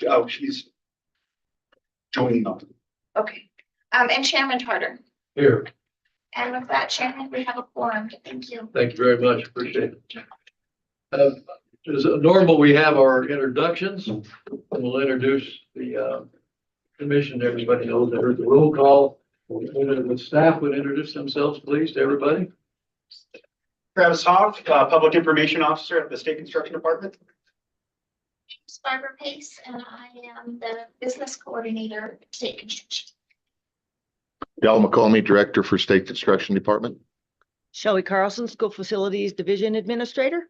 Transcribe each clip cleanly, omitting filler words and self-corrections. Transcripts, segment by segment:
Oh, she's joining up. Okay. And Chairman Tartar. Here, And with that, Chairman, we have a quorum. Thank you. thank you very much. Appreciate it. As normal, we have our introductions. And we'll introduce the commission. Everybody knows there's the roll call. The staff would introduce themselves, please, to everybody. Travis Hoff, Public Information Officer at the State Construction Department. It's Barbara Pace, and I am the business coordinator at State Construction. Del McComey, Director for State Construction Department. Shelley Carlson, School Facilities Division Administrator.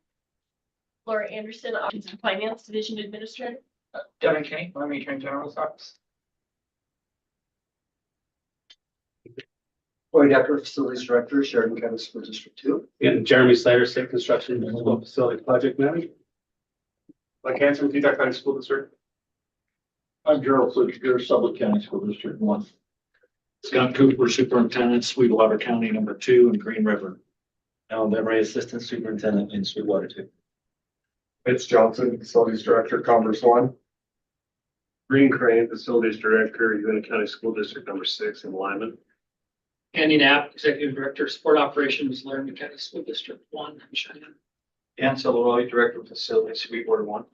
Laura Anderson, Office and Finance Division Administrator. Devin Kenny, Army Attorney General's Office. Corey Decker, Facilities Director, Sheridan County School District 2. And Jeremy Slater, State Construction and School Facility Project Manager. Mike Hanson, Utah County School District. I'm Gerald Fletcher, Suffolk County School District 1. Scott Cooper, Superintendent, Sweetwater County number 2 and Green River. Alan Deveray, Assistant Superintendent in Sweetwater 2. Mitch Johnson, Facilities Director, Commerce 1. Green Crane, Facilities Director, Uinta County School District number 6 in Lyman. Andy Knapp, Executive Director, Sport Operations, Laramie County School District 1 in Cheyenne. Dan Silveroy, Director of Facilities, Sweetwater 1.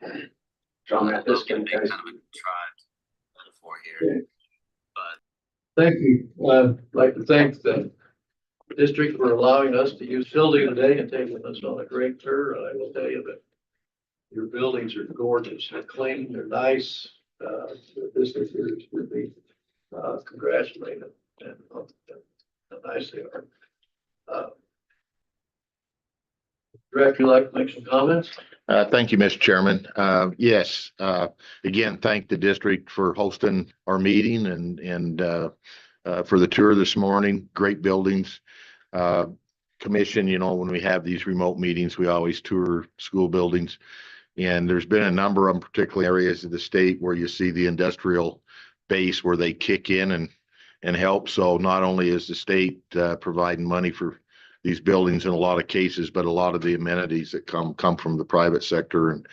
John Mathis, Kent County. Thank you. I'd like to thank the district for allowing us to use facility today and taking us on a great tour. I will tell you that your buildings are gorgeous. They're clean, they're nice. The district here is really congratulated and how nice they are. Director, you'd like to make some comments? Thank you, Mr. Chairman. Yes, again, thank the district for hosting our meeting and for the tour this morning. Great buildings. Commission, you know, when we have these remote meetings, we always tour school buildings. And there's been a number of them, particularly areas of the state where you see the industrial base where they kick in and help. So not only is the state providing money for these buildings in a lot of cases, but a lot of the amenities that come from the private sector and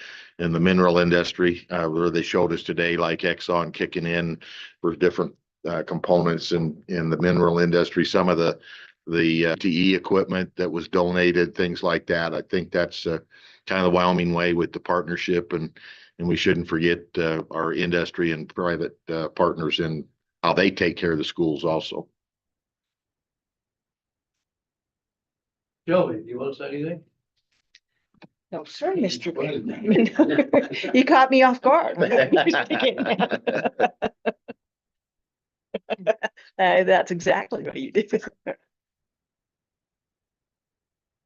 the mineral industry, where they showed us today, like Exxon kicking in for different components in the mineral industry, some of the TE equipment that was donated, things like that. I think that's kind of the Wyoming way with the partnership, and we shouldn't forget our industry and private partners in how they take care of the schools also. Joey, do you want to say anything? No, sir, Mr. Bateman. You caught me off guard. That's exactly what you did.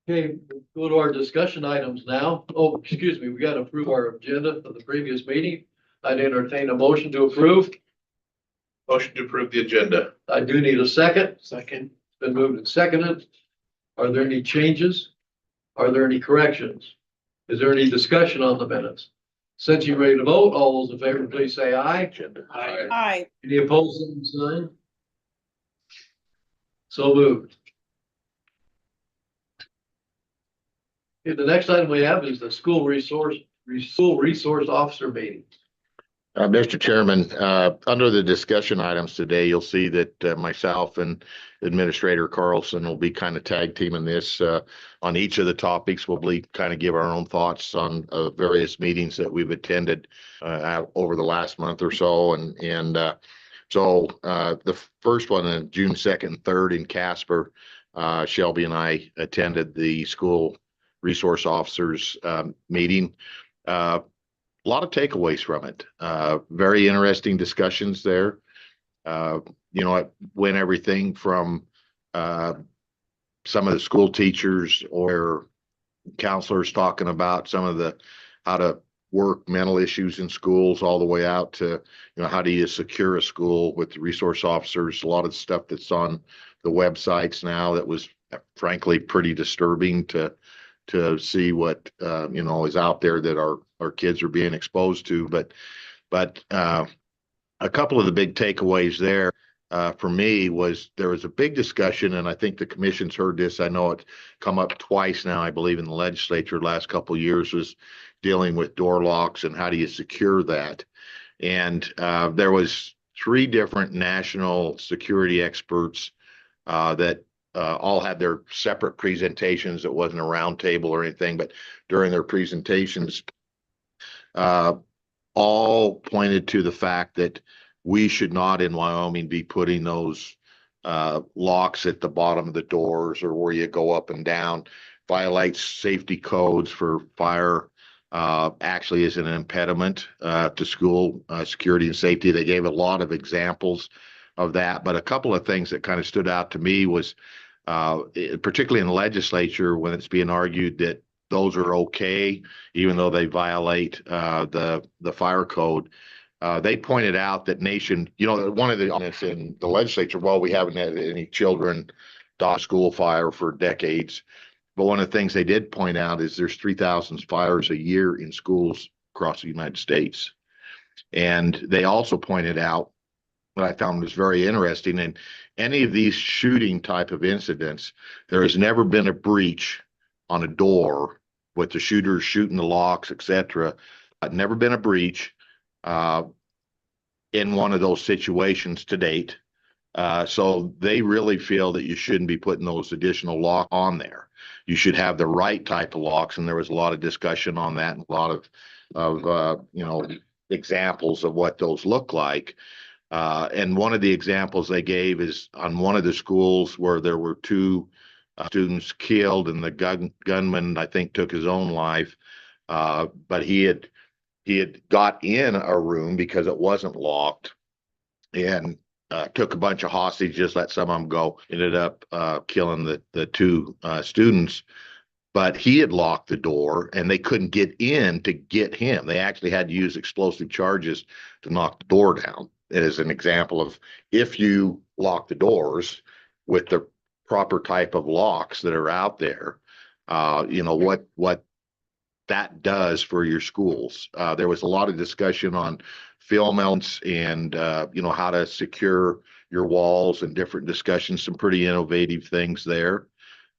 Okay, we'll go to our discussion items now. Oh, excuse me, we got to approve our agenda for the previous meeting. I'd entertain a motion to approve. Motion to approve the agenda. I do need a second. Second. It's been moved and seconded. Are there any changes? Are there any corrections? Is there any discussion on the minutes? Since you're ready to vote, all those in favor, please say aye. Aye. Aye. Any opposed, same sign? So moved. Okay, the next item we have is the school resource officer meeting. Mr. Chairman, under the discussion items today, you'll see that myself and Administrator Carlson will be kind of tag teaming this on each of the topics. We'll be kind of give our own thoughts on various meetings that we've attended over the last month or so. So the first one on June 2nd and 3rd in Casper, Shelby and I attended the school resource officers meeting. A lot of takeaways from it. Very interesting discussions there. You know, it went everything from some of the school teachers or counselors talking about some of the how to work mental issues in schools, all the way out to, you know, how do you secure a school with the resource officers. A lot of stuff that's on the websites now that was frankly pretty disturbing to see what you know is out there that our kids are being exposed to. But a couple of the big takeaways there for me was there was a big discussion, and I think the commission's heard this. I know it's come up twice now, I believe, in the legislature the last couple of years, was dealing with door locks and how do you secure that. And there was 3 different national security experts that all had their separate presentations. It wasn't a round table or anything, but during their presentations, all pointed to the fact that we should not in Wyoming be putting those locks at the bottom of the doors or where you go up and down. Violates safety codes for fire, actually is an impediment to school security and safety. They gave a lot of examples of that, but a couple of things that kind of stood out to me was particularly in the legislature when it's being argued that those are okay, even though they violate the fire code. They pointed out that one of the honest in the legislature, well, we haven't had any children die school fire for decades. But one of the things they did point out is there's 3,000 fires a year in schools across the United States. And they also pointed out what I found was very interesting. In any of these shooting type of incidents, there has never been a breach on a door with the shooters shooting the locks, etc. Never been a breach in one of those situations to date. So they really feel that you shouldn't be putting those additional locks on there. You should have the right type of locks, and there was a lot of discussion on that, and a lot of examples of what those look like. And one of the examples they gave is on one of the schools where there were 2 students killed, and the gunman, I think, took his own life. But he had got in a room because it wasn't locked, and took a bunch of hostages, let some of them go, ended up killing the 2 students. But he had locked the door and they couldn't get in to get him. They actually had to use explosive charges to knock the door down. It is an example of if you lock the doors with the proper type of locks that are out there, what that does for your schools. There was a lot of discussion on film elements and, how to secure your walls and different discussions, some pretty innovative things there.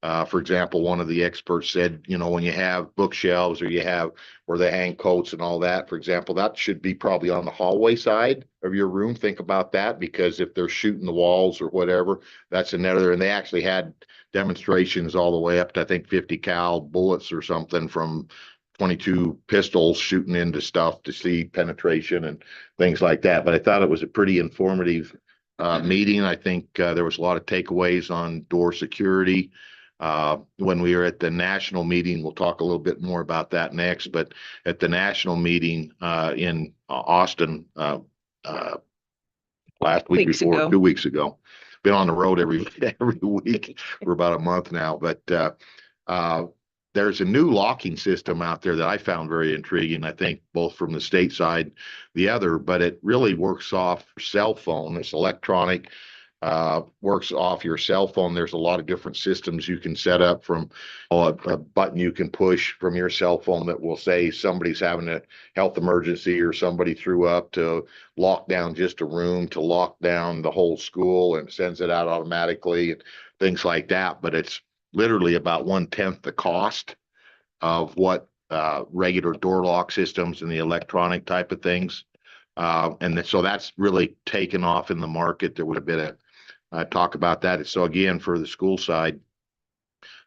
For example, one of the experts said, when you have bookshelves or you have where they hang coats and all that, for example, that should be probably on the hallway side of your room. Think about that, because if they're shooting the walls or whatever, that's another. And they actually had demonstrations all the way up to, I think, 50 cal bullets or something from 22 pistols shooting into stuff to see penetration and things like that. But I thought it was a pretty informative meeting. I think there was a lot of takeaways on door security. When we were at the national meeting, we'll talk a little bit more about that next, but at the national meeting in Austin last week Weeks before, ago. 2 weeks ago, been on the road every week for about a month now, but there's a new locking system out there that I found very intriguing. I think both from the state side, the other, but it really works off your cell phone. It's electronic, works off your cell phone. There's a lot of different systems you can set up, from a button you can push from your cell phone that will say somebody's having a health emergency or somebody threw up, to lock down just a room, to lock down the whole school, and sends it out automatically and things like that. But it's literally about 1/10 the cost of what regular door lock systems and the electronic type of things. So that's really taken off in the market. There would have been a talk about that. So again, for the school side,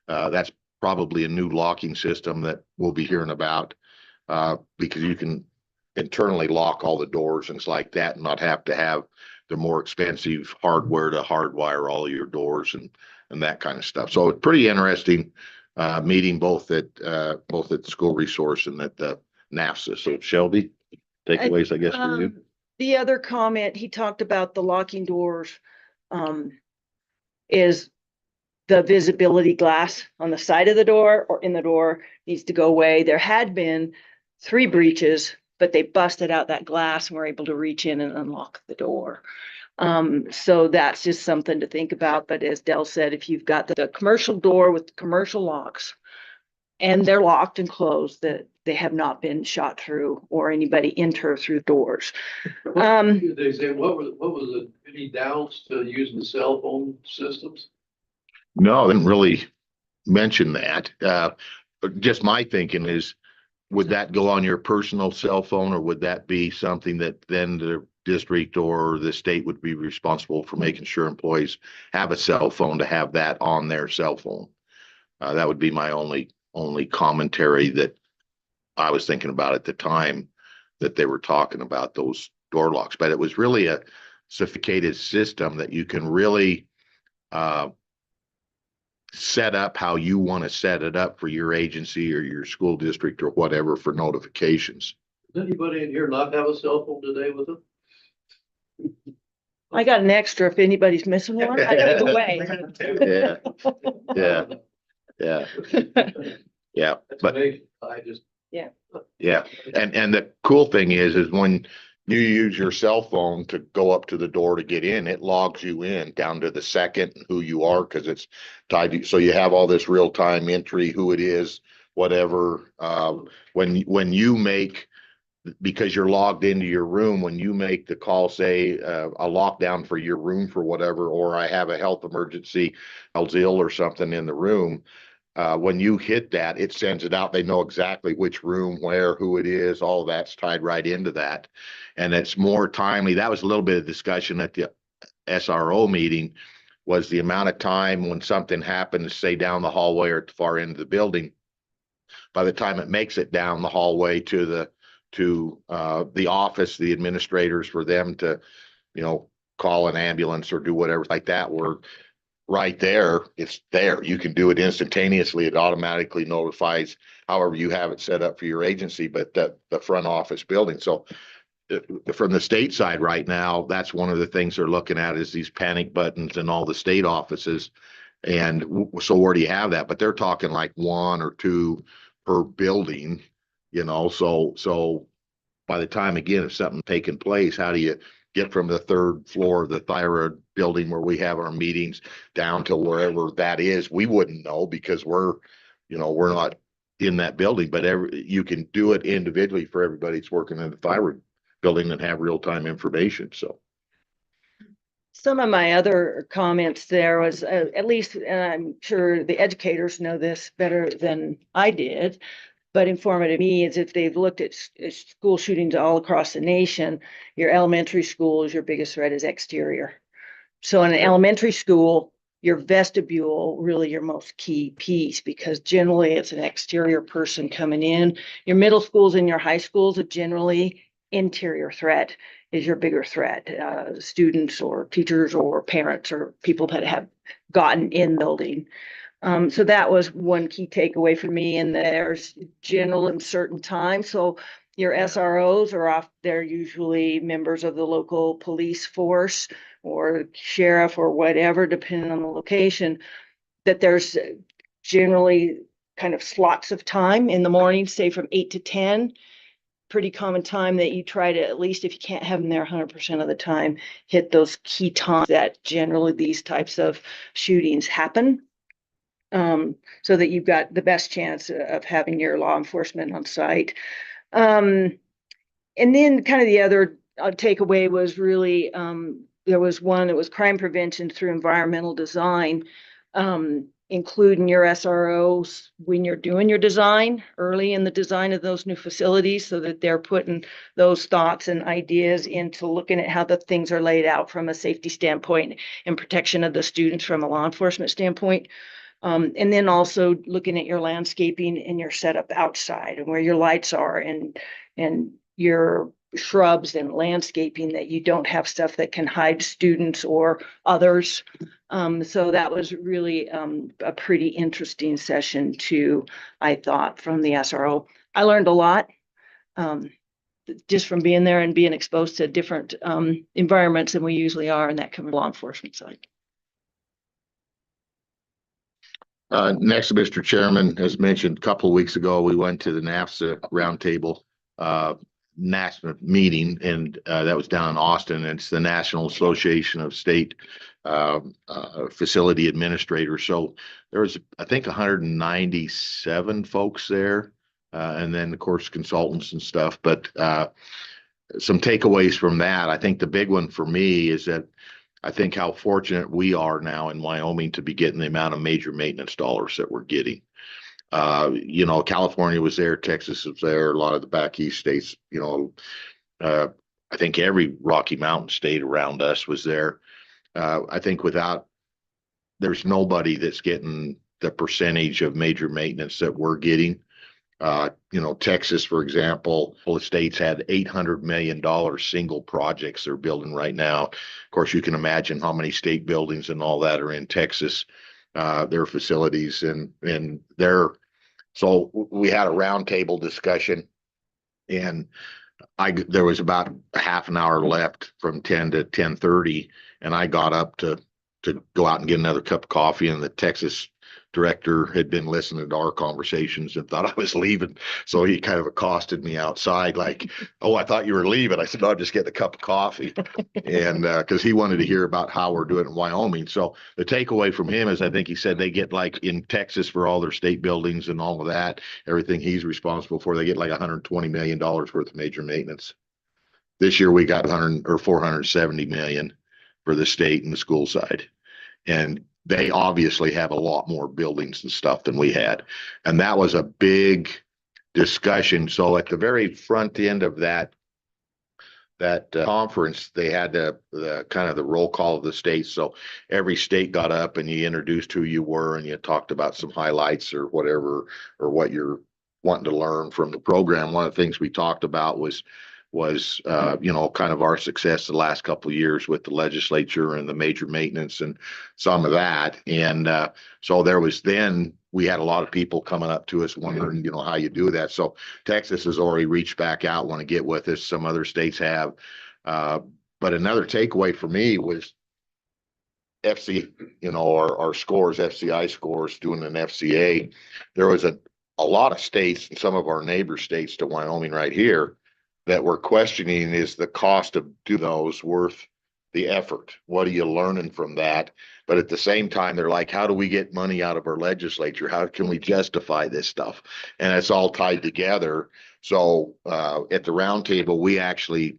that's probably a new locking system that we'll be hearing about, because you can internally lock all the doors and it's like that, and not have to have the more expensive hardware to hardwire all of your doors and that kind of stuff. So it's pretty interesting meeting, both at the school resource and at the NAFSA. So Shelby, takeaways, I guess, for you. The other comment, he talked about the locking doors, is the visibility glass on the side of the door or in the door needs to go away. There had been 3 breaches, but they busted out that glass and were able to reach in and unlock the door. So that's just something to think about. But as Dell said, if you've got the commercial door with commercial locks and they're locked and closed, that they have not been shot through or anybody enter through doors. They say, what was any downs to using the cell phone systems? No, I didn't really mention that. Just my thinking is, would that go on your personal cell phone, or would that be something that then the district or the state would be responsible for making sure employees have a cell phone to have that on their cell phone? That would be my only commentary that I was thinking about at the time that they were talking about those door locks. But it was really a sophisticated system that you can really set up how you want to set it up for your agency or your school district or whatever for notifications. Does anybody in here not have a cell phone today with them? I got an extra if anybody's missing one. I gotta go away. Yeah, yeah, yeah. That's But amazing. I just. yeah, and the cool thing is when you use your cell phone to go up to the door to get in, it logs you in down to the second who you are, because it's tied to, so you have all this real time entry, who it is, whatever. When you make, because you're logged into your room, when you make the call, say a lockdown for your room for whatever, or I have a health emergency, I was ill or something in the room. When you hit that, it sends it out. They know exactly which room, where, who it is. All that's tied right into that. And it's more timely. That was a little bit of discussion at the SRO meeting, was the amount of time when something happens, say down the hallway or at the far end of the building. By the time it makes it down the hallway to the office, the administrators, for them to, call an ambulance or do whatever like that, where right there, it's there. You can do it instantaneously. It automatically notifies however you have it set up for your agency, but the front office building. So from the state side right now, that's one of the things they're looking at, is these panic buttons in all the state offices. And so where do you have that? But they're talking like 1 or 2 per building, so by the time, again, if something's taking place, how do you get from the 3rd floor of the thyroid building where we have our meetings down to wherever that is? We wouldn't know, because we're not in that building, but you can do it individually for everybody that's working in the thyroid building and have real-time information. So Some of my other comments there was, at least, and I'm sure the educators know this better than I did, but informative to me is if they've looked at school shootings all across the nation, your elementary school is your biggest threat is exterior. So in an elementary school, your vestibule, really your most key piece, because generally it's an exterior person coming in. Your middle schools and your high schools are generally interior threat is your bigger threat. Students or teachers or parents or people that have gotten in building. So that was one key takeaway for me. And there's general and certain time. So your SROs are off. They're usually members of the local police force or sheriff or whatever, depending on the location, that there's generally kind of slots of time in the morning, say from 8 to 10. Pretty common time that you try to, at least if you can't have them there 100% of the time, hit those key times that generally these types of shootings happen. So that you've got the best chance of having your law enforcement on site. And then kind of the other takeaway was really, there was one that was crime prevention through environmental design, including your SROs when you're doing your design early in the design of those new facilities, so that they're putting those thoughts and ideas into looking at how the things are laid out from a safety standpoint and protection of the students from a law enforcement standpoint. And then also looking at your landscaping and your setup outside and where your lights are and your shrubs and landscaping, that you don't have stuff that can hide students or others. So that was really a pretty interesting session too, I thought, from the SRO. I learned a lot just from being there and being exposed to different environments than we usually are in that kind of law enforcement side. Next, Mr. Chairman, as mentioned a couple of weeks ago, we went to the NAFSA roundtable national meeting, and that was down in Austin. It's the National Association of State Facility Administrators. So there was, I think, 197 folks there, and then of course consultants and stuff. But some takeaways from that, I think the big one for me is that I think how fortunate we are now in Wyoming to be getting the amount of major maintenance dollars that we're getting. California was there, Texas was there, a lot of the back east states, I think every Rocky Mountain state around us was there. I think there's nobody that's getting the percentage of major maintenance that we're getting. Texas, for example, the states had $800 million single projects they're building right now. Of course, you can imagine how many state buildings and all that are in Texas, their facilities and so we had a roundtable discussion, and there was about a half an hour left from 10 to 10:30, and I got up to go out and get another cup of coffee, and the Texas director had been listening to our conversations and thought I was leaving. So he kind of accosted me outside like, "Oh, I thought you were leaving." I said, "No, I'm just getting a cup of coffee." And because he wanted to hear about how we're doing in Wyoming. So the takeaway from him is I think he said they get like in Texas for all their state buildings and all of that, everything he's responsible for, they get like $120 million worth of major maintenance. This year we got 470 million for the state and the school side. And they obviously have a lot more buildings and stuff than we had. And that was a big discussion. So at the very front end of that conference, they had the kind of the roll call of the states. So every state got up and you introduced who you were and you talked about some highlights or whatever, or what you're wanting to learn from the program. One of the things we talked about was kind of our success the last couple of years with the legislature and the major maintenance and some of that. And so we had a lot of people coming up to us wondering, how you do that. So Texas has already reached back out, want to get with us. Some other states have. But another takeaway for me was FC, our scores, FCI scores, doing an FCA. There was a lot of states and some of our neighbor states to Wyoming right here that we're questioning, is the cost of those worth the effort? What are you learning from that? But at the same time, they're like, how do we get money out of our legislature? How can we justify this stuff? And it's all tied together. So at the roundtable, we actually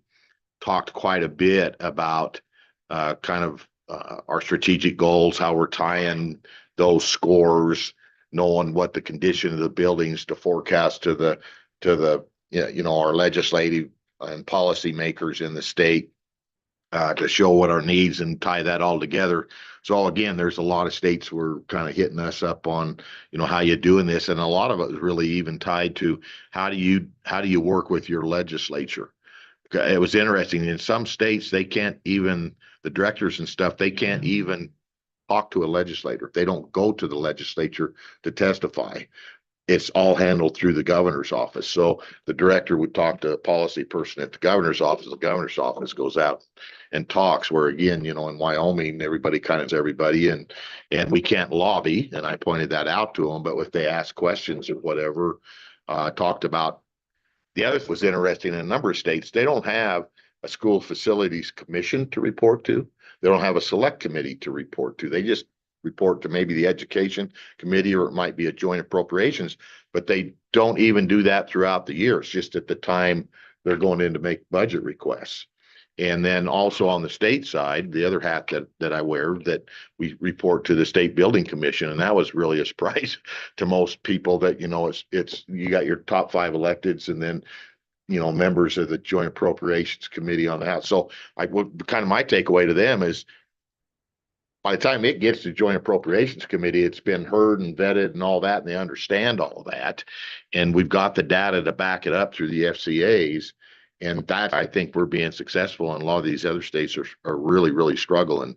talked quite a bit about our strategic goals, how we're tying those scores, knowing what the condition of the buildings to forecast to our legislative and policy makers in the state to show what our needs and tie that all together. So again, there's a lot of states were kind of hitting us up on, how you doing this. And a lot of it was really even tied to how do you work with your legislature? It was interesting. In some states, they can't even, the directors and stuff, they can't even talk to a legislator. They don't go to the legislature to testify. It's all handled through the governor's office. So the director would talk to a policy person at the governor's office. The governor's office goes out and talks, where again, in Wyoming, everybody kind of is everybody, and we can't lobby. And I pointed that out to them, but if they ask questions or whatever, talked about the other was interesting. In a number of states, they don't have a school facilities commission to report to. They don't have a select committee to report to. They just report to maybe the education committee, or it might be a joint appropriations, but they don't even do that throughout the year. It's just at the time they're going in to make budget requests. And then also on the state side, the other hat that I wear, that we report to the state building commission. And that was really a surprise to most people that, it's you got your top 5 electeds and then, members of the joint appropriations committee on the house. So my takeaway to them is, by the time it gets to joint appropriations committee, it's been heard and vetted and all that, and they understand all of that. And we've got the data to back it up through the FCAs. And that, I think we're being successful. And a lot of these other states are really, really struggling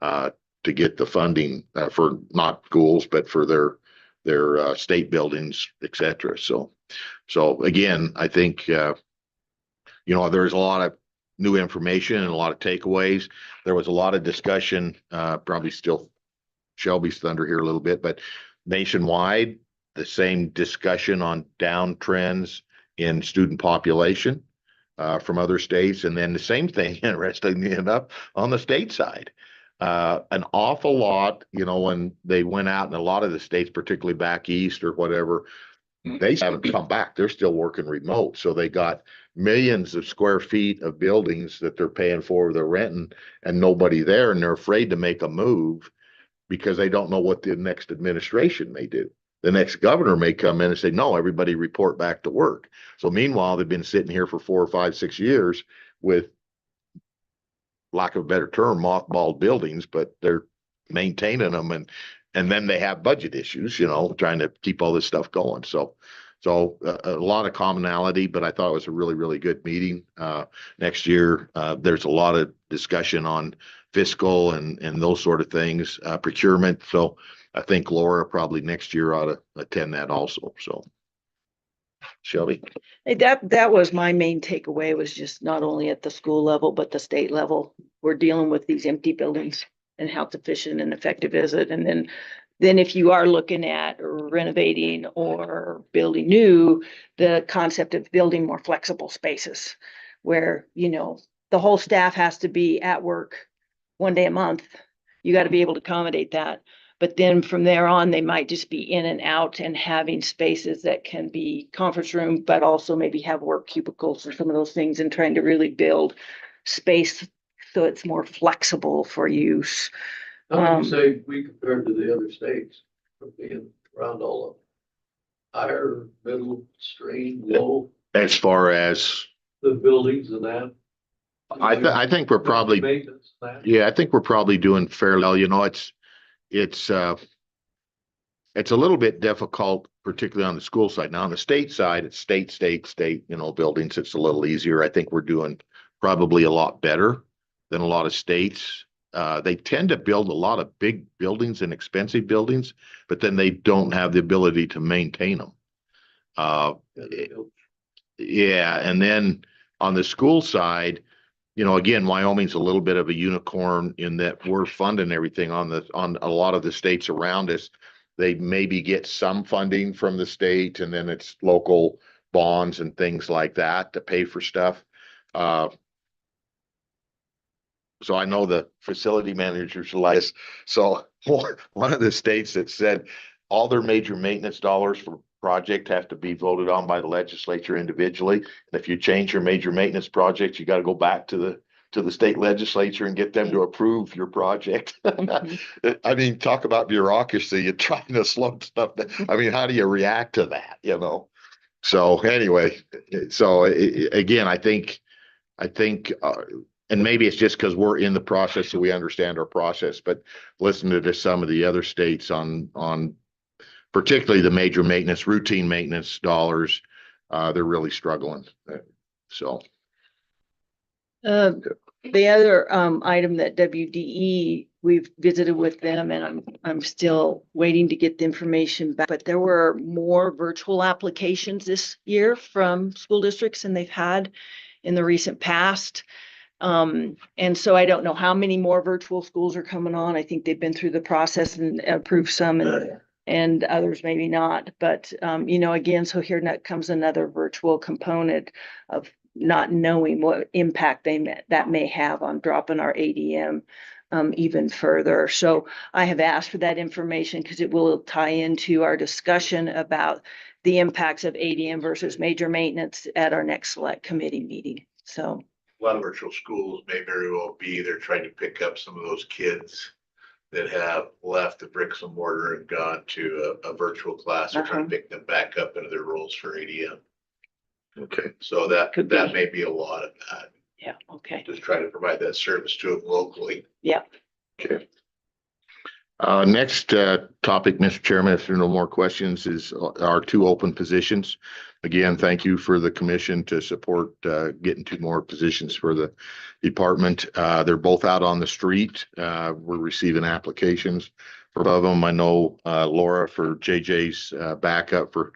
to get the funding for not schools, but for their state buildings, et cetera. So again, I think, there's a lot of new information and a lot of takeaways. There was a lot of discussion, probably still Shelby's thunder here a little bit, but nationwide, the same discussion on downtrends in student population from other states. And then the same thing, interestingly enough, on the state side. An awful lot, when they went out in a lot of the states, particularly back east or whatever, they haven't come back. They're still working remote. So they got millions of square feet of buildings that they're paying for, they're renting, and nobody there. And they're afraid to make a move because they don't know what the next administration may do. the next governor may come in and say, no, everybody report back to work. So meanwhile, they've been sitting here for 4 or 5, 6 years with, lack of a better term, mothballed buildings, but they're maintaining them, and then they have budget issues, trying to keep all this stuff going. So a lot of commonality, but I thought it was a really, really good meeting. Next year, there's a lot of discussion on fiscal and those sort of things, procurement. So I think Laura probably next year ought to attend that also. So Shelby. Hey, that was my main takeaway, was just not only at the school level, but the state level. We're dealing with these empty buildings, and how efficient and effective is it? And then if you are looking at renovating or building new, the concept of building more flexible spaces where, the whole staff has to be at work 1 day a month. You got to be able to accommodate that. But then from there on, they might just be in and out, and having spaces that can be conference room, but also maybe have work cubicles or some of those things, and trying to really build space so it's more flexible for use. How would you say we compared to the other states, from being around all of them? Higher, middle, extreme, low, As far as, the buildings and that? I think we're probably, Maintenance and that? yeah, I think we're probably doing fairly well. It's a little bit difficult, particularly on the school side. Now on the state side, it's state, buildings. It's a little easier. I think we're doing probably a lot better than a lot of states. They tend to build a lot of big buildings and expensive buildings, but then they don't have the ability to maintain them. Yeah. And then on the school side, again, Wyoming's a little bit of a unicorn in that we're funding everything on a lot of the states around us. They maybe get some funding from the state, and then it's local bonds and things like that to pay for stuff. So I know the facility managers like this. So one of the states that said all their major maintenance dollars for project have to be voted on by the legislature individually. And if you change your major maintenance project, you got to go back to the state legislature and get them to approve your project. I mean, talk about bureaucracy. You're trying to slow stuff down. I mean, how do you react to that? So anyway, again, I think, and maybe it's just because we're in the process, so we understand our process, but listening to some of the other states on particularly the major maintenance, routine maintenance dollars, they're really struggling. So. The other item that WDE, we've visited with them, and I'm still waiting to get the information back, but there were more virtual applications this year from school districts than they've had in the recent past. And so I don't know how many more virtual schools are coming on. I think they've been through the process and approved some, and others maybe not. But, again, so here comes another virtual component of not knowing what impact that may have on dropping our ADM even further. So I have asked for that information because it will tie into our discussion about the impacts of ADM versus major maintenance at our next select committee meeting. So a lot of virtual schools may very well be, they're trying to pick up some of those kids that have left the bricks and mortar and gone to a virtual class. They're trying to pick them back up into their roles for ADM. Okay. So that may be a lot of that. yeah, okay. Just try to provide that service to them locally. Yeah. Okay. Next topic, Mr. Chairman, if there are no more questions, is our 2 open positions. Again, thank you for the commission to support getting 2 more positions for the department. They're both out on the street. We're receiving applications for both of them. I know Laura for JJ's backup for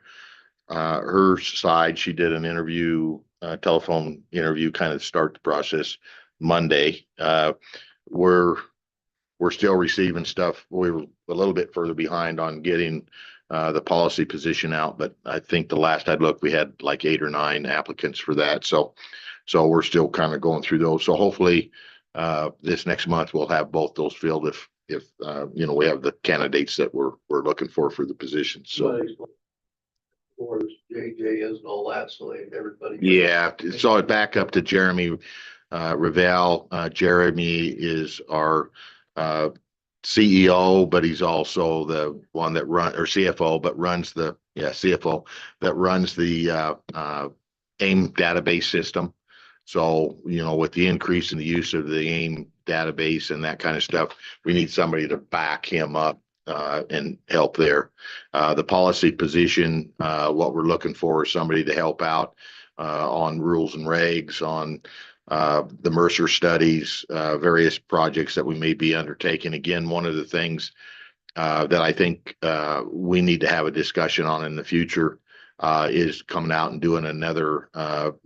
her side. She did an interview, telephone interview, kind of start the process Monday. We're still receiving stuff. We were a little bit further behind on getting the policy position out, but I think the last I'd looked, we had like 8 or 9 applicants for that. So we're still kind of going through those. So hopefully this next month we'll have both those filled if we have the candidates that we're looking for the positions. So. Or JJ is and all that, so everybody. Yeah, so back up to Jeremy Ravel. Jeremy is our CEO, but he's also the one that or CFO, but runs CFO that runs the AIM database system. So, with the increase in the use of the AIM database and that kind of stuff, we need somebody to back him up and help there. The policy position, what we're looking for is somebody to help out on rules and regs, on the Mercer studies, various projects that we may be undertaking. Again, one of the things that I think we need to have a discussion on in the future is coming out and doing another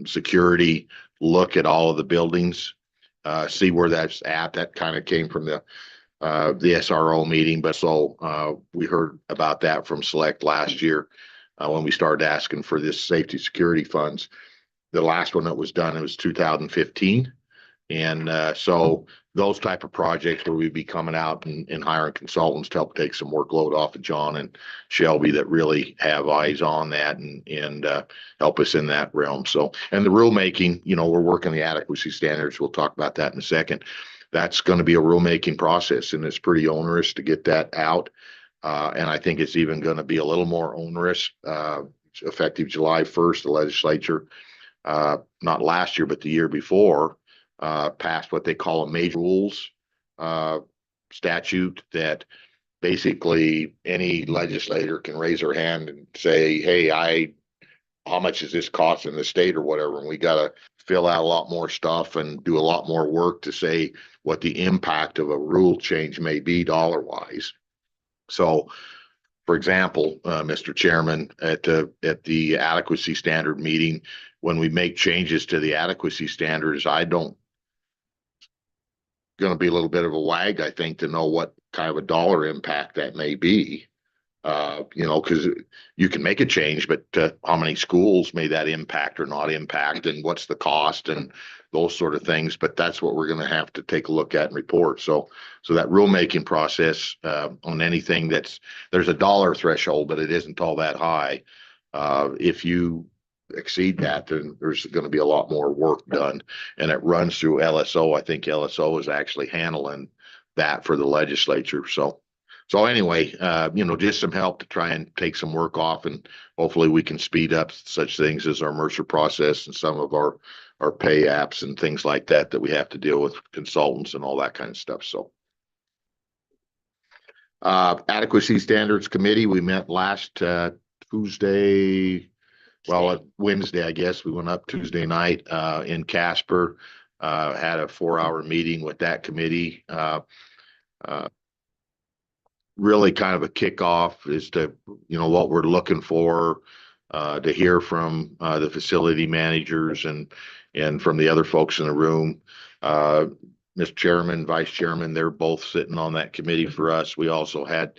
security look at all of the buildings, see where that's at. That kind of came from the SRO meeting, but so we heard about that from Select last year when we started asking for this safety security funds. The last one that was done, it was 2015. And so those type of projects where we'd be coming out and hiring consultants to help take some workload off of John and Shelby that really have eyes on that and help us in that realm. So, and the rulemaking, we're working the adequacy standards. We'll talk about that in a second. That's going to be a rulemaking process, and it's pretty onerous to get that out. And I think it's even going to be a little more onerous, effective July 1st. The legislature, not last year, but the year before, passed what they call a major rules statute that basically any legislator can raise their hand and say, hey, how much is this costing the state or whatever? And we got to fill out a lot more stuff and do a lot more work to say what the impact of a rule change may be dollar wise. So, for example, Mr. Chairman, at the adequacy standard meeting, when we make changes to the adequacy standards, going to be a little bit of a wag, I think, to know what kind of a dollar impact that may be. Because you can make a change, but how many schools may that impact or not impact, and what's the cost and those sort of things. But that's what we're going to have to take a look at and report. So that rulemaking process on anything there's a dollar threshold, but it isn't all that high. If you exceed that, then there's going to be a lot more work done, and it runs through LSO. I think LSO is actually handling that for the legislature. So anyway, just some help to try and take some work off, and hopefully we can speed up such things as our Mercer process and some of our pay apps and things like that we have to deal with consultants and all that kind of stuff. So adequacy standards committee, we met last Wednesday, I guess. We went up Tuesday night in Casper, had a 4-hour meeting with that committee. Really kind of a kickoff as to, what we're looking for, to hear from the facility managers and from the other folks in the room. Mr. Chairman, Vice Chairman, they're both sitting on that committee for us. We also had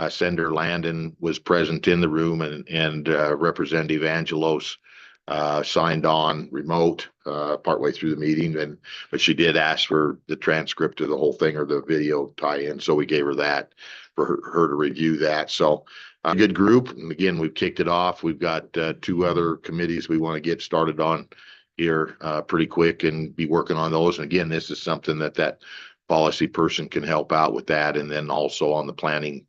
Senator Landon was present in the room, and Representative Angelos signed on remote partway through the meeting, but she did ask for the transcript of the whole thing or the video tie-in, so we gave her that for her to review that. So a good group, and again, we've kicked it off. We've got 2 other committees we want to get started on here pretty quick and be working on those. And again, this is something that policy person can help out with that, and then also on the planning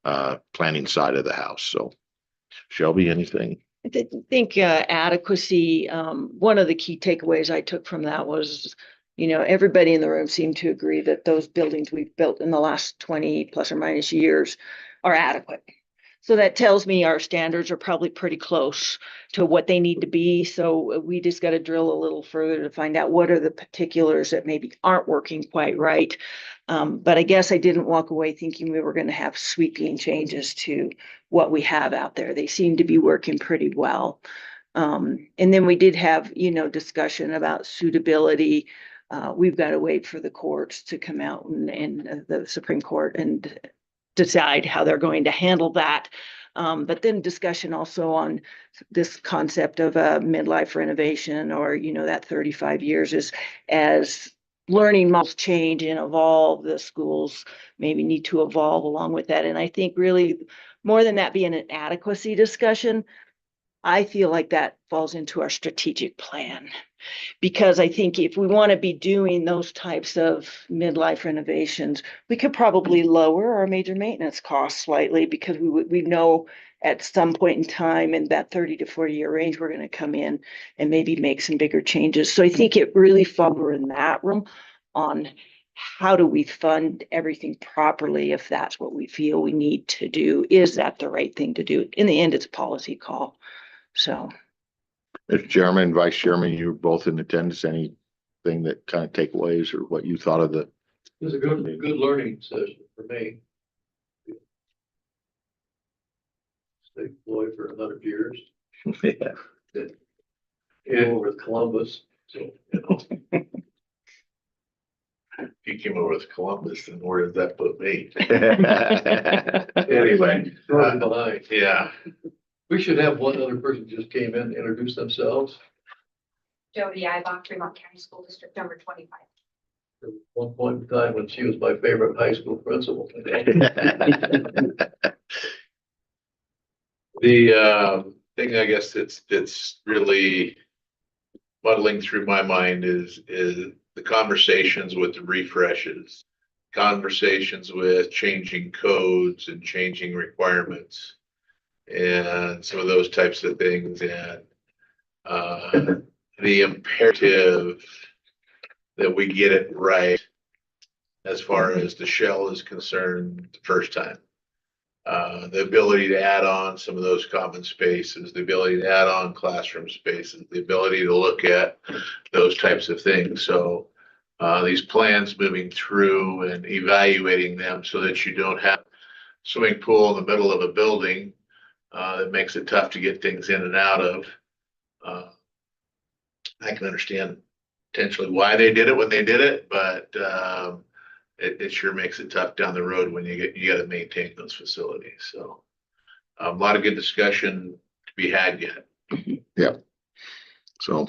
side of the house. So Shelby, anything? I think adequacy, one of the key takeaways I took from that was, everybody in the room seemed to agree that those buildings we've built in the last 20 plus or minus years are adequate. So that tells me our standards are probably pretty close to what they need to be. So we just got to drill a little further to find out what are the particulars that maybe aren't working quite right. But I guess I didn't walk away thinking we were going to have sweeping changes to what we have out there. They seem to be working pretty well. And then we did have, discussion about suitability. We've got to wait for the courts to come out and the Supreme Court and decide how they're going to handle that. But then discussion also on this concept of a midlife renovation, or, that 35 years is as learning models change and evolve, the schools maybe need to evolve along with that. And I think really more than that being an adequacy discussion, I feel like that falls into our strategic plan. Because I think if we want to be doing those types of midlife renovations, we could probably lower our major maintenance costs slightly because we know at some point in time in that 30 to 40-year range, we're going to come in and maybe make some bigger changes. So I think it really falls in that room on how do we fund everything properly if that's what we feel we need to do? Is that the right thing to do? In the end, it's a policy call. So. Mr. Chairman, Vice Chairman, you were both in attendance. Anything that kind of takeaways or what you thought of the? It was a good learning session for me. Stay employed for 100 years. Yeah. Came over with Columbus, so, you know. If you came over with Columbus, then where does that put me? Anyway, throwing behind. Yeah. We should have one other person just came in, introduce themselves. Jody Ibach, Fremont County School District number 25. At one point in time when she was my favorite high school principal. The thing I guess that's really muddling through my mind is the conversations with the refreshes, conversations with changing codes and changing requirements and some of those types of things, and the imperative that we get it right as far as the shell is concerned the first time. The ability to add on some of those common spaces, the ability to add on classroom spaces, the ability to look at those types of things. So these plans moving through and evaluating them so that you don't have a swimming pool in the middle of a building that makes it tough to get things in and out of. I can understand potentially why they did it when they did it, but it sure makes it tough down the road when you got to maintain those facilities. So a lot of good discussion to be had yet. Yeah. So,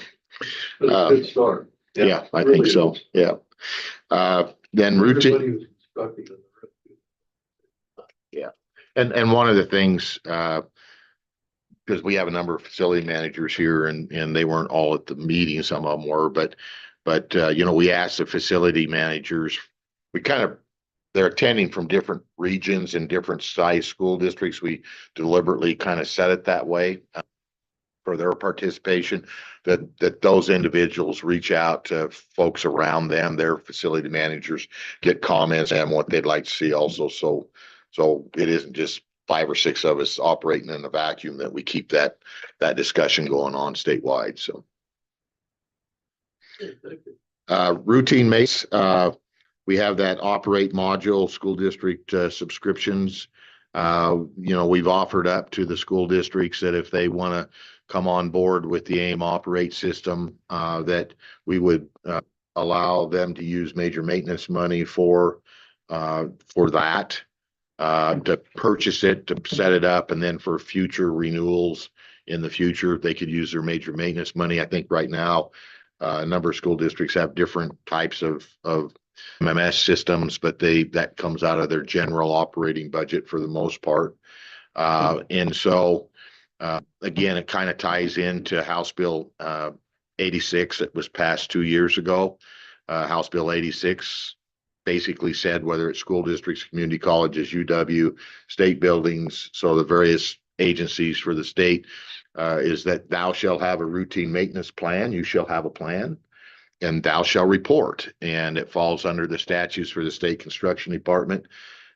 Good start. yeah, I think so. Yeah. Then routine. Everybody was constructive in the room. Yeah. And one of the things, because we have a number of facility managers here and they weren't all at the meeting, some of them were, but you know, we asked the facility managers, they're attending from different regions and different size school districts. We deliberately kind of set it that way for their participation, that those individuals reach out to folks around them, their facility managers, get comments and what they'd like to see also. So it isn't just 5 or 6 of us operating in a vacuum, that we keep that discussion going on statewide. So routine mates, we have that operate module school district subscriptions. You know, we've offered up to the school districts that if they want to come on board with the AIM operate system, that we would allow them to use major maintenance money for that. To purchase it, to set it up, and then for future renewals in the future, they could use their major maintenance money. I think right now, a number of school districts have different types of MMS systems, but that comes out of their general operating budget for the most part. And so, again, it kind of ties into House Bill 86 that was passed 2 years ago. House Bill 86 basically said whether it's school districts, community colleges, UW, state buildings, so the various agencies for the state, is that thou shall have a routine maintenance plan, you shall have a plan, and thou shall report. And it falls under the statutes for the state construction department.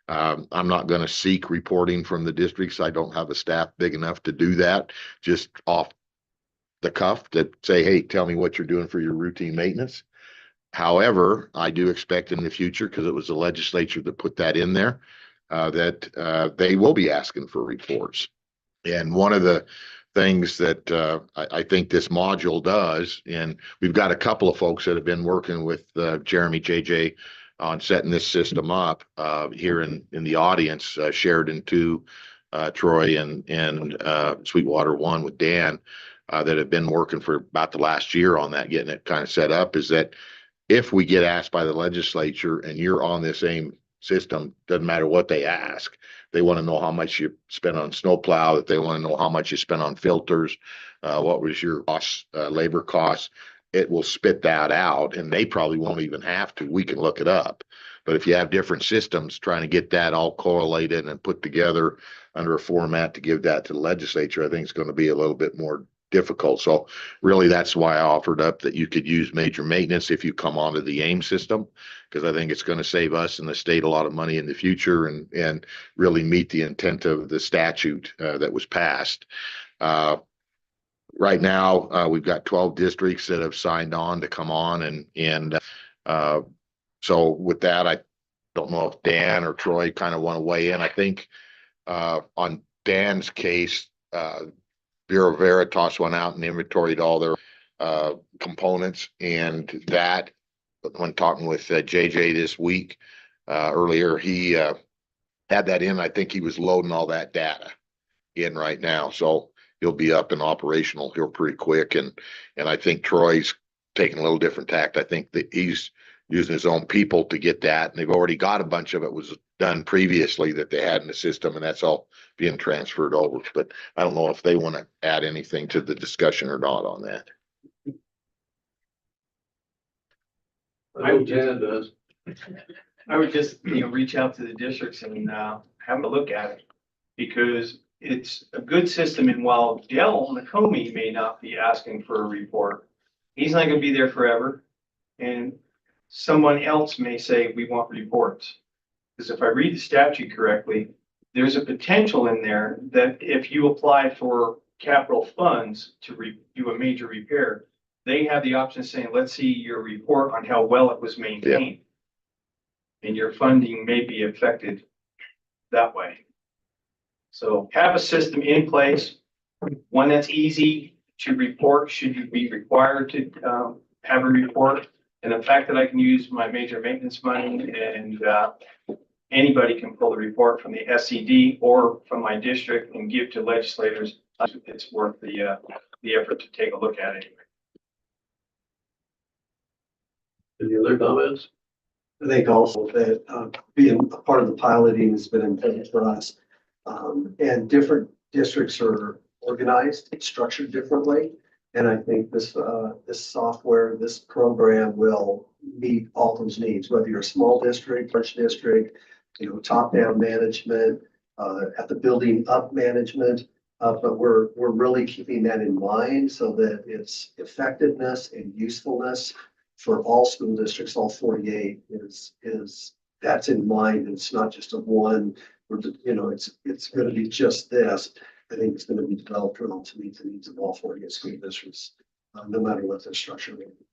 I'm not going to seek reporting from the districts. I don't have a staff big enough to do that, just off the cuff that say, hey, tell me what you're doing for your routine maintenance. However, I do expect in the future, because it was the legislature that put that in there, that they will be asking for reports. And one of the things that I think this module does, and we've got a couple of folks that have been working with Jeremy JJ on setting this system up here in the audience, Sheridan 2, Troy and Sweetwater 1 with Dan, that have been working for about the last year on that, getting it kind of set up, is that if we get asked by the legislature and you're on this AIM system, doesn't matter what they ask. They want to know how much you spent on snowplow, that they want to know how much you spent on filters, what was your cost, labor costs. It will spit that out, and they probably won't even have to. We can look it up. But if you have different systems, trying to get that all correlated and put together under a format to give that to the legislature, I think it's going to be a little bit more difficult. So really, that's why I offered up that you could use major maintenance if you come onto the AIM system, because I think it's going to save us and the state a lot of money in the future and really meet the intent of the statute that was passed. Right now, we've got 12 districts that have signed on to come on, and so with that, I don't know if Dan or Troy kind of want to weigh in. I think on Dan's case, Bureau Veritas went out and inventoried all their components, and that when talking with JJ this week earlier, he had that in. I think he was loading all that data in right now, so he'll be up and operational here pretty quick. And I think Troy's taking a little different tact. I think that he's using his own people to get that, and they've already got a bunch of it was done previously that they had in the system, and that's all being transferred over. But I don't know if they want to add anything to the discussion or not on that. I hope Jan does. I would just, reach out to the districts and have a look at it, because it's a good system. And while Dell McComey may not be asking for a report, he's not gonna be there forever. And someone else may say, we want reports. Because if I read the statute correctly, there's a potential in there that if you apply for capital funds to do a major repair, they have the option of saying, let's see your report on how well it was maintained. And your funding may be affected that way. So have a system in place, one that's easy to report, should you be required to have a report. And the fact that I can use my major maintenance money and anybody can pull the report from the SCD or from my district and give to legislators, it's worth the effort to take a look at it. Any other comments? I think also that being a part of the piloting has been important for us. And different districts are organized, it's structured differently. And I think this software, this program will meet all those needs, whether you're a small district, large district, top-down management, at the building up management. But we're really keeping that in mind so that its effectiveness and usefulness for all school districts, all 48 is that's in mind. It's not just a one, it's going to be just this. I think it's going to be developed to meet the needs of all 48 school districts, no matter what their structure may be.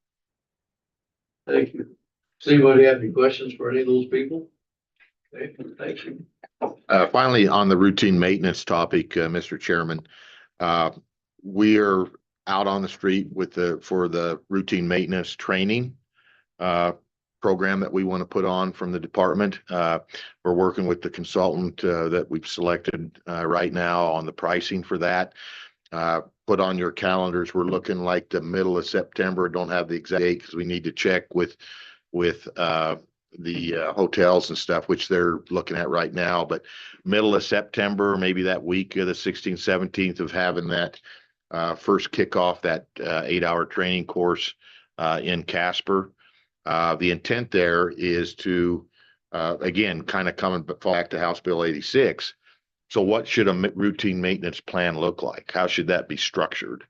Thank you. Does anybody have any questions for any of those people? Okay, thank you. Finally, on the routine maintenance topic, Mr. Chairman, we are out on the street for the routine maintenance training program that we want to put on from the department. We're working with the consultant that we've selected right now on the pricing for that. Put on your calendars, we're looking like the middle of September. Don't have the exact date because we need to check with the hotels and stuff, which they're looking at right now. But middle of September, maybe that week of the 16th, 17th of having that first kickoff, that 8-hour training course in Casper. The intent there is to, again, kind of coming back to House Bill 86. So what should a routine maintenance plan look like? How should that be structured?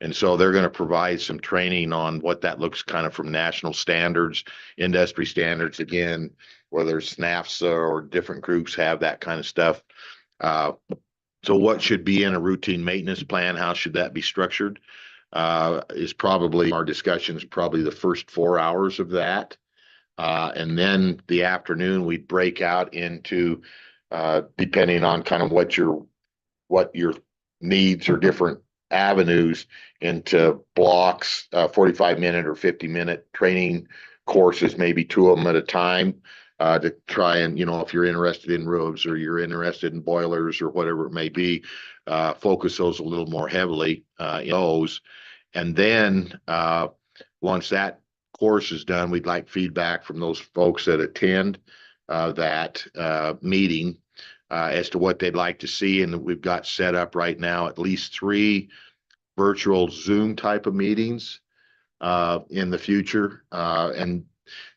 And so they're going to provide some training on what that looks kind of from national standards, industry standards, again, whether it's SNAFSA or different groups have that kind of stuff. So what should be in a routine maintenance plan? How should that be structured? Is probably our discussions, probably the first 4 hours of that. And then the afternoon, we'd break out into, depending on kind of what your needs or different avenues, into blocks, 45-minute or 50-minute training courses, maybe 2 of them at a time, to try and, if you're interested in roofs or you're interested in boilers or whatever it may be, focus those a little more heavily in those. And then once that course is done, we'd like feedback from those folks that attend that meeting as to what they'd like to see. And we've got set up right now at least 3 virtual Zoom type of meetings in the future. And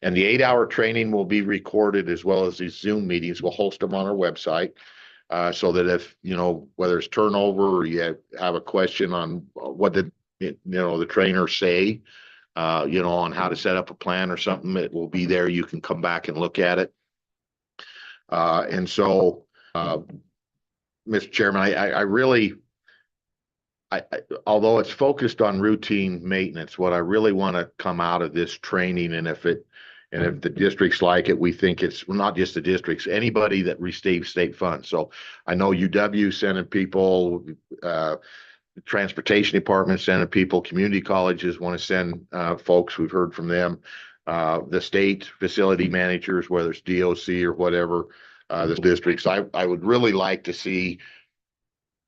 the 8-hour training will be recorded, as well as these Zoom meetings. We'll host them on our website. So that if, whether it's turnover or you have a question on what did, the trainer say, on how to set up a plan or something, it will be there. You can come back and look at it. And so, Mr. Chairman, I really, although it's focused on routine maintenance, what I really want to come out of this training, and if the districts like it, we think it's not just the districts, anybody that receives state funds. So I know UW sending people, the transportation department sending people, community colleges want to send folks. We've heard from them. The state facility managers, whether it's DOC or whatever, the districts. I would really like to see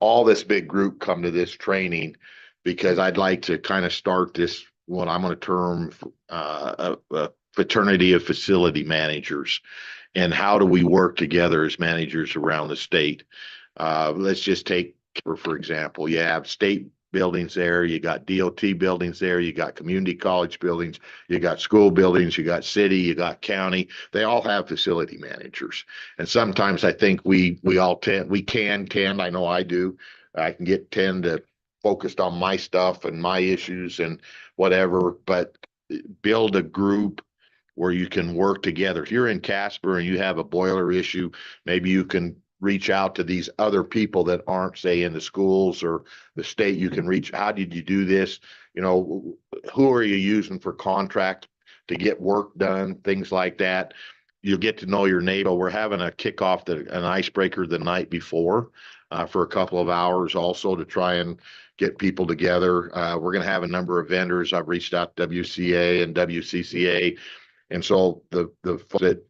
all this big group come to this training, because I'd like to kind of start this, what I'm going to term a fraternity of facility managers, and how do we work together as managers around the state. Let's just take, for example, you have state buildings there, you got DOT buildings there, you got community college buildings, you got school buildings, you got city, you got county. They all have facility managers. And sometimes I think we can tend, I know I do, I can tend to focused on my stuff and my issues and whatever, but build a group where you can work together. If you're in Casper and you have a boiler issue, maybe you can reach out to these other people that aren't, say, in the schools or the state. You can reach, how did you do this? Who are you using for contract to get work done? Things like that. You'll get to know your neighbor. We're having a kickoff, an icebreaker the night before for a couple of hours also, to try and get people together. We're going to have a number of vendors. I've reached out to WCA and WCCA. And so the folks that,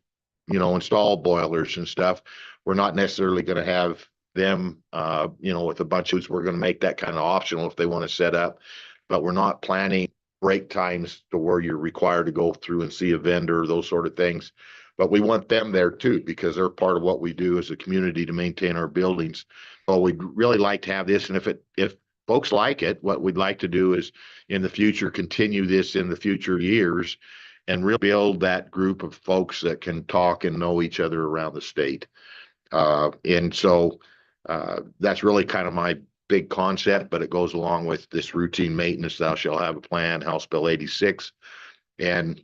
install boilers and stuff, we're not necessarily going to have them, with a bunch of, we're going to make that kind of optional if they want to set up, but we're not planning break times to where you're required to go through and see a vendor, those sort of things. But we want them there too, because they're part of what we do as a community to maintain our buildings. So we'd really like to have this. And if folks like it, what we'd like to do is in the future, continue this in the future years and really build that group of folks that can talk and know each other around the state. And so that's really kind of my big concept, but it goes along with this routine maintenance. Thou shalt have a plan, House Bill 86. And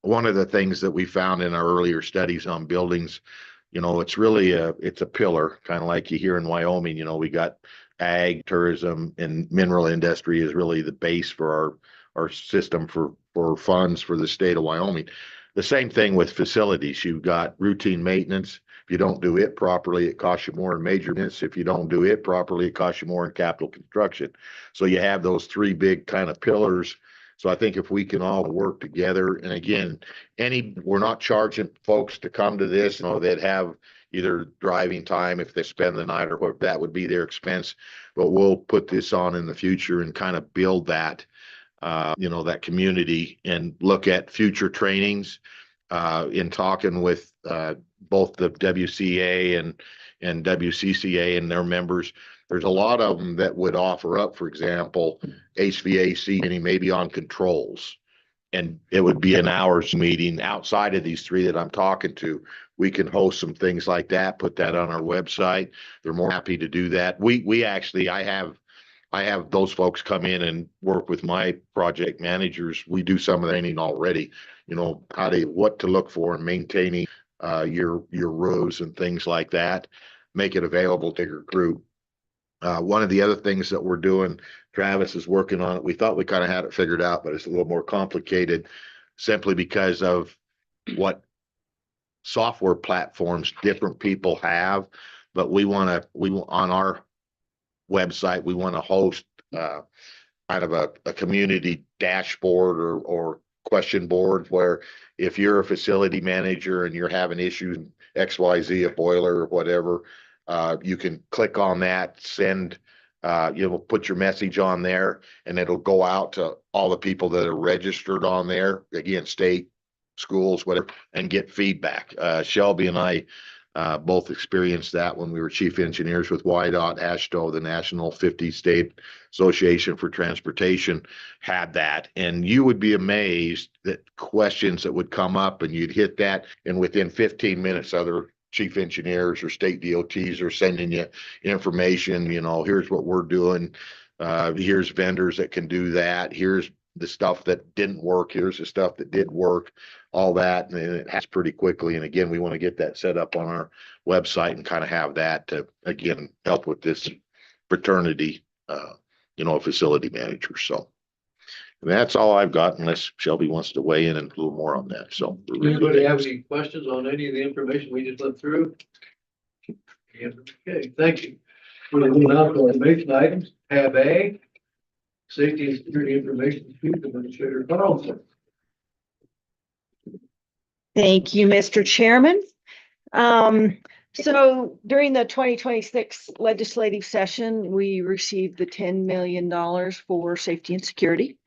one of the things that we found in our earlier studies on buildings, it's really it's a pillar, kind of like you hear in Wyoming. We got ag, tourism, and mineral industry is really the base for our system for funds for the state of Wyoming. The same thing with facilities. You've got routine maintenance. If you don't do it properly, it costs you more in major maintenance. If you don't do it properly, it costs you more in capital construction. So you have those 3 big kind of pillars. So I think if we can all work together, and again, we're not charging folks to come to this, they'd have either driving time if they spend the night, or what, that would be their expense. But we'll put this on in the future and kind of build that, that community, and look at future trainings, in talking with, both the WCA and WCCA and their members. There's a lot of them that would offer up, for example, HVAC, and maybe on controls. And it would be an hour's meeting outside of these 3 that I'm talking to. We can host some things like that, put that on our website. They're more happy to do that. We actually, I have those folks come in and work with my project managers. We do some of the training already, what to look for in maintaining your rows and things like that, make it available to your group. One of the other things that we're doing, Travis is working on it. We thought we kind of had it figured out, but it's a little more complicated simply because of what software platforms different people have. But on our website, we want to host kind of a community dashboard or question board, where if you're a facility manager and you're having issues, XYZ, a boiler or whatever, you can click on that, send, put your message on there, and it'll go out to all the people that are registered on there. Again, state, schools, whatever, and get feedback. Shelby and I both experienced that when we were chief engineers with YDOT. AASHTO, the National 50 State Association for Transportation, had that. And you would be amazed that questions that would come up and you'd hit that, and within 15 minutes, other chief engineers or state DOTs are sending you information, here's what we're doing. Here's vendors that can do that. Here's the stuff that didn't work. Here's the stuff that did work, all that. And it has pretty quickly. And again, we want to get that set up on our website and kind of have that to, again, help with this fraternity, facility manager. So that's all I've got, unless Shelby wants to weigh in and a little more on that. So. Anybody have any questions on any of the information we just went through? Okay, thank you. We'll move on to information items. Tab A, Safety and Security Information Chief Administrator Carlson. Thank you, Mr. Chairman. So during the 2026 legislative session, we received the $10 million for safety and security.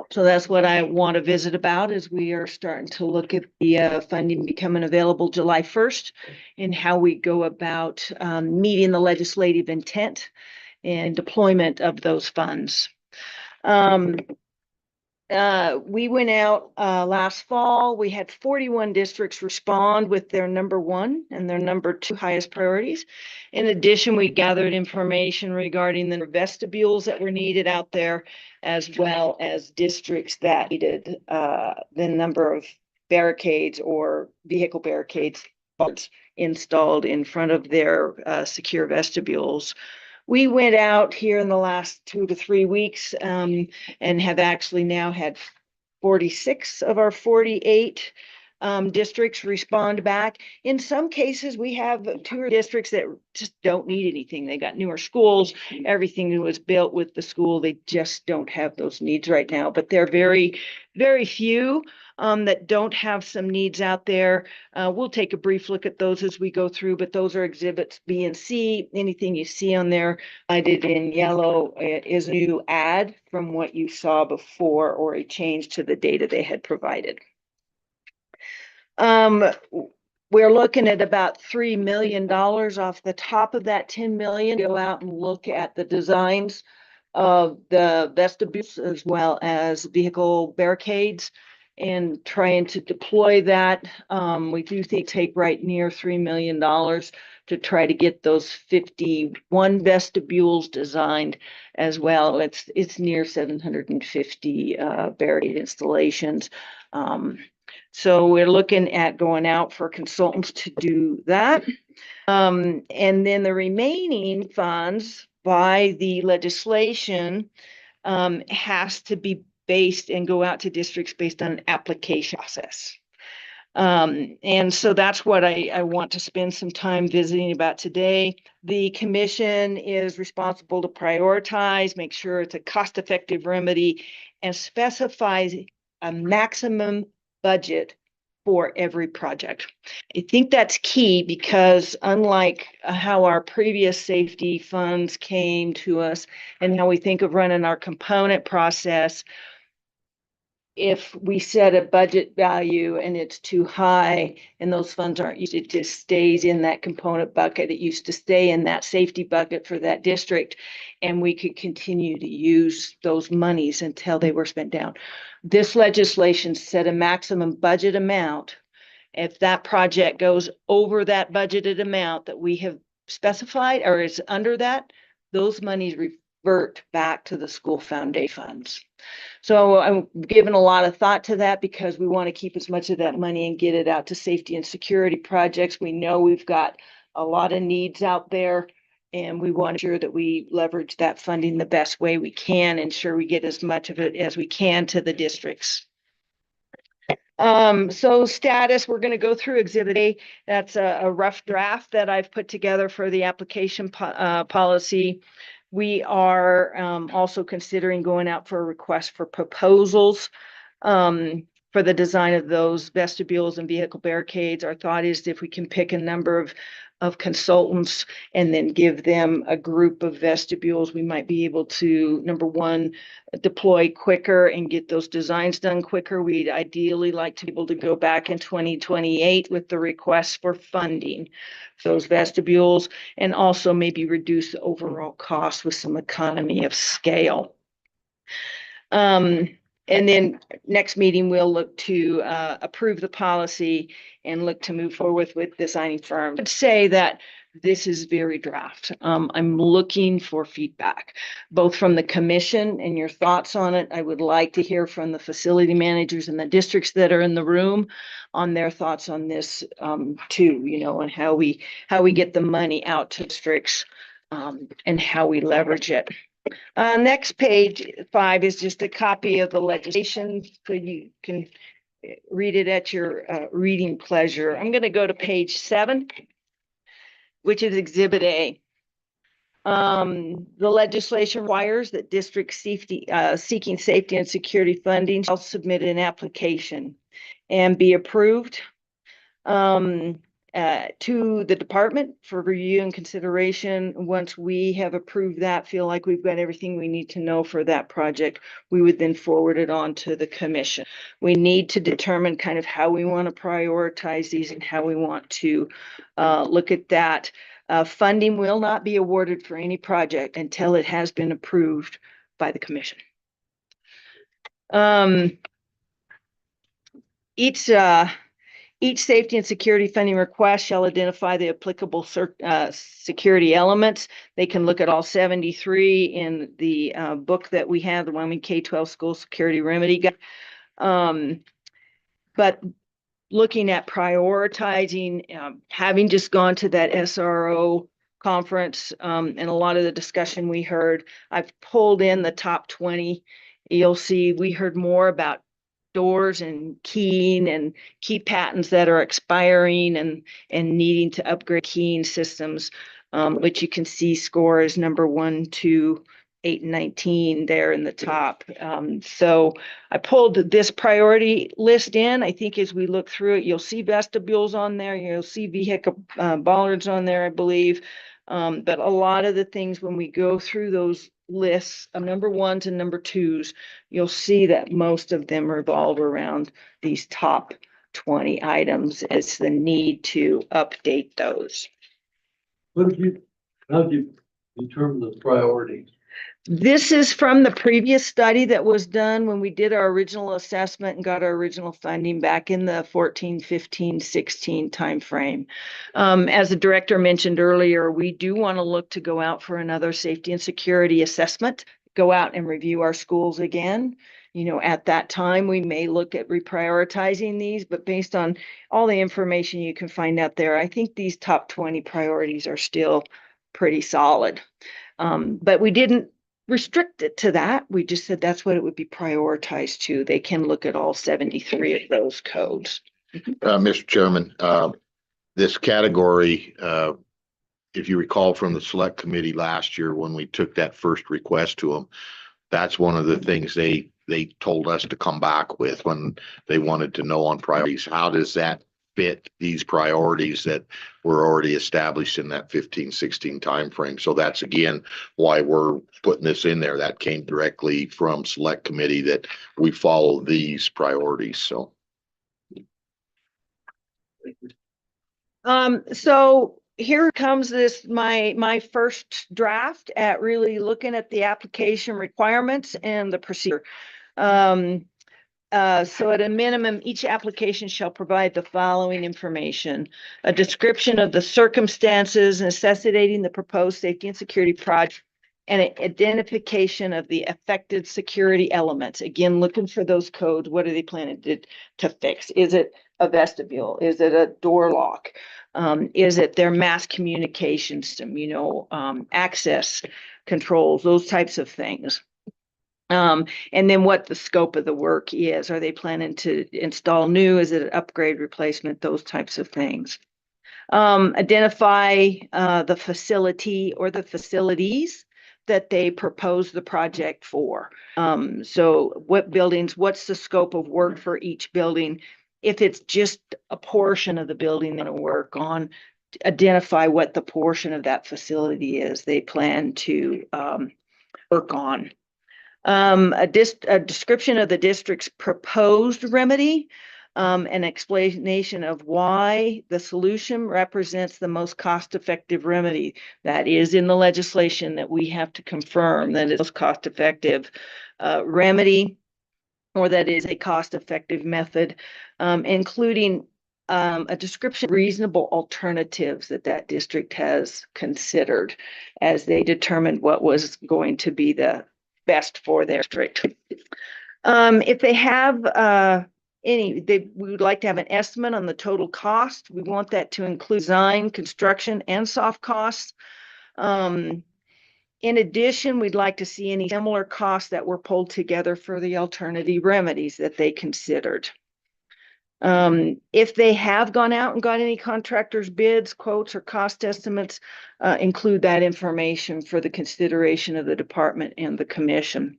So that's what I want to visit about, as we are starting to look at the funding becoming available July 1st and how we go about meeting the legislative intent and deployment of those funds. We went out last fall. We had 41 districts respond with their number 1 and their number 2 highest priorities. In addition, we gathered information regarding the vestibules that were needed out there, as well as districts that needed the number of barricades or vehicle barricades installed in front of their secure vestibules. We went out here in the last 2 to 3 weeks and have actually now had 46 of our 48 districts respond back. In some cases, we have 2 districts that just don't need anything. They got newer schools. Everything was built with the school. They just don't have those needs right now. But they're very, very few that don't have some needs out there. We'll take a brief look at those as we go through, but those are exhibits B and C. Anything you see on there highlighted in yellow is a new add from what you saw before, or a change to the data they had provided. We're looking at about $3 million off the top of that 10 million. Go out and look at the designs of the vestibules as well as vehicle barricades and trying to deploy that. We do think take right near $3 million to try to get those 51 vestibules designed as well. It's near 750 barricade installations. So we're looking at going out for consultants to do that. And then the remaining funds by the legislation has to be based and go out to districts based on an application process. And so that's what I want to spend some time visiting about today. The commission is responsible to prioritize, make sure it's a cost-effective remedy, and specifies a maximum budget for every project. I think that's key, because unlike how our previous safety funds came to us and how we think of running our component process, if we set a budget value and it's too high and those funds aren't used, it just stays in that component bucket. It used to stay in that safety bucket for that district, and we could continue to use those monies until they were spent down. This legislation set a maximum budget amount. If that project goes over that budgeted amount that we have specified, or is under that, those monies revert back to the school foundation funds. So I'm giving a lot of thought to that, because we want to keep as much of that money and get it out to safety and security projects. We know we've got a lot of needs out there, and we want to ensure that we leverage that funding the best way we can, ensure we get as much of it as we can to the districts. So status, we're going to go through Exhibit A. That's a rough draft that I've put together for the application policy. We are also considering going out for a request for proposals. for the design of those vestibules and vehicle barricades. Our thought is if we can pick a number of consultants and then give them a group of vestibules, we might be able to, number one, deploy quicker and get those designs done quicker. We'd ideally like to be able to go back in 2028 with the request for funding for those vestibules, and also maybe reduce the overall cost with some economy of scale. And then next meeting, we'll look to approve the policy and look to move forward with designing firm. I'd say that this is very draft. I'm looking for feedback, both from the commission and your thoughts on it. I would like to hear from the facility managers and the districts that are in the room on their thoughts on this too, you know, and how we get the money out to districts and how we leverage it. Next, page 5 is just a copy of the legislation, so you can read it at your reading pleasure. I'm going to go to page 7, which is Exhibit A. The legislation requires that district safety, seeking safety and security funding shall submit an application and be approved to the department for review and consideration. Once we have approved that, feel like we've got everything we need to know for that project, we would then forward it on to the commission. We need to determine kind of how we want to prioritize these and how we want to look at that. Funding will not be awarded for any project until it has been approved by the commission. Each safety and security funding request shall identify the applicable security elements. They can look at all 73 in the book that we have, the Wyoming K-12 School Security Remedy Guide. But looking at prioritizing, having just gone to that SRO conference and a lot of the discussion we heard, I've pulled in the top 20. You'll see we heard more about doors and keying and key patents that are expiring and needing to upgrade keying systems, which you can see score is number 1, 2, 8, and 19 there in the top. So I pulled this priority list in. I think as we look through it, you'll see vestibules on there. You'll see vehicle bollards on there, I believe. But a lot of the things when we go through those lists of number 1s and number 2s, you'll see that most of them revolve around these top 20 items as the need to update those. How did you determine the priority? This is from the previous study that was done when we did our original assessment and got our original funding back in the 14, 15, 16 timeframe. As the director mentioned earlier, we do want to look to go out for another safety and security assessment, go out and review our schools again. You know, at that time, we may look at reprioritizing these, but based on all the information you can find out there, I think these top 20 priorities are still pretty solid. But we didn't restrict it to that. We just said that's what it would be prioritized to. They can look at all 73 of those codes. Mr. Chairman, this category, if you recall from the select committee last year, when we took that first request to them, that's one of the things they told us to come back with when they wanted to know on priorities. How does that fit these priorities that were already established in that 15-16 timeframe? So that's again why we're putting this in there. That came directly from select committee that we follow these priorities. So so here comes this my first draft at really looking at the application requirements and the procedure. So at a minimum, each application shall provide the following information: a description of the circumstances necessitating the proposed safety and security project, and an identification of the affected security elements. Again, looking for those codes. What are they planning to fix? Is it a vestibule? Is it a door lock? Is it their mass communication system, you know, access controls, those types of things? And then what the scope of the work is. Are they planning to install new? Is it an upgrade, replacement, those types of things? Identify the facility or the facilities that they propose the project for. So what buildings, what's the scope of work for each building? If it's just a portion of the building they're gonna work on, identify what the portion of that facility is they plan to work on. A description of the district's proposed remedy, an explanation of why the solution represents the most cost-effective remedy. That is in the legislation that we have to confirm that it's most cost-effective remedy, or that is a cost-effective method, including a description of reasonable alternatives that district has considered as they determined what was going to be the best for their district. If they have we would like to have an estimate on the total cost. We want that to include design, construction, and soft costs. In addition, we'd like to see any similar costs that were pulled together for the alternative remedies that they considered. If they have gone out and got any contractors' bids, quotes, or cost estimates, include that information for the consideration of the department and the commission.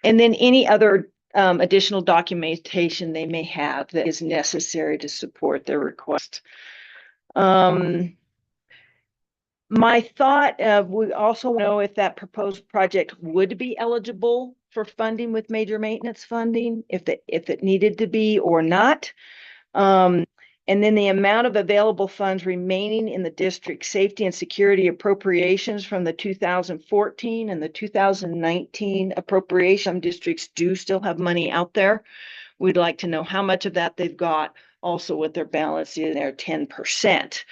And then any other additional documentation they may have that is necessary to support their request. My thought, we also know if that proposed project would be eligible for funding with major maintenance funding, if it needed to be or not. And then the amount of available funds remaining in the district safety and security appropriations from the 2014 and the 2019 appropriation. Districts do still have money out there. We'd like to know how much of that they've got, also what their balance is, their 10%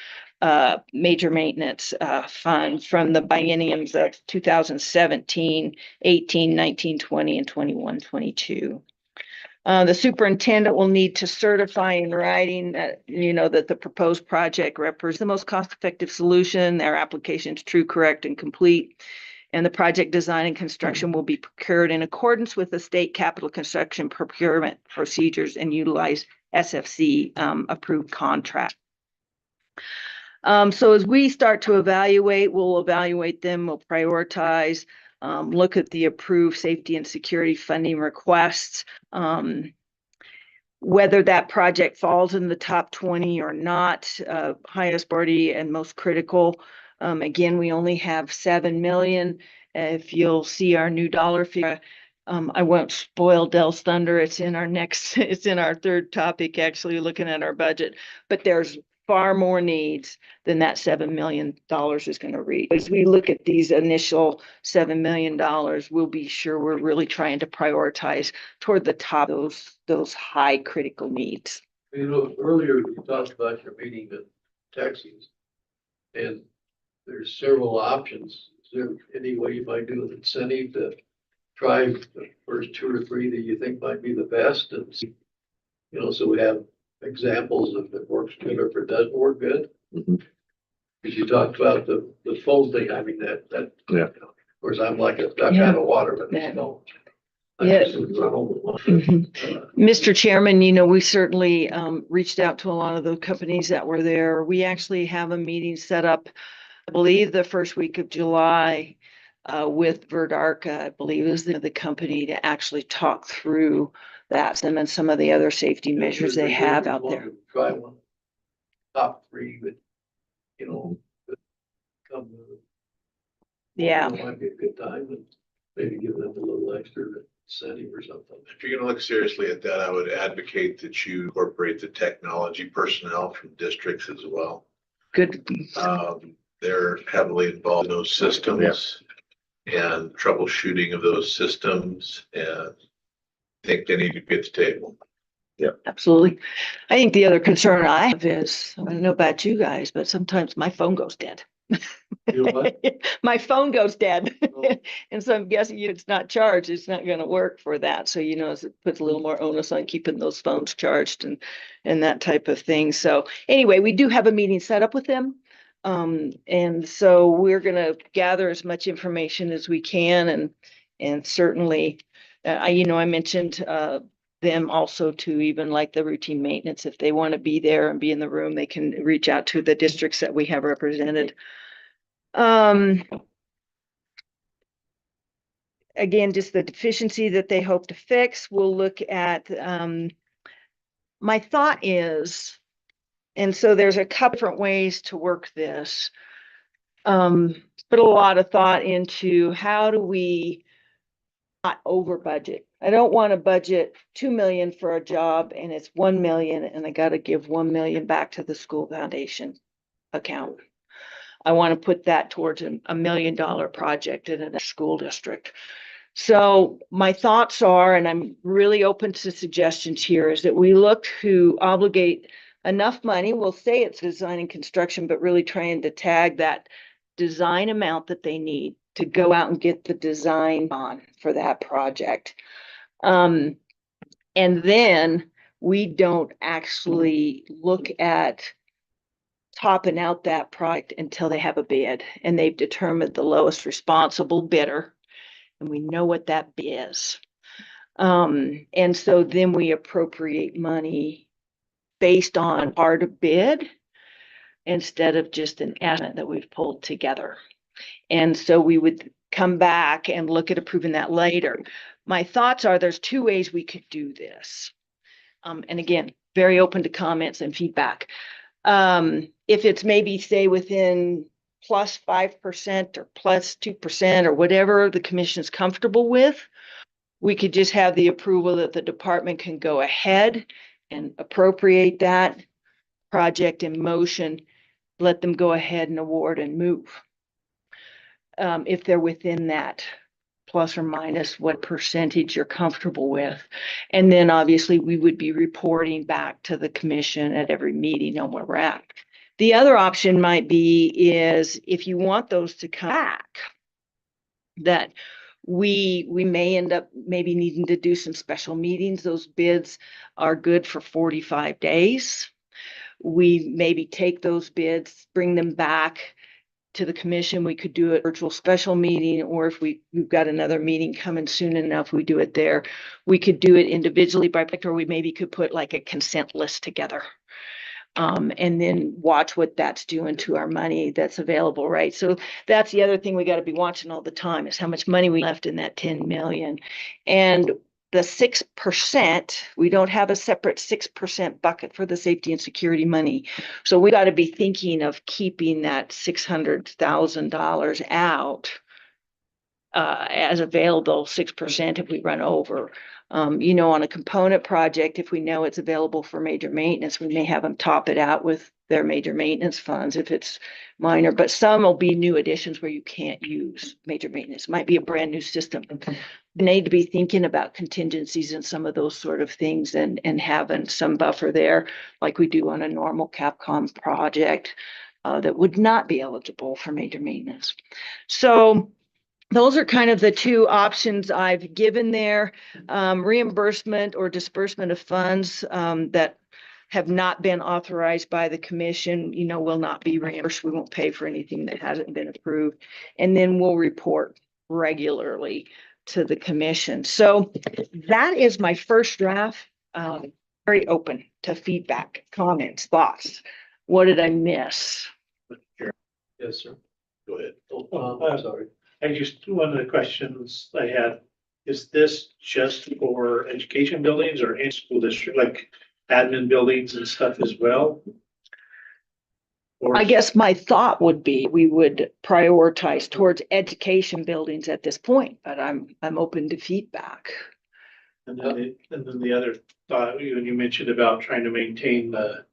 major maintenance fund from the bienniums of 2017, 18, 19, 20, and 21, 22. The superintendent will need to certify in writing that, that the proposed project represents the most cost-effective solution, their application is true, correct, and complete. And the project design and construction will be procured in accordance with the state capital construction procurement procedures and utilize SFC approved contract. So as we start to evaluate, we'll evaluate them, we'll prioritize, look at the approved safety and security funding requests, whether that project falls in the top 20 or not, highest priority and most critical. Again, we only have 7 million. If you'll see our new dollar figure, I won't spoil Dell's thunder. It's in our third topic, actually looking at our budget, but there's far more needs than that $7 million is going to reach. As we look at these initial $7 million, we'll be sure we're really trying to prioritize toward the top of those high critical needs. Earlier you talked about your meeting in Texas, and there's several options. Is there any way you might do an incentive to try the first 2 or 3 that you think might be the best, and so we have examples of if it works good or if it doesn't work good? Because you talked about the phone thing. I mean that Yeah. Of course, I'm like a duck out of water, but Mr. Chairman, we certainly reached out to a lot of the companies that were there. We actually have a meeting set up, I believe, the first week of July with Verdarca, I believe is the company, to actually talk through that and then some of the other safety measures they have out there. Try one, top 3, but come. Yeah. It might be a good time, and maybe give them a little extra incentive or something. If you're gonna look seriously at that, I would advocate that you incorporate the technology personnel from districts as well. Good. They're heavily involved in those systems and troubleshooting of those systems, and I think they need to be at the table. Yeah, absolutely. I think the other concern I have is, I don't know about you guys, but sometimes my phone goes dead. My phone goes dead. And so I'm guessing if it's not charged, it's not going to work for that. So, it puts a little more onus on keeping those phones charged and that type of thing. So anyway, we do have a meeting set up with them. And so we're going to gather as much information as we can. And certainly, I mentioned them also to even like the routine maintenance. If they want to be there and be in the room, they can reach out to the districts that we have represented. again, just the deficiency that they hope to fix. We'll look at, my thought is, and so there's a couple different ways to work this. Put a lot of thought into how do we not over budget. I don't want to budget 2 million for a job and it's 1 million and I got to give 1 million back to the school foundation account. I want to put that towards a $1 million project in a school district. So my thoughts are, and I'm really open to suggestions here, is that we look to obligate enough money. We'll say it's design and construction, but really trying to tag that design amount that they need to go out and get the design on for that project. And then we don't actually look at topping out that project until they have a bid and they've determined the lowest responsible bidder. And we know what that bid is. And so then we appropriate money based on hard to bid instead of just an estimate that we've pulled together. And so we would come back and look at approving that later. My thoughts are there's two ways we could do this. And again, very open to comments and feedback. If it's maybe say within plus 5% or plus 2% or whatever the commission is comfortable with, we could just have the approval that the department can go ahead and appropriate that project in motion, let them go ahead and award and move. If they're within that plus or minus what percentage you're comfortable with. And then obviously we would be reporting back to the commission at every meeting on where we're at. The other option might be is if you want those to come back, that we may end up maybe needing to do some special meetings. Those bids are good for 45 days. We maybe take those bids, bring them back to the commission. We could do a virtual special meeting, or if we've got another meeting coming soon enough, we do it there. We could do it individually by project, or we maybe could put like a consent list together. And then watch what that's doing to our money that's available, right? So that's the other thing we got to be watching all the time is how much money we left in that 10 million. And the 6%, we don't have a separate 6% bucket for the safety and security money. So we got to be thinking of keeping that $600,000 out as available 6% if we run over. You know, on a component project, if we know it's available for major maintenance, we may have them top it out with their major maintenance funds if it's minor, but some will be new additions where you can't use major maintenance. It might be a brand new system. They need to be thinking about contingencies and some of those sort of things and having some buffer there like we do on a normal Capcom project that would not be eligible for major maintenance. So those are kind of the two options I've given there. Reimbursement or disbursement of funds that have not been authorized by the commission, you know, will not be reimbursed. We won't pay for anything that hasn't been approved. And then we'll report regularly to the commission. So that is my first draft. Very open to feedback, comments, thoughts. What did I miss? Yes, sir. Go ahead. I'm sorry. I just, one of the questions I had, is this just for education buildings or in school district, like admin buildings and stuff as well? Or I guess my thought would be we would prioritize towards education buildings at this point, but I'm open to feedback. And then the other thought, you mentioned about trying to maintain the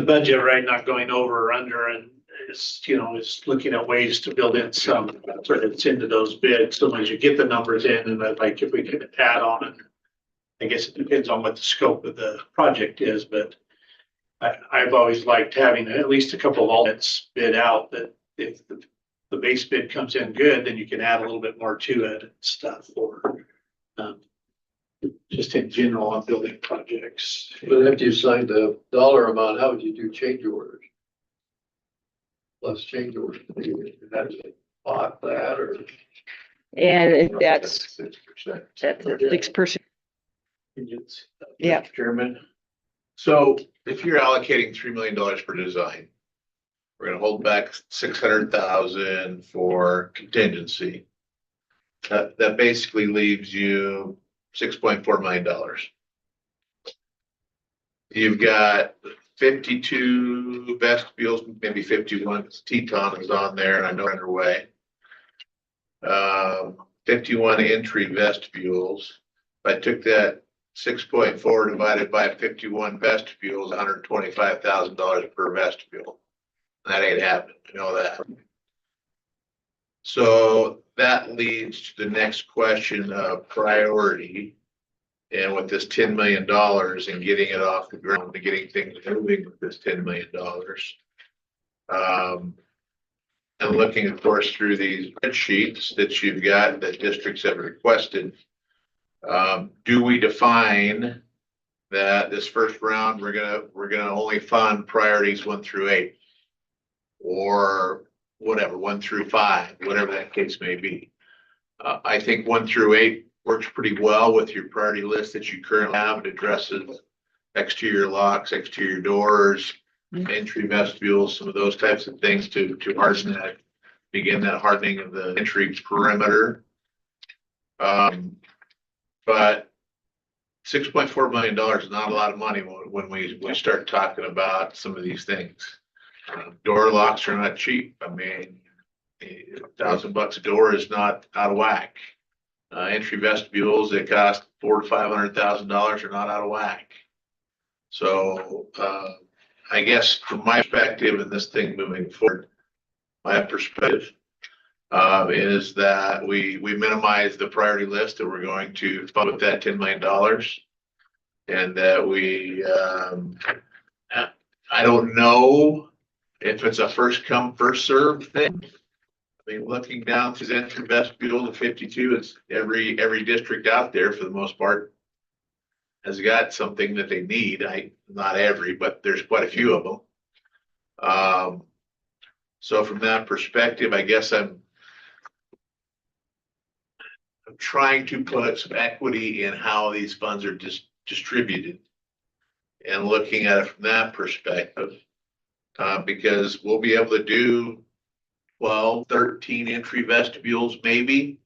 budget, right, not going over or under, and it's, you know, it's looking at ways to build in some credits into those bids. So as you get the numbers in, and then like if we can add on, and I guess it depends on what the scope of the project is, but I've always liked having at least a couple of alternates bid out that if the base bid comes in good, then you can add a little bit more to it and stuff, or just in general on building projects. But after you signed the dollar amount, how would you do change orders? Plus change orders, that's bought that or? And that's 6%. that's 6%. Yeah. Mr. Chairman. So if you're allocating $3 million for design, We're gonna hold back 600,000 for contingency. That basically leaves you $6.4 million. You've got 52 vestibules, maybe 51, Teton is on there, and I know underway. 51 entry vestibules. If I took that 6.4 divided by 51 vestibules, $125,000 per vestibule. That ain't happening, you know that. So that leads to the next question of priority. And with this $10 million and getting it off the ground, and getting things moving with this $10 million. And looking, of course, through these spreadsheets that you've got that districts have requested. Do we define that this first round, we're gonna only fund priorities 1 through 8? Or whatever, 1 through 5, whatever that case may be. I think 1 through 8 works pretty well with your priority list that you currently have. It addresses exterior locks, exterior doors, entry vestibules, some of those types of things to harden that, begin that hardening of the entry perimeter. But $6.4 million is not a lot of money when we start talking about some of these things. Door locks are not cheap. I mean, $1,000 a door is not out of whack. Entry vestibules that cost $400,000 to $500,000 are not out of whack. So I guess from my perspective in this thing moving forward, my perspective is that we minimize the priority list that we're going to fund with that $10 million, and that we I don't know if it's a first come, first served thing. I mean, looking down through the entry vestibule of 52, it's every district out there for the most part has got something that they need. Not every, but there's quite a few of them. So from that perspective, I guess I'm trying to put some equity in how these funds are distributed and looking at it from that perspective. Because we'll be able to do 12, 13 entry vestibules, maybe.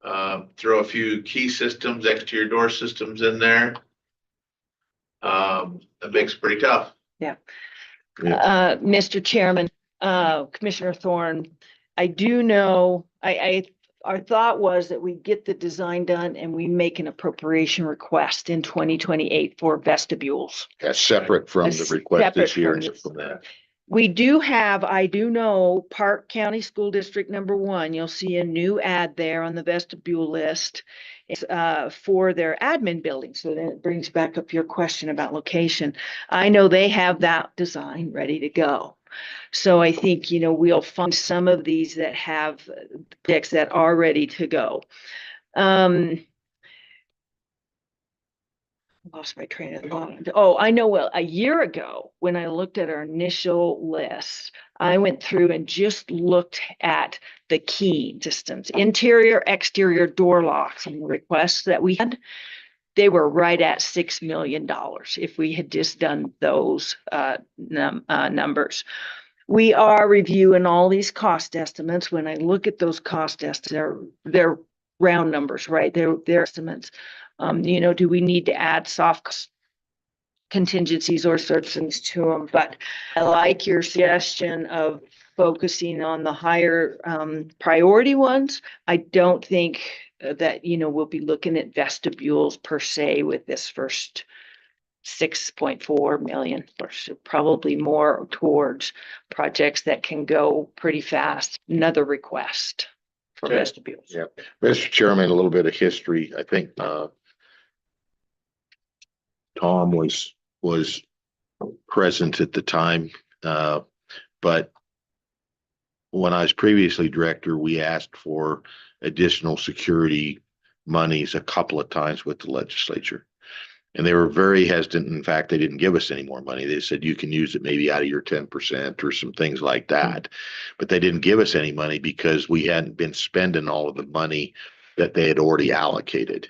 Throw a few key systems, exterior door systems in there. That makes it pretty tough. Yeah. Mr. Chairman, Commissioner Thorne, I do know, our thought was that we get the design done and we make an appropriation request in 2028 for vestibules. That's separate from the request this year. Separate from We do have, I do know, Park County School District number 1, you'll see a new ad there on the vestibule list. It's for their admin building. So then it brings back up your question about location. I know they have that design ready to go. So I think, we'll fund some of these that have decks that are ready to go. Lost my train of thought. Oh, I know. Well, a year ago, when I looked at our initial list, I went through and just looked at the key systems, interior, exterior door locks and requests that we had. They were right at $6 million if we had just done those numbers. We are reviewing all these cost estimates. When I look at those cost estimates, they're round numbers, right? They're estimates. Do we need to add soft contingencies or such things to them? But I like your suggestion of focusing on the higher priority ones. I don't think that, we'll be looking at vestibules per se with this first 6.4 million, or probably more towards projects that can go pretty fast. Another request for vestibules. Yeah, Mr. Chairman, a little bit of history. I think Tom was present at the time, but when I was previously director, we asked for additional security monies a couple of times with the legislature. And they were very hesitant. In fact, they didn't give us any more money. They said, you can use it maybe out of your 10% or some things like that. But they didn't give us any money because we hadn't been spending all of the money that they had already allocated.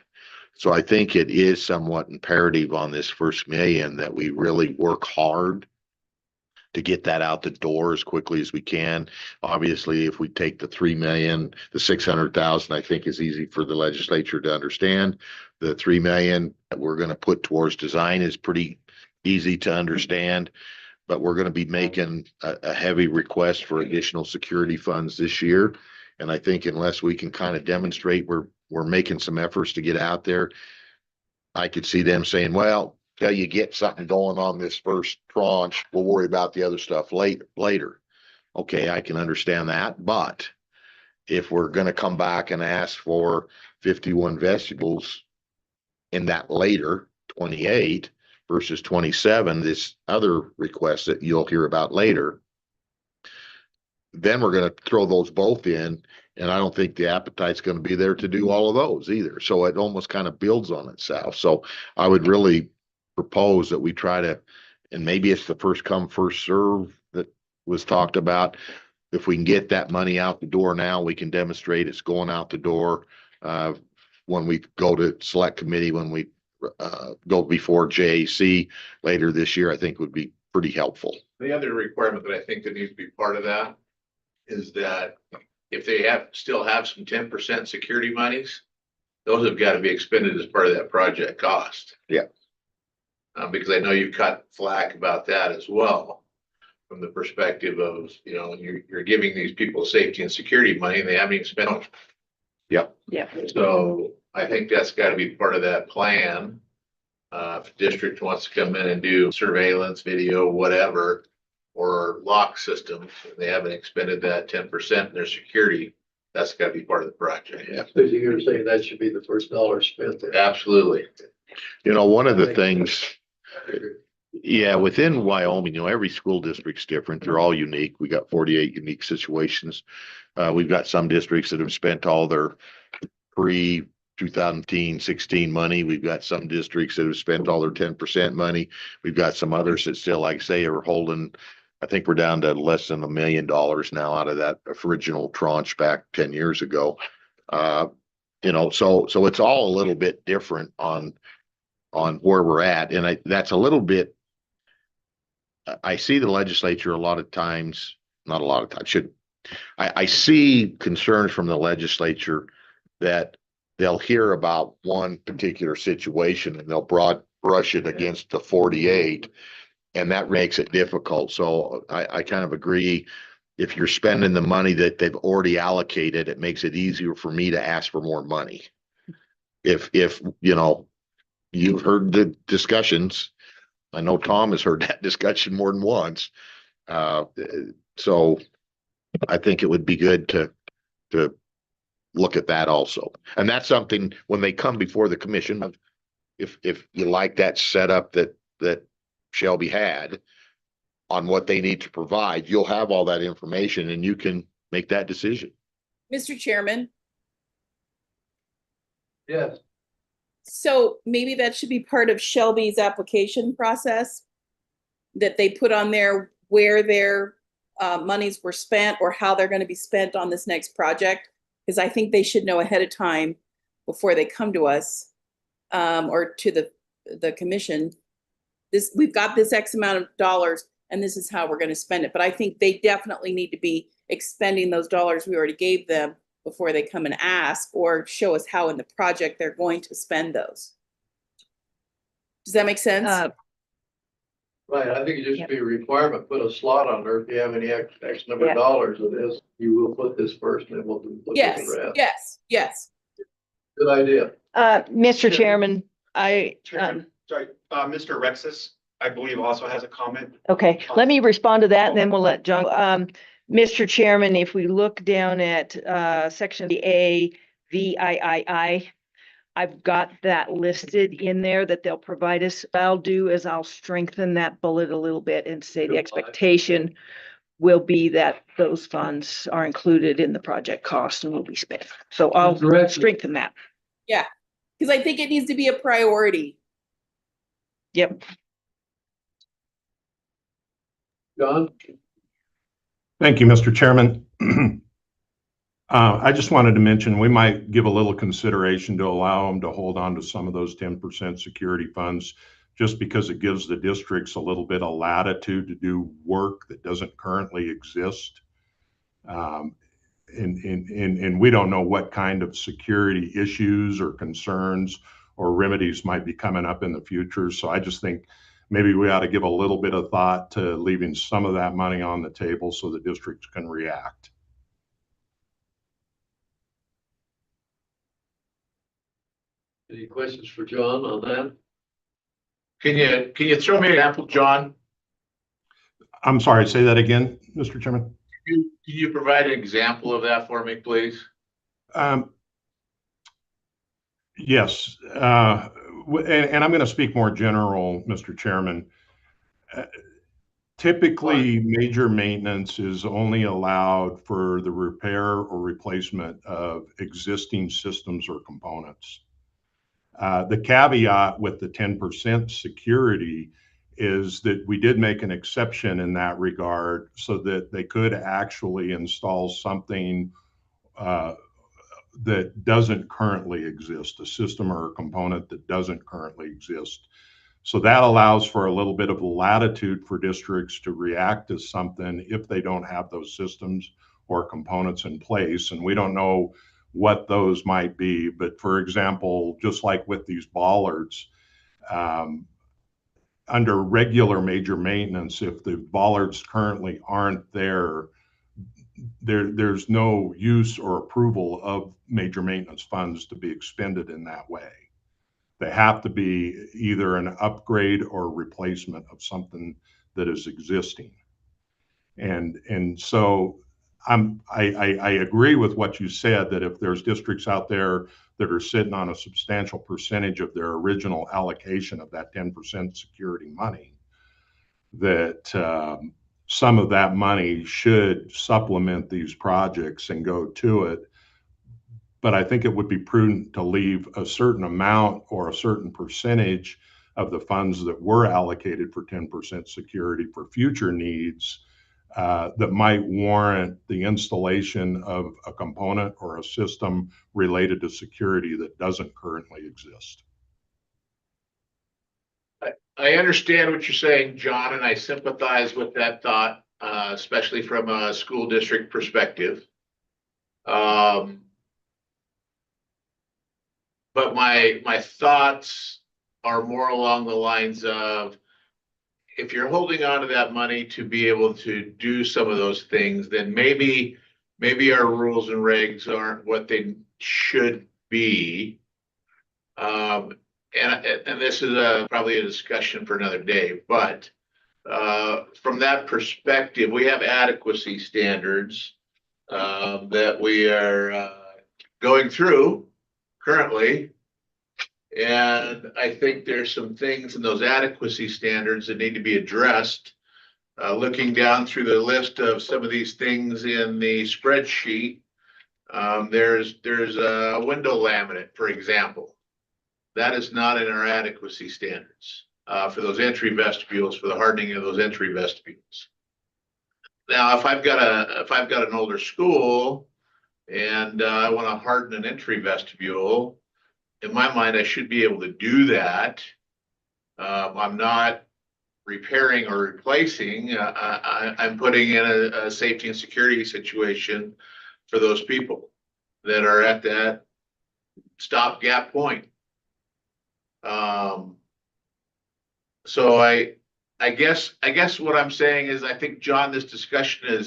So I think it is somewhat imperative on this first million that we really work hard to get that out the door as quickly as we can. Obviously, if we take the 3 million, the 600,000, I think is easy for the legislature to understand. The 3 million that we're going to put towards design is pretty easy to understand. But we're going to be making a heavy request for additional security funds this year. And I think unless we can kind of demonstrate we're making some efforts to get out there, I could see them saying, well, till you get something going on this first tranche, we'll worry about the other stuff later. Okay, I can understand that. But if we're going to come back and ask for 51 vegetables in that later 28 versus 27, this other request that you'll hear about later, then we're going to throw those both in. And I don't think the appetite's going to be there to do all of those either. So it almost kind of builds on itself. So I would really propose that we try to, and maybe it's the first come, first serve that was talked about. If we can get that money out the door now, we can demonstrate it's going out the door. When we go to select committee, when we go before JAC later this year, I think would be pretty helpful. The other requirement that I think that needs to be part of that is that if they still have some 10% security monies, those have got to be expended as part of that project cost. Yeah. Because I know you've cut flack about that as well, from the perspective of, you know, you're giving these people safety and security money and they haven't even spent it. Yep. Yeah. So I think that's got to be part of that plan. If the district wants to come in and do surveillance, video, whatever, or lock systems, and they haven't expended that 10% in their security, that's got to be part of the project. Yeah, so you're saying that should be the first dollar spent there. Absolutely. You know, one of the things, yeah, within Wyoming, you know, every school district's different. They're all unique. We got 48 unique situations. We've got some districts that have spent all their pre-2016 money. We've got some districts that have spent all their 10% money. We've got some others that still, like say, are holding, I think we're down to less than $1 million now out of that original tranche back 10 years ago. You know, so it's all a little bit different on where we're at. And that's a little bit, I see the legislature a lot of times, not a lot of times, I see concerns from the legislature that they'll hear about one particular situation and they'll broad brush it against the 48, and that makes it difficult. So I kind of agree. If you're spending the money that they've already allocated, it makes it easier for me to ask for more money. If you know, you've heard the discussions. I know Tom has heard that discussion more than once. So I think it would be good to look at that also. And that's something when they come before the commission, if you like that setup that Shelby had on what they need to provide, you'll have all that information and you can make that decision. Mr. Chairman, Yes. so maybe that should be part of Shelby's application process, that they put on there where their monies were spent or how they're going to be spent on this next project. Because I think they should know ahead of time before they come to us or to the commission. We've got this X amount of dollars and this is how we're going to spend it. But I think they definitely need to be expending those dollars we already gave them before they come and ask or show us how in the project they're going to spend those. Does that make sense? Right, I think it should be a requirement, put a slot on there. If you have any X number of dollars of this, you will put this first and then we'll look at the rest. Yes. Good idea. Mr. Chairman, Sorry, Mr. Rexis, I believe also has a comment. okay, let me respond to that and then we'll let John. Mr. Chairman, if we look down at section A, VIII, I've got that listed in there that they'll provide us. What I'll do is I'll strengthen that bullet a little bit and say the expectation will be that those funds are included in the project cost and will be spent. So I'll strengthen that. Yeah, because I think it needs to be a priority. Yep. John? Thank you, Mr. Chairman. I just wanted to mention, we might give a little consideration to allow them to hold on to some of those 10% security funds just because it gives the districts a little bit of latitude to do work that doesn't currently exist. And we don't know what kind of security issues or concerns or remedies might be coming up in the future. So I just think maybe we ought to give a little bit of thought to leaving some of that money on the table so the districts can react. Any questions for John on that? Can you throw me an example, John? I'm sorry, say that again, Mr. Chairman. Can you provide an example of that for me, please? Yes, and I'm going to speak more general, Mr. Chairman. Typically, major maintenance is only allowed for the repair or replacement of existing systems or components. The caveat with the 10% security is that we did make an exception in that regard so that they could actually install something that doesn't currently exist, a system or a component that doesn't currently exist. So that allows for a little bit of latitude for districts to react to something if they don't have those systems or components in place. And we don't know what those might be. But for example, just like with these bollards, under regular major maintenance, if the bollards currently aren't there, there's no use or approval of major maintenance funds to be expended in that way. They have to be either an upgrade or replacement of something that is existing. And so I agree with what you said, that if there's districts out there that are sitting on a substantial percentage of their original allocation of that 10% security money, that some of that money should supplement these projects and go to it. But I think it would be prudent to leave a certain amount or a certain percentage of the funds that were allocated for 10% security for future needs that might warrant the installation of a component or a system related to security that doesn't currently exist. I understand what you're saying, John, and I sympathize with that thought, especially from a school district perspective. But my thoughts are more along the lines of, if you're holding on to that money to be able to do some of those things, then maybe our rules and regs aren't what they should be. And this is probably a discussion for another day, but from that perspective, we have adequacy standards that we are going through currently. And I think there's some things in those adequacy standards that need to be addressed. Looking down through the list of some of these things in the spreadsheet, there's a window laminate, for example. That is not in our adequacy standards for those entry vestibules, for the hardening of those entry vestibules. Now, if I've got an older school and I want to harden an entry vestibule, in my mind, I should be able to do that. I'm not repairing or replacing. I'm putting in a safety and security situation for those people that are at that stopgap point. So I guess what I'm saying is, I think, John, this discussion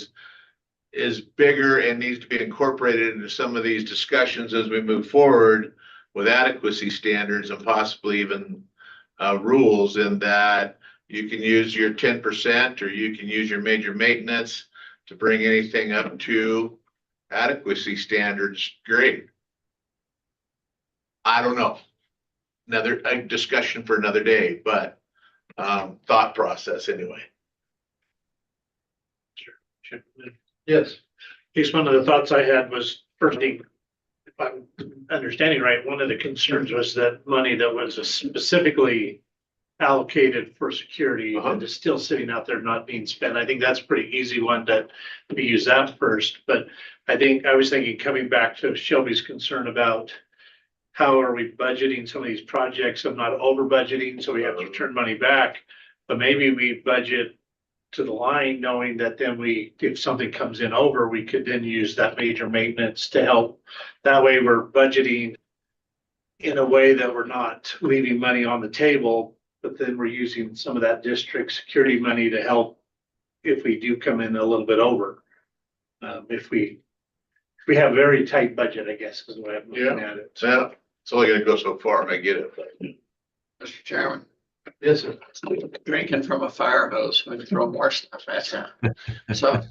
is bigger and needs to be incorporated into some of these discussions as we move forward with adequacy standards and possibly even rules, in that you can use your 10% or you can use your major maintenance to bring anything up to adequacy standards. Great. I don't know. Another discussion for another day, but thought process anyway. Sure. Yes. Case one of the thoughts I had was, first thing, if I'm understanding right, one of the concerns was that money that was specifically allocated for security that is still sitting out there not being spent. I think that's a pretty easy one to use that first. But I was thinking, coming back to Shelby's concern about how are we budgeting some of these projects? I'm not over budgeting, so we have to return money back. But maybe we budget to the line, knowing that then if something comes in over, we could then use that major maintenance to help. That way we're budgeting in a way that we're not leaving money on the table, but then we're using some of that district security money to help if we do come in a little bit over. If we have a very tight budget, I guess, is the way I'm looking at it. Yeah, it's only gonna go so far. I get it. Mr. Chairman, Yes, sir. drinking from a fire hose, we throw more stuff at you. So I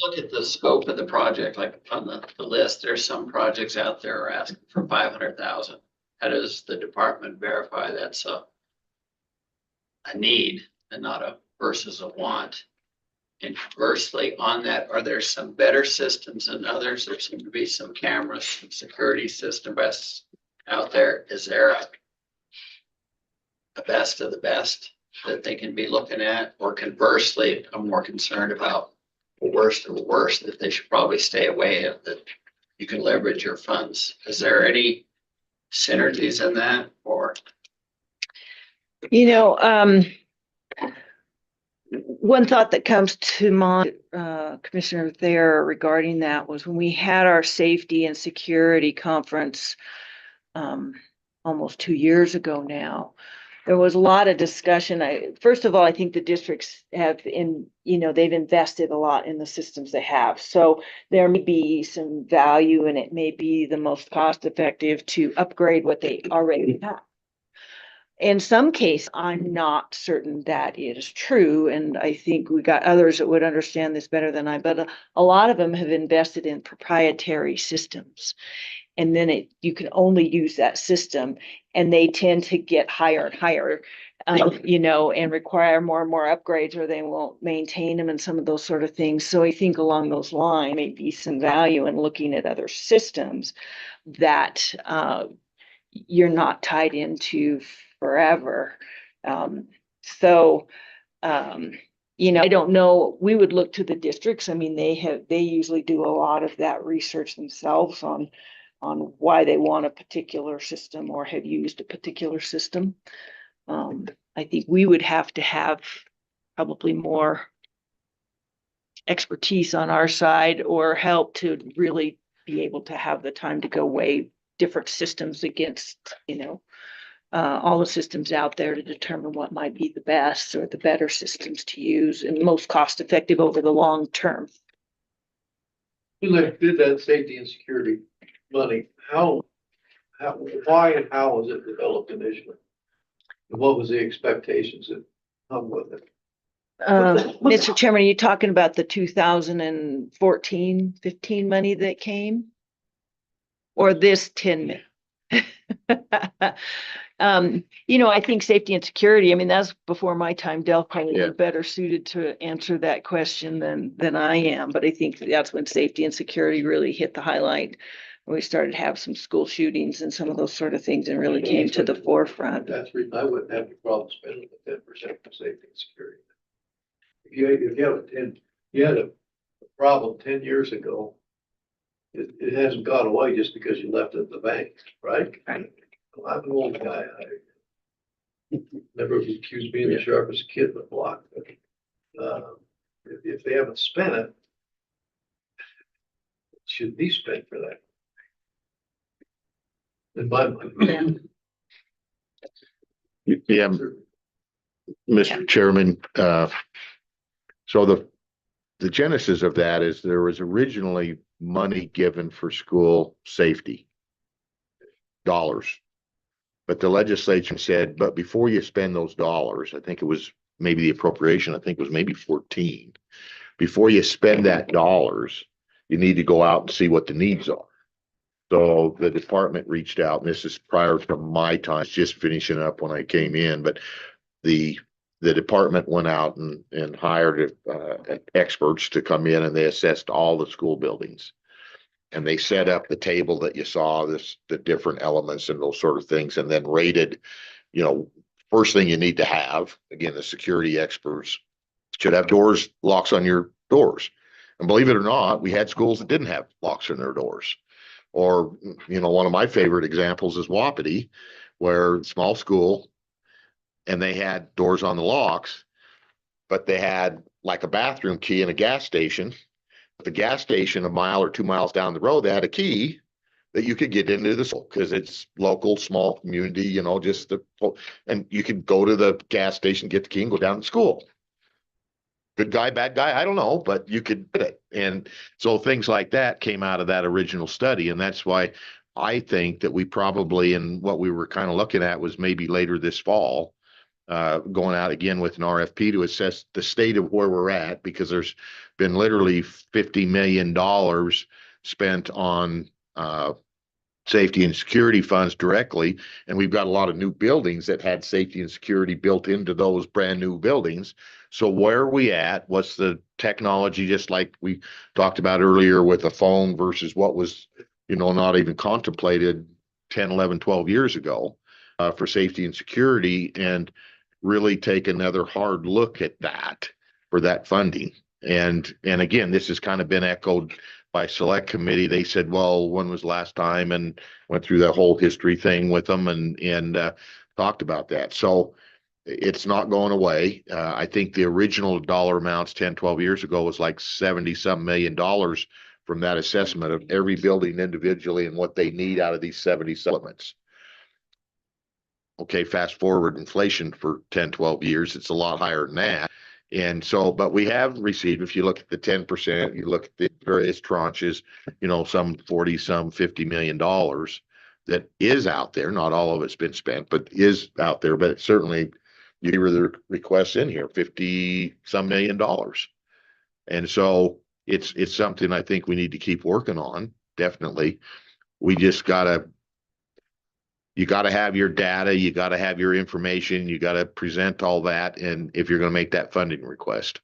look at the scope of the project, like on the list, there's some projects out there are asking for 500,000. How does the department verify that's a need and not a versus a want? And conversely, on that, are there some better systems than others? There seem to be some cameras, some security systems out there. Is there a best of the best that they can be looking at? Or conversely, I'm more concerned about the worst of the worst, that they should probably stay away of, that you can leverage your funds. Is there any synergies in that, or? You know, one thought that comes to mind, Commissioner Thayer, regarding that was when we had our safety and security conference almost 2 years ago now. There was a lot of discussion. First of all, I think the districts have they've invested a lot in the systems they have. So there may be some value, and it may be the most cost effective to upgrade what they already have. In some cases, I'm not certain that it is true, and I think we got others that would understand this better than I, but a lot of them have invested in proprietary systems. And then you can only use that system, and they tend to get higher and higher, and require more and more upgrades, or they won't maintain them and some of those sort of things. So I think along those lines, may be some value in looking at other systems that you're not tied into forever. I don't know. We would look to the districts. I mean, they usually do a lot of that research themselves on why they want a particular system or have used a particular system. I think we would have to have probably more expertise on our side or help to really be able to have the time to go weigh different systems against, all the systems out there to determine what might be the best or the better systems to use and most cost effective over the long term. You did that safety and security money. Why and how was it developed initially? And what was the expectations that come with it? Mr. Chairman, are you talking about the 2014-15 money that came? Or this 10 million? I think safety and security, that's before my time. Dell probably is better suited to answer that question than I am, but I think that's when safety and security really hit the highlight. We started to have some school shootings and some of those sort of things and really came to the forefront. That's the reason I wouldn't have a problem spending the 10% for safety and security. If you had a problem 10 years ago, it hasn't gone away just because you left it at the bank, right? Right. Well, I'm an old guy. I never was accused of being the sharpest kid in the block. But, if they haven't spent it, it should be spent for that. In my mind. Yeah, Mr. Chairman, so the genesis of that is there was originally money given for school safety dollars. But the legislature said, but before you spend those dollars, I think it was maybe the appropriation, I think it was maybe 14. Before you spend that dollars, you need to go out and see what the needs are. So the department reached out, and this is prior to my time, just finishing up when I came in, but the department went out and hired experts to come in, and they assessed all the school buildings. And they set up the table that you saw, the different elements and those sort of things, and then rated, first thing you need to have, again, the security experts should have locks on your doors. And believe it or not, we had schools that didn't have locks on their doors. Or, one of my favorite examples is Wapiti, where small school and they had doors on the locks, but they had like a bathroom key and a gas station. The gas station a mile or 2 miles down the road, they had a key that you could get into the school because it's local, small community, and you could go to the gas station, get the key and go down to school. Good guy, bad guy, I don't know, but you could do it. And so things like that came out of that original study. And that's why I think that we probably, and what we were kind of looking at was maybe later this fall, going out again with an RFP to assess the state of where we're at, because there's been literally $50 million spent on safety and security funds directly. And we've got a lot of new buildings that had safety and security built into those brand new buildings. So where are we at? What's the technology, just like we talked about earlier with a phone versus what was, not even contemplated 10, 11, 12 years ago for safety and security, and really take another hard look at that for that funding. And again, this has kind of been echoed by select committee. They said, well, when was last time, and went through that whole history thing with them and talked about that. So it's not going away. I think the original dollar amounts 10, 12 years ago was like 70-some million dollars from that assessment of every building individually and what they need out of these 70 elements. Okay, fast forward inflation for 10, 12 years, it's a lot higher than that. And so, but we have received, if you look at the 10%, you look at the various tranches, some 40, some $50 million that is out there. Not all of it's been spent, but is out there. But certainly, you hear the requests in here, 50-some million dollars. And so it's something I think we need to keep working on. Definitely. We just you gotta have your data, you gotta have your information, you gotta present all that. And if you're gonna make that funding request.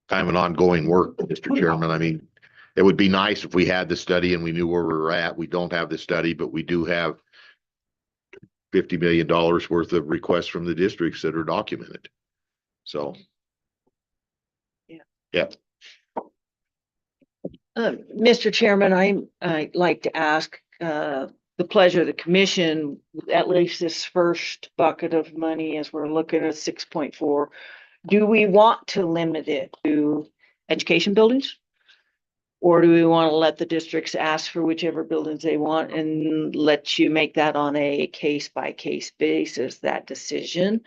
Kind of an ongoing work, Mr. Chairman. I mean, it would be nice if we had the study and we knew where we were at. We don't have the study, but we do have $50 million worth of requests from the districts that are documented. So. Yeah. Mr. Chairman, I'd like to ask the pleasure of the commission, at least this first bucket of money, as we're looking at 6.4, do we want to limit it to education buildings? Or do we want to let the districts ask for whichever buildings they want and let you make that on a case by case basis, that decision?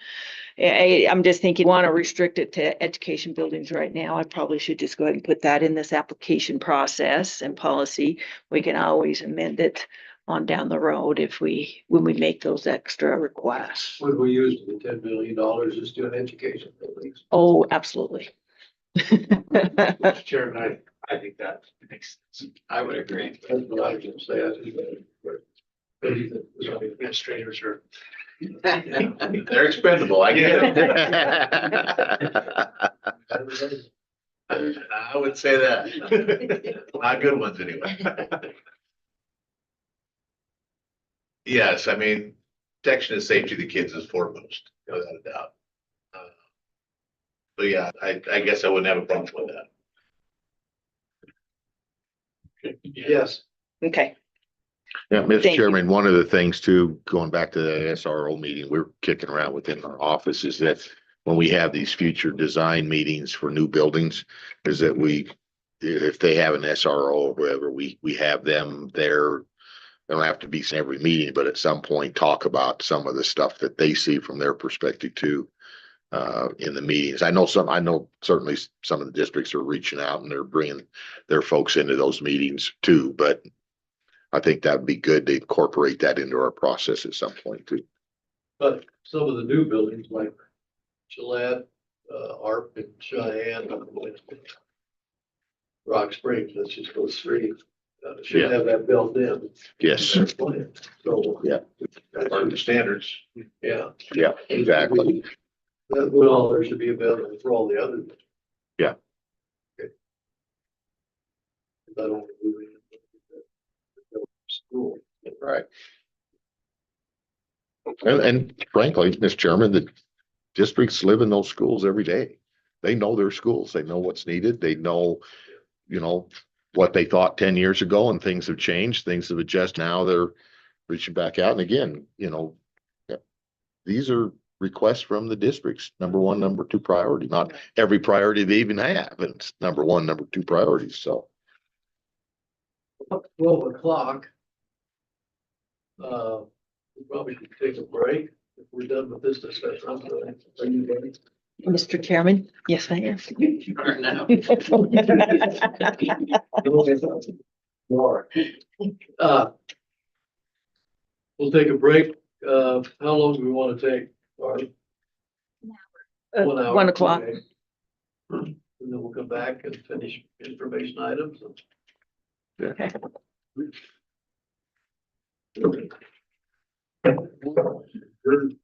I'm just thinking, want to restrict it to education buildings right now. I probably should just go ahead and put that in this application process and policy. We can always amend it on down the road when we make those extra requests. Would we use the $10 million just doing education buildings? Oh, absolutely. Mr. Chairman, I think that makes sense. I would agree. That's what I was gonna say. I think that Administrators are. They're expendable, I get it. I would say that. Not good ones anyway. Yes, I mean, protection and safety of the kids is foremost, without a doubt. So yeah, I guess I wouldn't have a problem with that. Yes. Okay. Yeah, Mr. Thank you. Chairman, one of the things too, going back to the SRO meeting, we're kicking around within our office is that when we have these future design meetings for new buildings, is that if they have an SRO or whatever, we have them there. They don't have to be in every meeting, but at some point talk about some of the stuff that they see from their perspective too, in the meetings. I know certainly some of the districts are reaching out and they're bringing their folks into those meetings too, but I think that'd be good to incorporate that into our process at some point too. But some of the new buildings like Gillette, ARP and Cheyenne, Rock Springs, let's just go three. Should have that built in. Yes. So, yeah. Part of the standards. Yeah. Yeah, exactly. That well, there should be available for all the others. Yeah. Okay. I don't really school. Right. And frankly, Mr. Chairman, the districts live in those schools every day. They know their schools. They know what's needed. They know you know, what they thought 10 years ago, and things have changed, things have adjusted. Now they're reaching back out. And again, you know, these are requests from the districts, number one, number two priority, not every priority they even have. And it's number one, number two priorities. So 12 o'clock. We probably should take a break if we're done with this discussion. Are you ready? Mr. Chairman? Yes, I am. Or no? We'll take a break. How long do we want to take? Barb? 1 hour. 1 o'clock. Okay. And then we'll come back and finish information items. Okay. Good.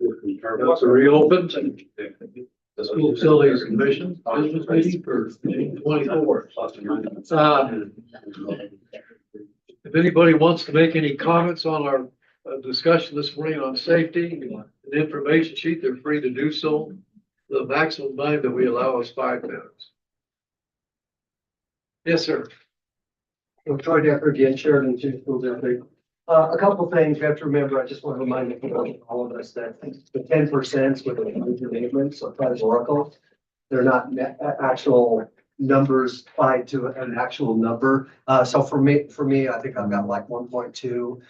It's reopened. The School Facilities Commission business meeting for meeting 24. If anybody wants to make any comments on our discussion this morning on safety and information sheet, they're free to do so. The maximum time that we allow is 5 minutes. Yes, sir. I'm Troy Decker again, Sheridan City School District. A couple of things you have to remember. I just want to remind all of us that the 10% with the enablement, so categorical, they're not actual numbers tied to an actual number. So for me, I think I've got like 1.2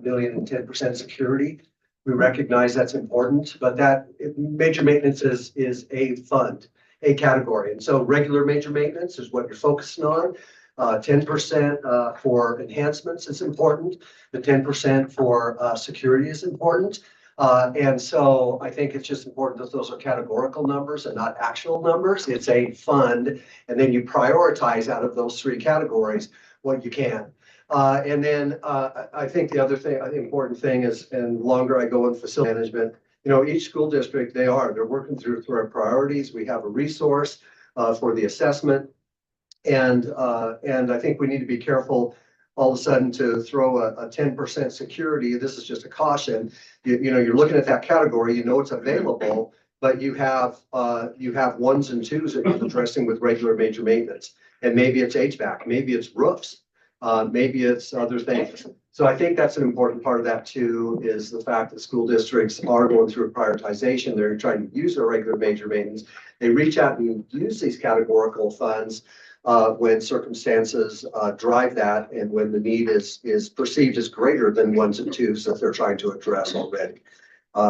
million and 10% security. We recognize that's important, but that major maintenance is a fund, a category. And so regular major maintenance is what you're focusing on. 10% for enhancements is important. The 10% for security is important. And so I think it's just important that those are categorical numbers and not actual numbers. It's a fund, and then you prioritize out of those 3 categories what you can. And then I think the other thing, the important thing is, and the longer I go in facility management, each school district, they're working through our priorities. We have a resource for the assessment. And I think we need to be careful all of a sudden to throw a 10% security. This is just a caution. You're looking at that category, it's available, but you have 1s and 2s that you're addressing with regular major maintenance. And maybe it's HVAC, maybe it's roofs, maybe it's other things. So I think that's an important part of that too, is the fact that school districts are going through a prioritization. They're trying to use their regular major maintenance. They reach out and use these categorical funds when circumstances drive that, and when the need is perceived as greater than 1s and 2s that they're trying to address already.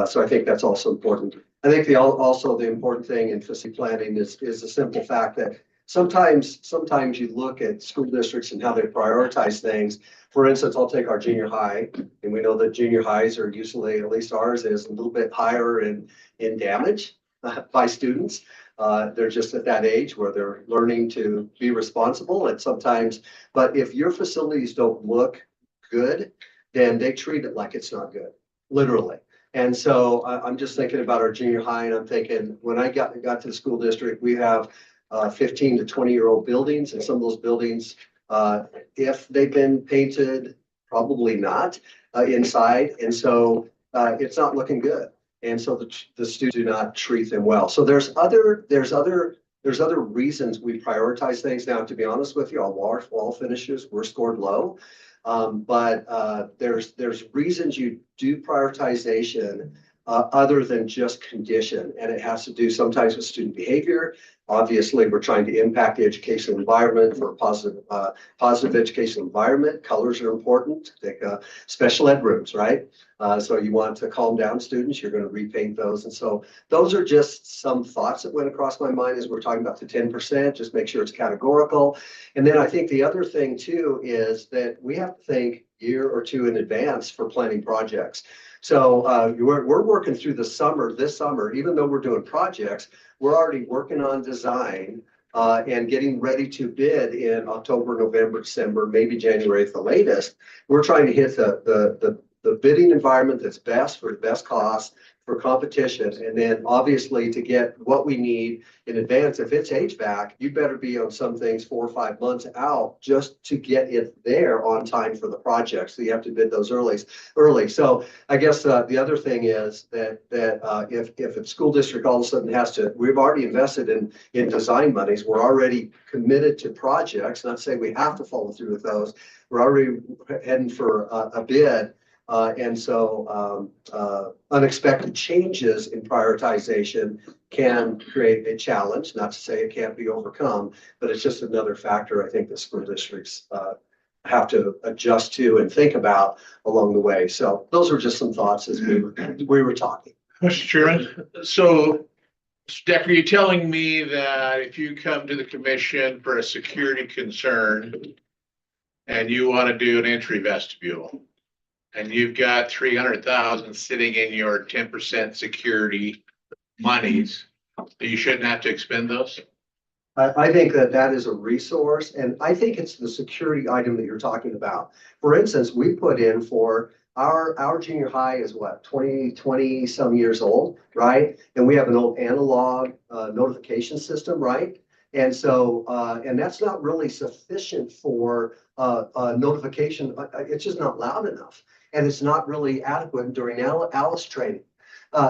So I think that's also important. I think also the important thing in facility planning is the simple fact that sometimes you look at school districts and how they prioritize things. For instance, I'll take our junior high, and we know that junior highs are usually, at least ours is, a little bit higher in damage by students. They're just at that age where they're learning to be responsible, and sometimes, but if your facilities don't look good, then they treat it like it's not good, literally. And so I'm just thinking about our junior high, and I'm thinking, when I got to the school district, we have 15 to 20-year-old buildings, and some of those buildings, if they've been painted, probably not inside. And so it's not looking good. And so the students do not treat them well. So there's other reasons we prioritize things. Now, to be honest with you, our wall finishes were scored low. But there's reasons you do prioritization other than just condition. And it has to do sometimes with student behavior. Obviously, we're trying to impact the educational environment for a positive educational environment. Colors are important. Like special ed rooms, right? So you want to calm down students, you're going to repaint those. And so those are just some thoughts that went across my mind as we're talking about the 10%, just make sure it's categorical. And then I think the other thing too is that we have to think year or two in advance for planning projects. So we're working through this summer, even though we're doing projects, we're already working on design and getting ready to bid in October, November, December, maybe January at the latest. We're trying to hit the bidding environment that's best for the best cost for competition. And then obviously to get what we need in advance, if it's HVAC, you better be on some things 4 or 5 months out just to get it there on time for the project. So you have to bid those early. So I guess the other thing is that if a school district all of a sudden has to, we've already invested in design monies. We're already committed to projects. Not saying we have to follow through with those. We're already heading for a bid. And so unexpected changes in prioritization can create a challenge, not to say it can't be overcome, but it's just another factor I think that school districts have to adjust to and think about along the way. So those were just some thoughts as we were talking. Mr. Chairman, so Decker, you're telling me that if you come to the commission for a security concern and you want to do an entry vestibule, and you've got 300,000 sitting in your 10% security monies, you shouldn't have to expend those? I think that is a resource, and I think it's the security item that you're talking about. For instance, we put in for our junior high is what, 20 some years old, right? And we have an old analog notification system, right? And so, and that's not really sufficient for notification. It's just not loud enough. And it's not really adequate during Alice training.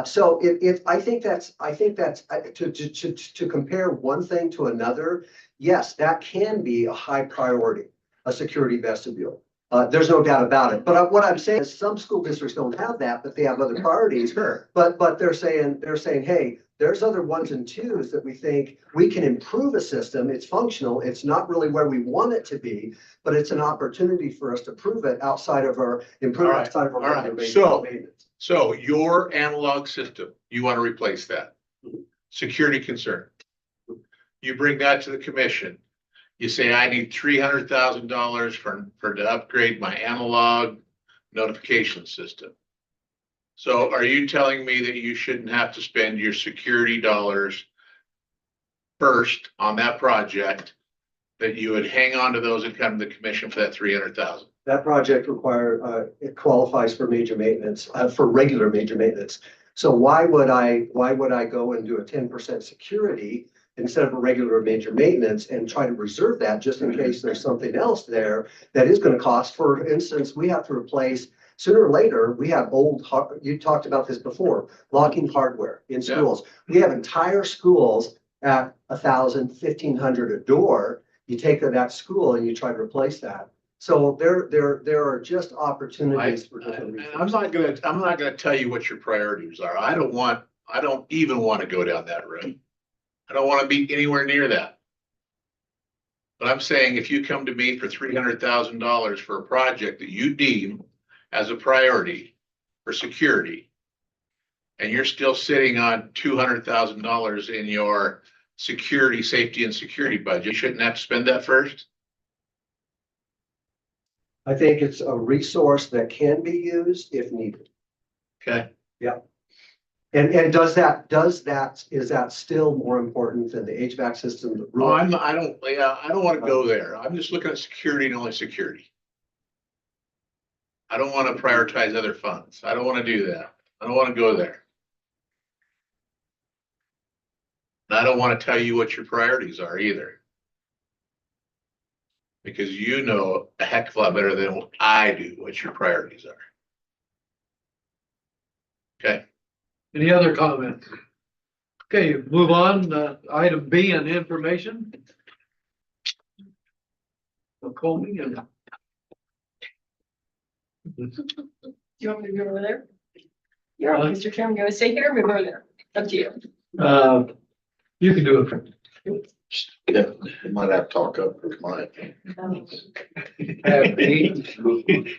So I think that's to compare one thing to another. Yes, that can be a high priority, a security vestibule. There's no doubt about it. But what I'm saying is some school districts don't have that, but they have other priorities. Sure. But they're saying, hey, there's other 1s and 2s that we think we can improve a system. It's functional. It's not really where we want it to be, but it's an opportunity for us to prove it outside of our improve outside of our regular maintenance. So your analog system, you want to replace that. Security concern. You bring that to the commission. You say, I need $300,000 for to upgrade my analog notification system. So are you telling me that you shouldn't have to spend your security dollars first on that project, that you would hang on to those and come to the commission for that 300,000? That project it qualifies for major maintenance, for regular major maintenance. So why would I go and do a 10% security instead of a regular major maintenance and try to reserve that just in case there's something else there that is going to cost? For instance, we have to replace sooner or later, we have you talked about this before, locking hardware in schools. We have entire schools at 1,000, 1,500 a door. You take that school and you try to replace that. So there are just opportunities for different reasons. I'm not gonna tell you what your priorities are. I don't even want to go down that road. I don't want to be anywhere near that. But I'm saying if you come to me for $300,000 for a project that you deem as a priority for security, and you're still sitting on $200,000 in your security, safety and security budget, you shouldn't have to spend that first? I think it's a resource that can be used if needed. Okay. Yeah. And is that still more important than the HVAC system? Oh, I don't want to go there. I'm just looking at security and only security. I don't want to prioritize other funds. I don't want to do that. I don't want to go there. And I don't want to tell you what your priorities are either. Because you know a heck of a lot better than I do what your priorities are. Okay. Any other comments? Okay, move on. Item B on information. Comey and. You want me to go over there? You're on, Mr. Chairman, you want to stay here or move over there? Up to you. You can do it. Yeah, you might have to talk up for mine.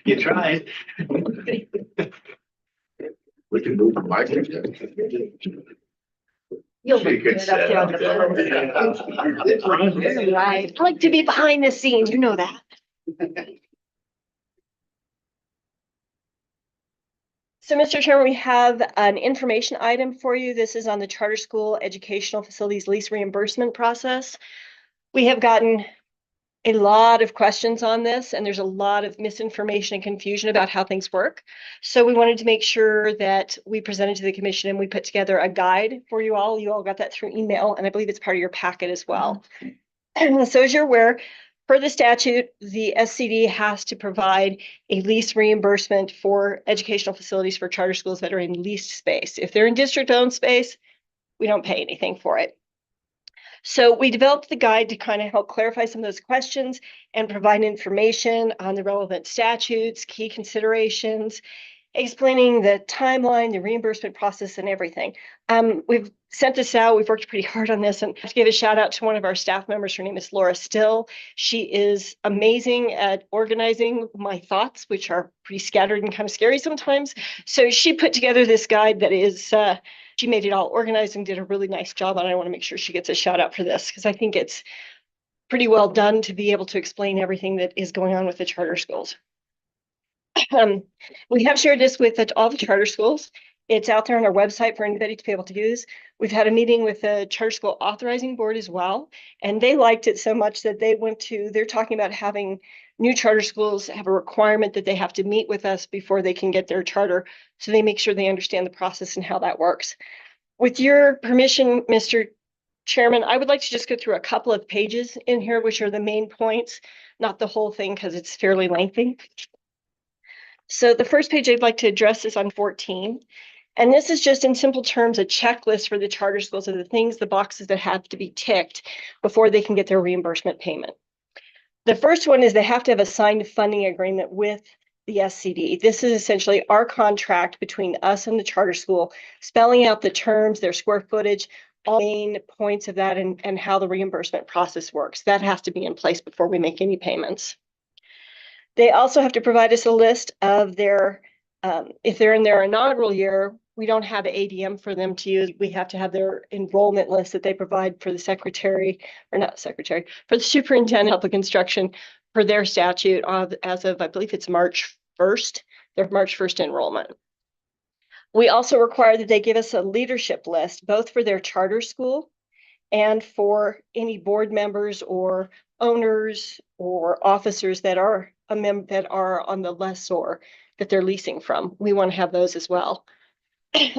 You tried. We can move the mic. You'll She get could it up set there on up the there. phone. Right. I like to be behind the scenes, you know that. So, Mr. Chairman, we have an information item for you. This is on the charter school educational facilities lease reimbursement process. We have gotten a lot of questions on this, and there's a lot of misinformation and confusion about how things work. So we wanted to make sure that we presented to the commission and we put together a guide for you all. You all got that through email, and I believe it's part of your packet as well. And so as you're aware, per the statute, the SCD has to provide a lease reimbursement for educational facilities for charter schools that are in leased space. If they're in district-owned space, we don't pay anything for it. So we developed the guide to kind of help clarify some of those questions and provide information on the relevant statutes, key considerations, explaining the timeline, the reimbursement process, and everything. We've sent this out. We've worked pretty hard on this, and I have to give a shout out to one of our staff members. Her name is Laura Still. She is amazing at organizing my thoughts, which are pretty scattered and kind of scary sometimes. So she put together this guide that is, she made it all organized and did a really nice job. And I want to make sure she gets a shout out for this because I think it's pretty well done to be able to explain everything that is going on with the charter schools. We have shared this with all the charter schools. It's out there on our website for anybody to be able to use. We've had a meeting with the Charter School Authorizing Board as well, and they liked it so much that they're talking about having new charter schools have a requirement that they have to meet with us before they can get their charter. So they make sure they understand the process and how that works. With your permission, Mr. Chairman, I would like to just go through a couple of pages in here, which are the main points, not the whole thing because it's fairly lengthy. So the first page I'd like to address is on 14. And this is just in simple terms, a checklist for the charter schools of the things, the boxes that have to be ticked before they can get their reimbursement payment. The first one is they have to have a signed funding agreement with the SCD. This is essentially our contract between us and the charter school, spelling out the terms, their square footage, all main points of that and how the reimbursement process works. That has to be in place before we make any payments. They also have to provide us a list of their, if they're in their inaugural year, we don't have ADM for them to use. We have to have their enrollment list that they provide for the secretary, or not secretary, for the superintendent of public instruction for their statute as of, I believe it's March 1st, their March 1st enrollment. We also require that they give us a leadership list, both for their charter school and for any board members or owners or officers that are that are on the lessor that they're leasing from. We want to have those as well.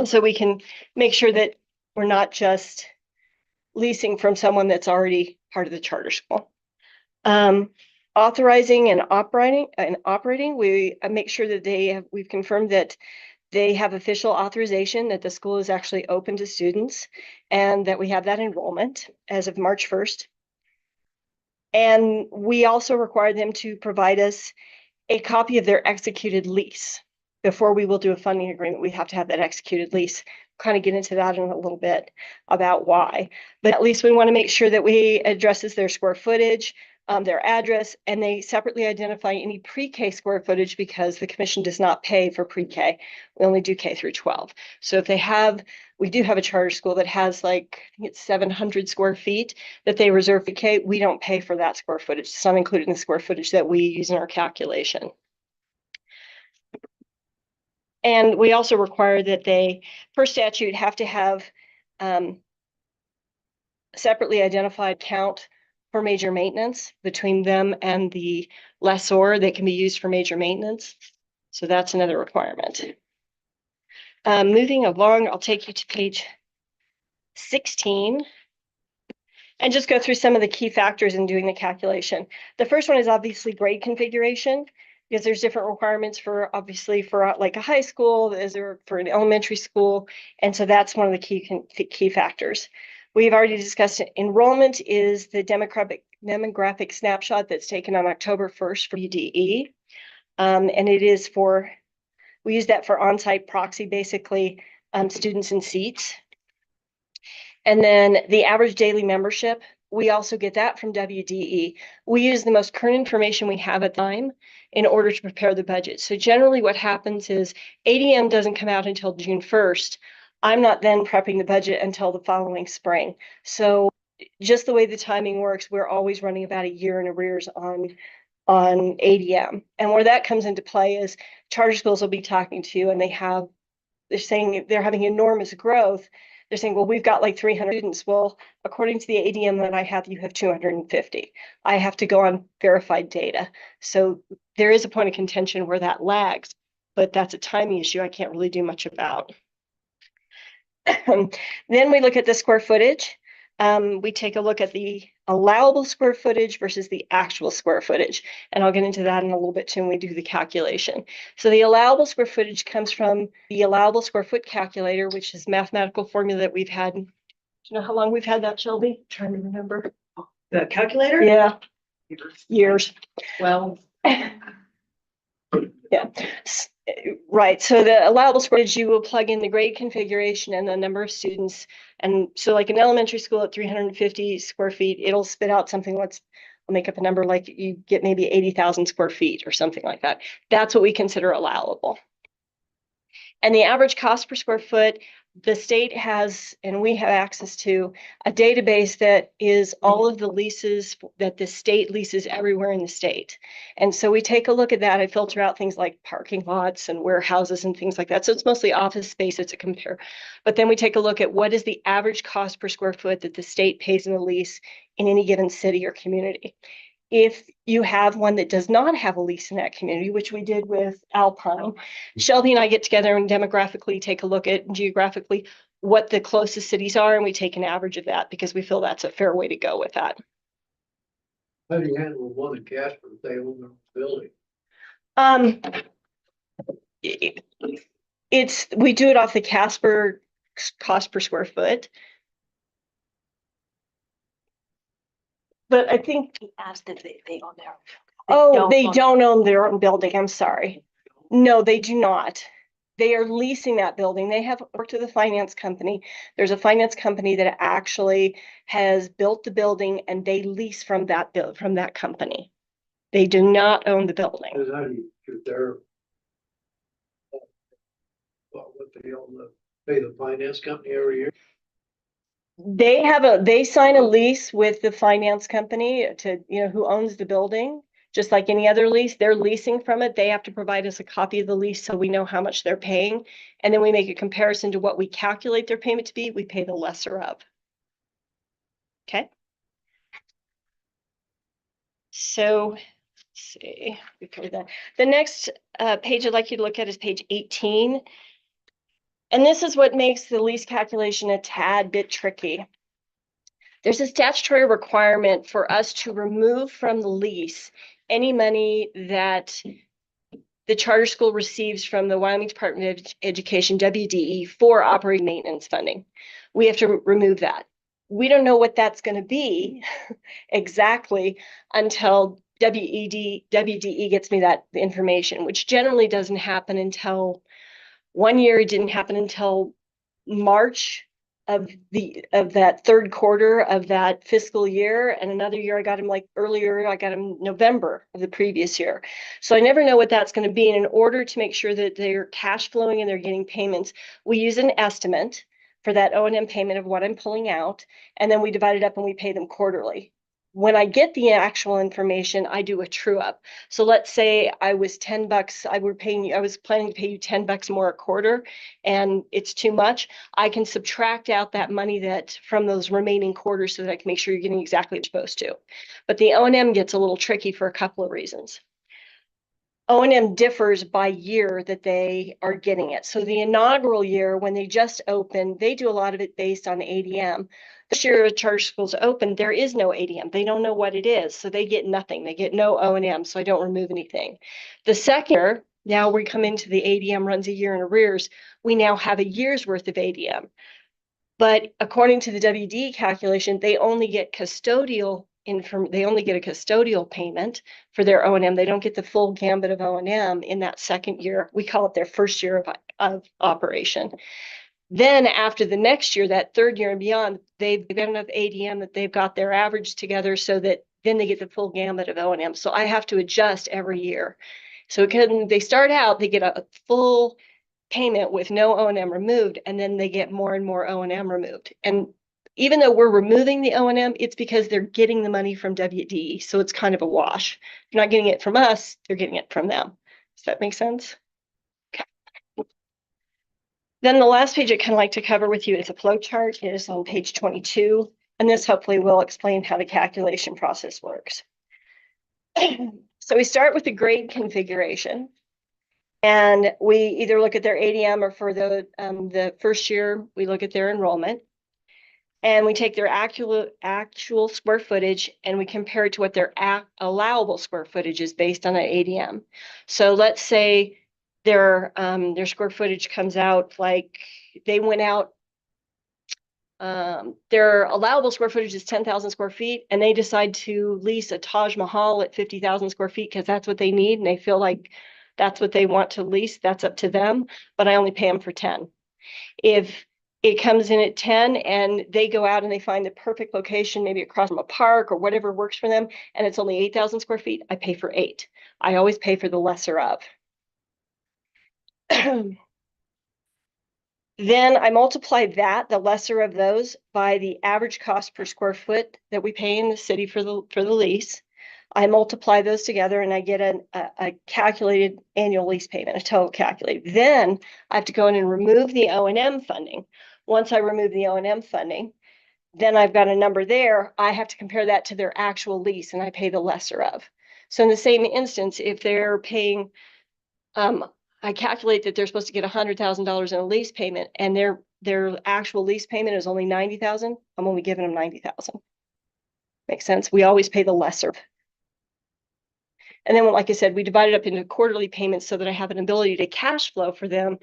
So we can make sure that we're not just leasing from someone that's already part of the charter school. Authorizing and operating, we make sure that we've confirmed that they have official authorization that the school is actually open to students and that we have that enrollment as of March 1st. And we also require them to provide us a copy of their executed lease. Before we will do a funding agreement, we have to have that executed lease. Kind of get into that in a little bit about why. But at least we want to make sure that we addresses their square footage, their address, and they separately identify any pre-K square footage because the commission does not pay for pre-K. We only do K through 12. So if they have, we do have a charter school that has like, I think it's 700 square feet that they reserve for K. We don't pay for that square footage. It's not included in the square footage that we use in our calculation. And we also require that they, per statute, have to have separately identified count for major maintenance between them and the lessor. They can be used for major maintenance. So that's another requirement. Moving along, I'll take you to page 16 and just go through some of the key factors in doing the calculation. The first one is obviously grade configuration, because there's different requirements for obviously for like a high school, as there for an elementary school. And so that's one of the key factors. We've already discussed it. Enrollment is the demographic snapshot that's taken on October 1st for UDE. And it is for, we use that for on-site proxy, basically students and seats. And then the average daily membership, we also get that from WDE. We use the most current information we have at the time in order to prepare the budget. So generally what happens is ADM doesn't come out until June 1st. I'm not then prepping the budget until the following spring. So just the way the timing works, we're always running about a year in arrears on ADM. And where that comes into play is charter schools will be talking to you and they're saying they're having enormous growth. They're saying, well, we've got like 300 students. Well, according to the ADM that I have, you have 250. I have to go on verified data. So there is a point of contention where that lags, but that's a timing issue I can't really do much about. Then we look at the square footage. We take a look at the allowable square footage versus the actual square footage. And I'll get into that in a little bit too when we do the calculation. So the allowable square footage comes from the allowable square foot calculator, which is a mathematical formula that we've had. Do you know how long we've had that, Shelby? I'm trying to remember. The calculator? Yeah. Years. Well. Yeah. Right. So the allowable square footage, you will plug in the grade configuration and the number of students. And so like an elementary school at 350 square feet, it'll spit out something, I'll make up a number, like you get maybe 80,000 square feet or something like that. That's what we consider allowable. And the average cost per square foot, the state has, and we have access to, a database that is all of the leases that the state leases everywhere in the state. And so we take a look at that. I filter out things like parking lots and warehouses and things like that. So it's mostly office space to compare. But then we take a look at what is the average cost per square foot that the state pays in a lease in any given city or community. If you have one that does not have a lease in that community, which we did with Alpine, Shelby and I get together and demographically take a look at geographically what the closest cities are, and we take an average of that because we feel that's a fair way to go with that. How do you handle one in Casper if they own their building? We do it off the Casper cost per square foot. But I think Asked if they own their. they don't own their own building. I'm sorry. No, they do not. They are leasing that building. They have worked with a finance company. There's a finance company that actually has built the building and they lease from that company. They do not own the building. Because how do you shoot their what they own pay the finance company every year? They sign a lease with the finance company to, who owns the building, just like any other lease. They're leasing from it. They have to provide us a copy of the lease so we know how much they're paying. And then we make a comparison to what we calculate their payment to be. We pay the lesser of. Okay. So let's see, we covered that. The next page I'd like you to look at is page 18. And this is what makes the lease calculation a tad bit tricky. There's a statutory requirement for us to remove from the lease any money that the charter school receives from the Wyoming Department of Education, WDE, for operating maintenance funding. We have to remove that. We don't know what that's going to be exactly until WDE gets me that information, which generally doesn't happen until one year. It didn't happen until March of that third quarter of that fiscal year, and another year I got him earlier. I got him November of the previous year. So I never know what that's going to be. And in order to make sure that they're cash flowing and they're getting payments, we use an estimate for that O&M payment of what I'm pulling out, and then we divide it up and we pay them quarterly. When I get the actual information, I do a true up. So let's say I was $10, I was planning to pay you $10 more a quarter, and it's too much. I can subtract out that money that from those remaining quarters so that I can make sure you're getting exactly what you're supposed to. But the O&M gets a little tricky for a couple of reasons. O&M differs by year that they are getting it. So the inaugural year, when they just opened, they do a lot of it based on ADM. This year, charter schools open, there is no ADM. They don't know what it is, so they get nothing. They get no O&M, so I don't remove anything. The second year, now we come into the ADM runs a year in arrears. We now have a year's worth of ADM. But according to the WD calculation, they only get custodial they only get a custodial payment for their O&M. They don't get the full gambit of O&M in that second year. We call it their first year of operation. Then after the next year, that third year and beyond, they've got enough ADM that they've got their average together so that then they get the full gambit of O&M. So I have to adjust every year. So they start out, they get a full payment with no O&M removed, and then they get more and more O&M removed. And even though we're removing the O&M, it's because they're getting the money from WDE. So it's kind of a wash. They're not getting it from us, they're getting it from them. Does that make sense? Okay. Then the last page I'd kind of like to cover with you is a flow chart. It is on page 22. And this hopefully will explain how the calculation process works. So we start with the grade configuration. And we either look at their ADM, or for the first year, we look at their enrollment. And we take their actual square footage and we compare it to what their allowable square footage is based on an ADM. So let's say their square footage comes out like they went out, their allowable square footage is 10,000 square feet, and they decide to lease a Taj Mahal at 50,000 square feet because that's what they need and they feel like that's what they want to lease. That's up to them, but I only pay them for 10. If it comes in at 10 and they go out and they find the perfect location, maybe across from a park or whatever works for them, and it's only 8,000 square feet, I pay for 8. I always pay for the lesser of. Then I multiply that, the lesser of those, by the average cost per square foot that we pay in the city for the lease. I multiply those together and I get a calculated annual lease payment, a total calculated. Then I have to go in and remove the O&M funding. Once I remove the O&M funding, then I've got a number there. I have to compare that to their actual lease and I pay the lesser of. So in the same instance, if they're paying, I calculate that they're supposed to get $100,000 in a lease payment and their actual lease payment is only 90,000. I'm only giving them 90,000. Makes sense? We always pay the lesser. And then, like I said, we divide it up into quarterly payments so that I have an ability to cash flow for them,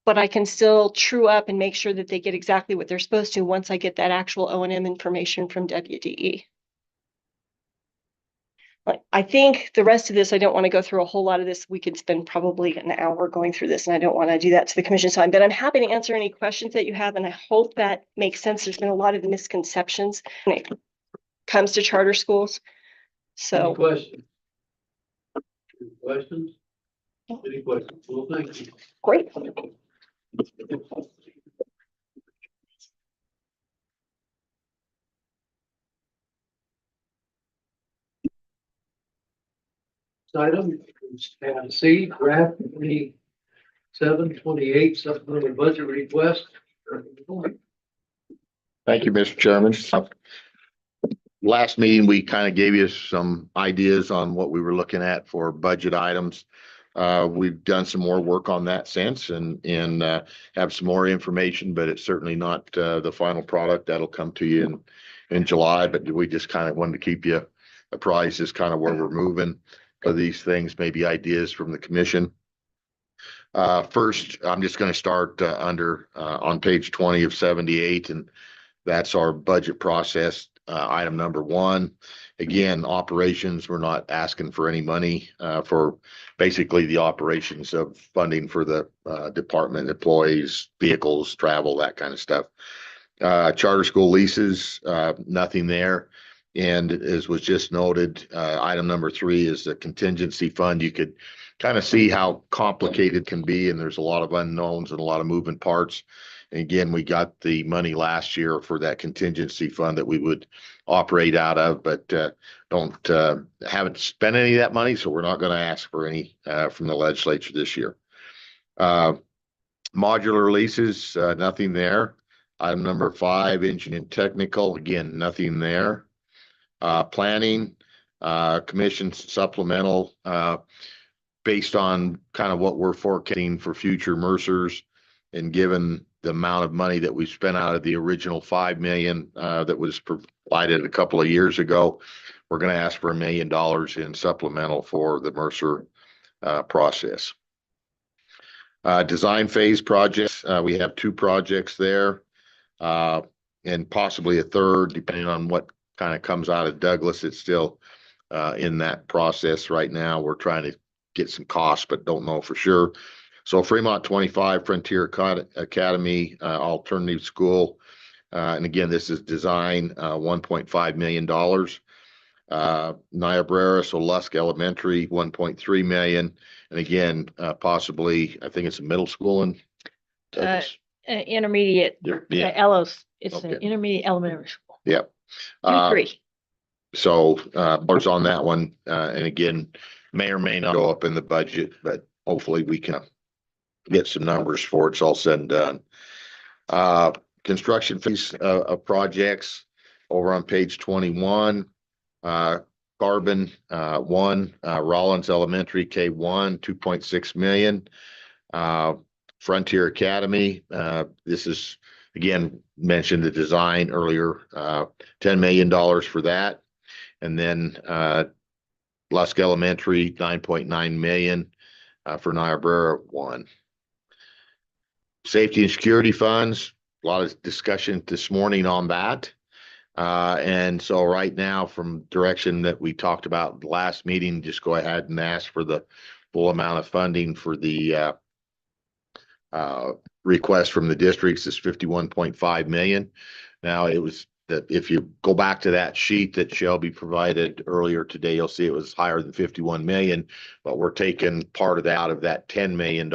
but I can still true up and make sure that they get exactly what they're supposed to once I get that actual O&M information from WDE. I think the rest of this, I don't want to go through a whole lot of this. We could spend probably an hour going through this, and I don't want to do that to the commission time, but I'm happy to answer any questions that you have, and I hope that makes sense. There's been a lot of misconceptions when it comes to charter schools. So. Any questions? Questions? Any questions? Well, thank you. Great. Item is C, draft 2728 supplemental budget request. Thank you, Mr. Chairman. Last meeting, we kind of gave you some ideas on what we were looking at for budget items. We've done some more work on that since and have some more information, but it's certainly not the final product. That'll come to you in July, but we just kind of wanted to keep you apprised as kind of where we're moving for these things, maybe ideas from the commission. First, I'm just going to start on page 20 of 78, and that's our budget process. Item number 1, again, operations. We're not asking for any money for basically the operations of funding for the department, employees, vehicles, travel, that kind of stuff. Charter school leases, nothing there. And as was just noted, item number 3 is the contingency fund. You could kind of see how complicated it can be, and there's a lot of unknowns and a lot of moving parts. And again, we got the money last year for that contingency fund that we would operate out of, but haven't spent any of that money, so we're not going to ask for any from the legislature this year. Modular leases, nothing there. Item number 5, engineering technical, again, nothing there. Planning, commission supplemental, based on kind of what we're forecasting for future Mercers, and given the amount of money that we spent out of the original 5 million that was provided a couple of years ago, we're going to ask for $1 million in supplemental for the Mercer process. Design phase projects, we have 2 projects there, and possibly a third, depending on what kind of comes out of Douglas. It's still in that process right now. We're trying to get some costs, but don't know for sure. So Fremont 25, Frontier Academy, alternative school. And again, this is design, $1.5 million. Niobrara, so Lusk Elementary, $1.3 million. And again, possibly, I think it's a middle school in Douglas. Intermediate, Yeah. Elos, it's Okay. an intermediate elementary school. Yep. 3. So, there's on that one, and again, may or may not go up in the budget, but hopefully we can get some numbers for it's all said and done. Construction phase of projects over on page 21, Carbon 1, Rollins Elementary K1, 2.6 million. Frontier Academy, this is again mentioned the design earlier, $10 million for that. And then Lusk Elementary, 9.9 million for Niobrara 1. Safety and security funds, a lot of discussion this morning on that. And so right now, from direction that we talked about last meeting, just go ahead and ask for the full amount of funding for the request from the districts is 51.5 million. Now it was that if you go back to that sheet that Shelby provided earlier today, you'll see it was higher than 51 million, but we're taking part of that out of that $10 million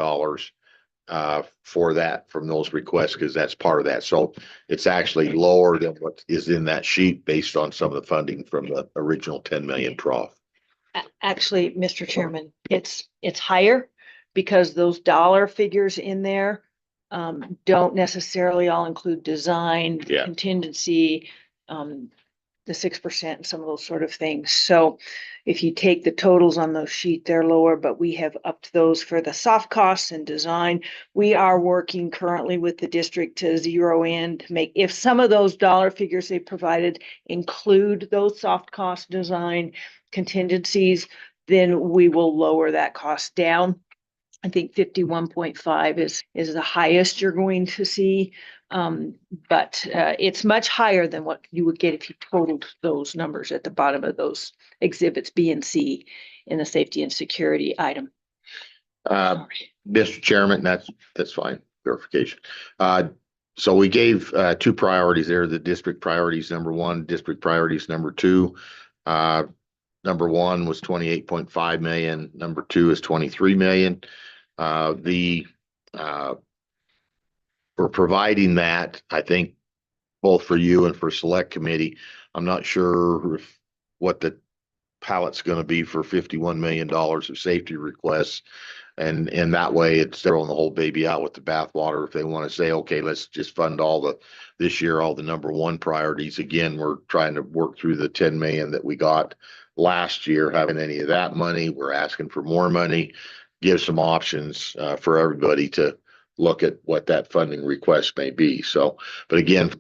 for that from those requests, because that's part of that. So it's actually lower than what is in that sheet based on some of the funding from the original 10 million trough. Actually, Mr. Chairman, it's higher because those dollar figures in there don't necessarily all include design, Yeah. contingency, the 6% and some of those sort of things. So if you take the totals on those sheet, they're lower, but we have upped those for the soft costs and design. We are working currently with the district to zero in to make, if some of those dollar figures they provided include those soft cost design contingencies, then we will lower that cost down. I think 51.5 is the highest you're going to see. But it's much higher than what you would get if you totaled those numbers at the bottom of those exhibits B and C in the safety and security item. Mr. Chairman, that's fine, verification. So we gave two priorities there, the district priorities number one, district priorities number two. Number one was 28.5 million, number two is 23 million. For providing that, I think both for you and for select committee, I'm not sure what the pallet's going to be for $51 million of safety requests. And in that way, it's throwing the whole baby out with the bathwater. If they want to say, okay, let's just fund this year, all the number one priorities. Again, we're trying to work through the 10 million that we got last year, having any of that money. We're asking for more money, give some options for everybody to look at what that funding request may be. So, but again,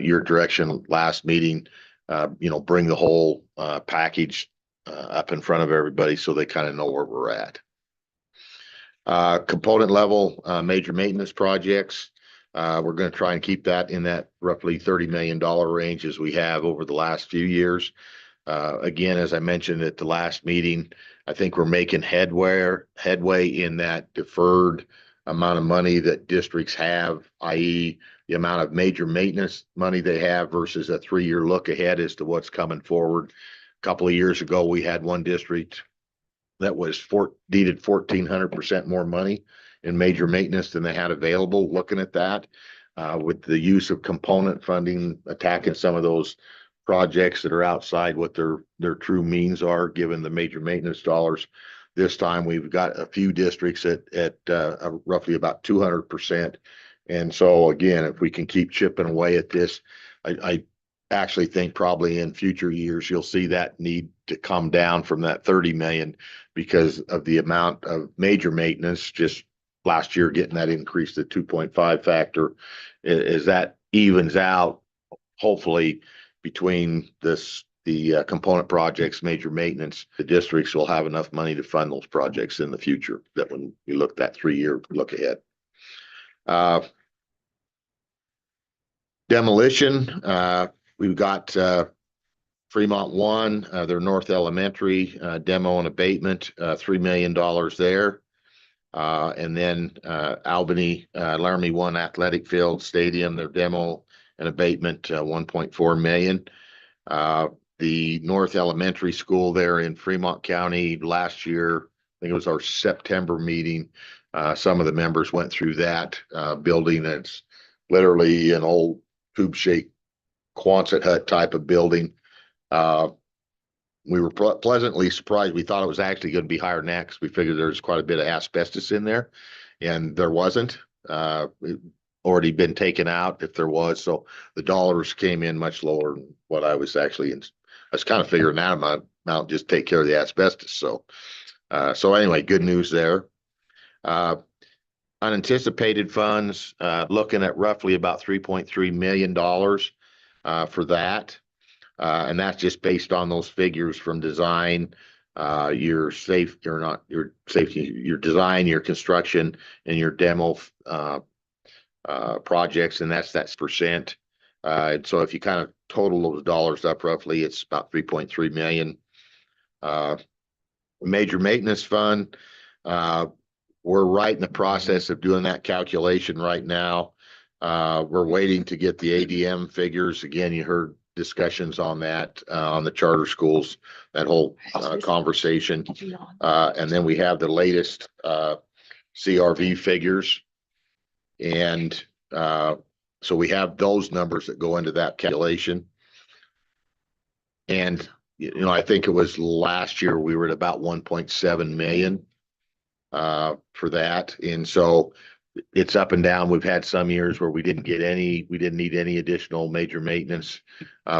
your direction last meeting, bring the whole package up in front of everybody so they kind of know where we're at. Component level major maintenance projects. We're going to try and keep that in that roughly $30 million range as we have over the last few years. Again, as I mentioned at the last meeting, I think we're making headway in that deferred amount of money that districts have, i.e. the amount of major maintenance money they have versus a 3-year look ahead as to what's coming forward. A couple of years ago, we had one district that was needed 1,400% more money in major maintenance than they had available. Looking at that, with the use of component funding, attacking some of those projects that are outside what their true means are, given the major maintenance dollars. This time we've got a few districts at roughly about 200%. And so again, if we can keep chipping away at this, I actually think probably in future years, you'll see that need to come down from that 30 million because of the amount of major maintenance. Just last year, getting that increase to 2.5 factor, as that evens out, hopefully between the component projects, major maintenance, the districts will have enough money to fund those projects in the future, that when you look that 3-year look ahead. Demolition, we've got Fremont 1, their North Elementary demo and abatement, $3 million there. And then Albany, Laramie 1 Athletic Field Stadium, their demo and abatement, 1.4 million. The North Elementary School there in Fremont County last year, I think it was our September meeting. Some of the members went through that building. It's literally an old tube-shaped Quonset hut type of building. We were pleasantly surprised. We thought it was actually going to be higher than that because we figured there's quite a bit of asbestos in there, and there wasn't. It already been taken out if there was. So the dollars came in much lower than what I was actually in. I was kind of figuring that amount just take care of the asbestos. So anyway, good news there. Unanticipated funds, looking at roughly about $3.3 million for that. And that's just based on those figures from design, your design, your construction, and your demo projects, and that's percent. And so if you kind of total those dollars up roughly, it's about 3.3 million. Major maintenance fund, we're right in the process of doing that calculation right now. We're waiting to get the ADM figures. Again, you heard discussions on that on the charter schools, that whole conversation. And then we have the latest CRV figures And so we have those numbers that go into that calculation. And, I think it was last year, we were at about 1.7 million for that. And so it's up and down. We've had some years where we didn't need any additional major maintenance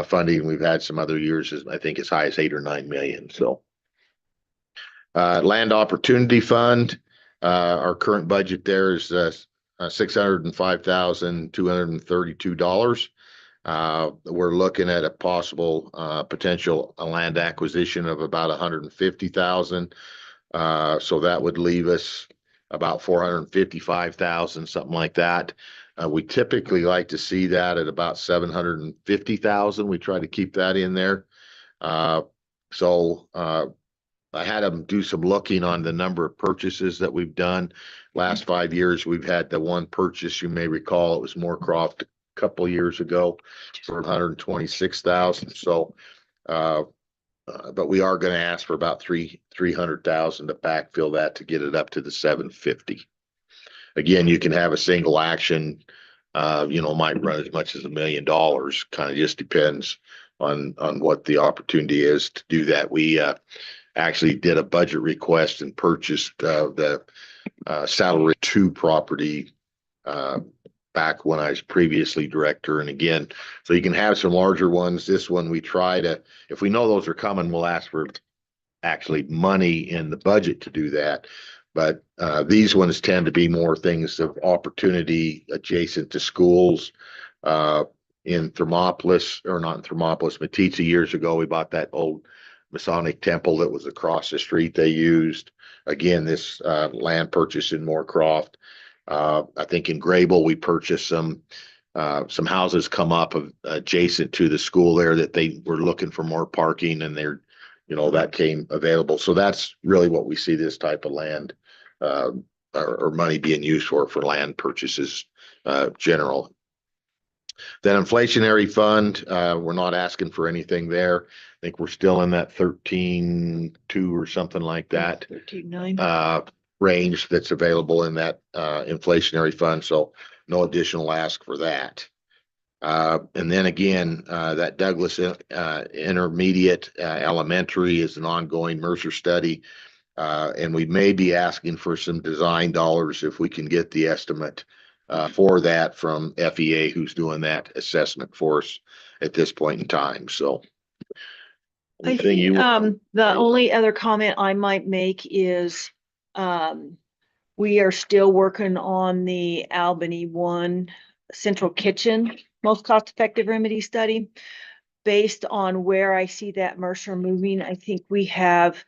funding. We've had some other years, I think as high as 8 or 9 million. So Land Opportunity Fund, our current budget there is $605,232. We're looking at a possible potential land acquisition of about 150,000. So that would leave us about 455,000, something like that. We typically like to see that at about 750,000. We try to keep that in there. So I had them do some looking on the number of purchases that we've done. Last 5 years, we've had the one purchase, you may recall, it was Moorcroft a couple of years ago for 126,000. So, but we are going to ask for about 300,000 to backfill that to get it up to the 750. Again, you can have a single action, might run as much as $1 million. Kind of just depends on what the opportunity is to do that. We actually did a budget request and purchased the Saddle Ridge 2 property back when I was previously director. And again, so you can have some larger ones. This one, we try to, if we know those are coming, we'll ask for actually money in the budget to do that. But these ones tend to be more things of opportunity adjacent to schools. In Thermopolis, or not in Thermopolis, Matitza years ago, we bought that old Masonic temple that was across the street they used. Again, this land purchase in Moorcroft. I think in Grable, we purchased some houses come up adjacent to the school there that they were looking for more parking, and that came available. So that's really what we see this type of land or money being used for land purchases general. That inflationary fund, we're not asking for anything there. I think we're still in that 13.2 or something like that. 13.9. Range that's available in that inflationary fund. So no additional ask for that. And then again, that Douglas Intermediate Elementary is an ongoing Mercer study. And we may be asking for some design dollars if we can get the estimate for that from FEA, who's doing that assessment for us at this point in time. So the only other comment I might make is we are still working on the Albany 1 central kitchen most cost-effective remedy study. Based on where I see that Mercer moving, I think we have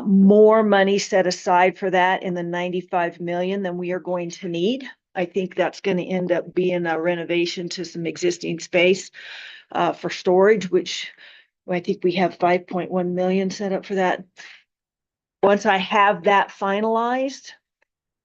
more money set aside for that in the 95 million than we are going to need. I think that's going to end up being a renovation to some existing space for storage, which I think we have 5.1 million set up for that. Once I have that finalized,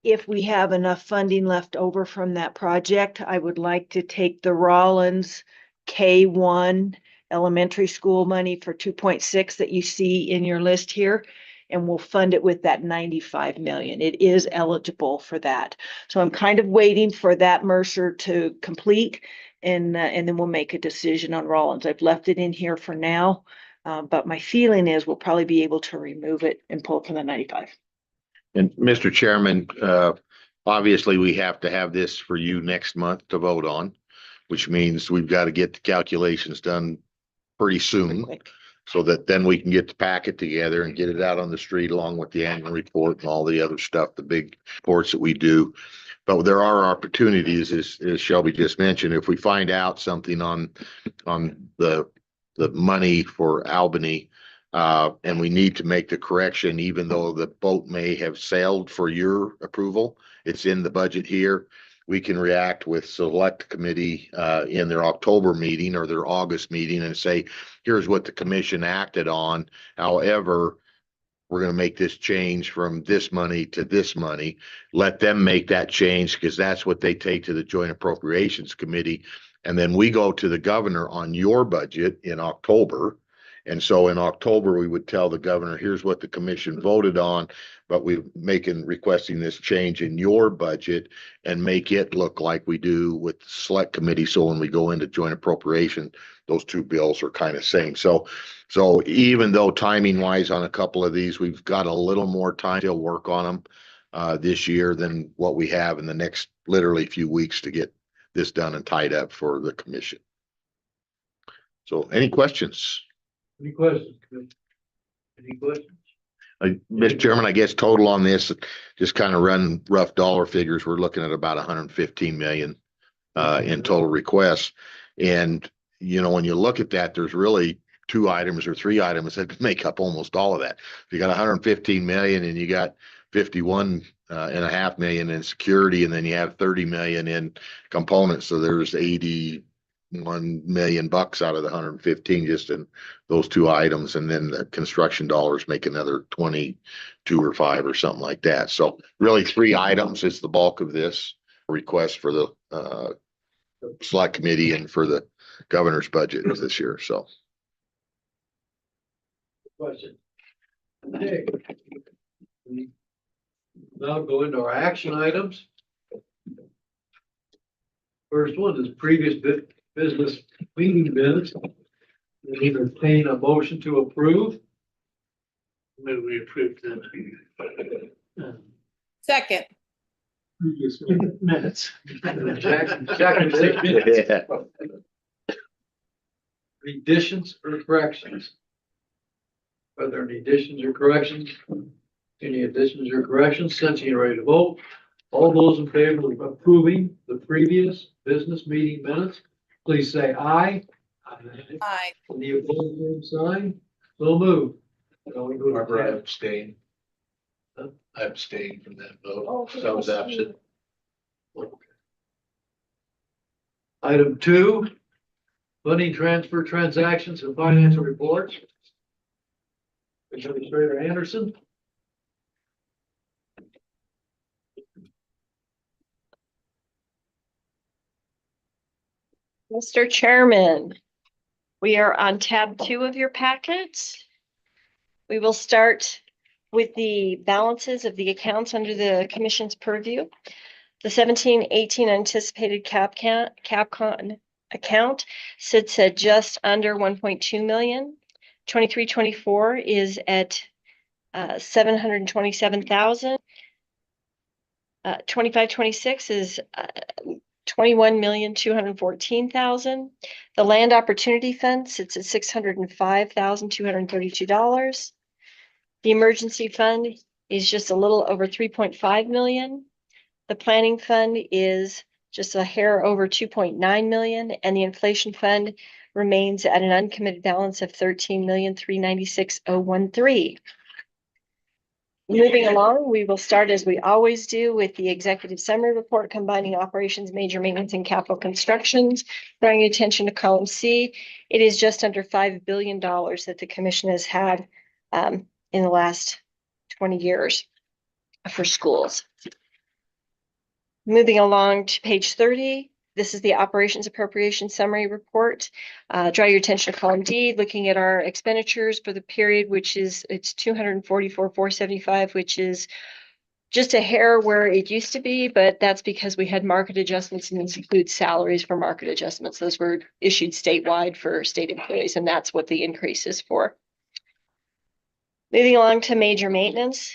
if we have enough funding left over from that project, I would like to take the Rollins K1 elementary school money for 2.6 that you see in your list here, and we'll fund it with that 95 million. It is eligible for that. So I'm kind of waiting for that Mercer to complete, and then we'll make a decision on Rollins. I've left it in here for now, but my feeling is we'll probably be able to remove it and pull it from the 95. And Mr. Chairman, obviously we have to have this for you next month to vote on, which means we've got to get the calculations done pretty soon, so that then we can get the packet together and get it out on the street along with the annual report and all the other stuff, the big reports that we do. But there are opportunities, as Shelby just mentioned, if we find out something on the money for Albany, and we need to make the correction, even though the boat may have sailed for your approval, it's in the budget here. We can react with select committee in their October meeting or their August meeting and say, here's what the commission acted on. However, we're going to make this change from this money to this money. Let them make that change, because that's what they take to the Joint Appropriations Committee. And then we go to the governor on your budget in October, And so in October, we would tell the governor, here's what the commission voted on, but requesting this change in your budget and make it look like we do with the select committee. So when we go into joint appropriation, those two bills are kind of same. So even though timing wise on a couple of these, we've got a little more time to work on them this year than what we have in the next literally few weeks to get this done and tied up for the commission. So any questions? Any questions? Any questions? Mr. Chairman, I guess total on this, just kind of run rough dollar figures. We're looking at about 115 million in total requests. And, you know, when you look at that, there's really 2 items or 3 items that make up almost all of that. If you got 115 million and you got 51 and a half million in security, and then you have 30 million in components. So there's 81 million bucks out of the 115 just in those 2 items. And then the construction dollars make another 22 or 5 or something like that. So really 3 items is the bulk of this request for the select committee and for the governor's budget this year. So. Question. Okay. We now go into our action items. First one is previous business meeting minutes. We need to obtain a motion to approve. Maybe we approved them. Second. Previous minutes. Second. Yeah. Additions or corrections? Are there any additions or corrections? Any additions or corrections? Since you're ready to vote, all those in favor of approving the previous business meeting minutes, please say aye. Aye. Any opposed, same sign? So moved. Now we go to Barbara, I tab. abstain. I abstained from that vote. Oh, So I was absent. Item 2, funding transfer transactions and financial reports. Administrator Anderson. Mr. Chairman, we are on tab 2 of your packet. We will start with the balances of the accounts under the commission's purview. The 17-18 anticipated Capcom account sits at just under 1.2 million. 23-24 is at 727,000. 25-26 is 21,214,000. The Land Opportunity Fund sits at $605,232. The Emergency Fund is just a little over 3.5 million. The Planning Fund is just a hair over 2.9 million, and the Inflation Fund remains at an uncommitted balance of 13,396,013. Moving along, we will start as we always do with the executive summary report combining operations, major maintenance, and capital constructions. Drawing attention to column C, it is just under $5 billion that the commission has had in the last 20 years for schools. Moving along to page 30, this is the operations appropriation summary report. Draw your attention to column D, looking at our expenditures for the period, which is, it's 244,475, which is just a hair where it used to be, but that's because we had market adjustments, and this includes salaries for market adjustments. Those were issued statewide for state employees, and that's what the increase is for. Moving along to major maintenance,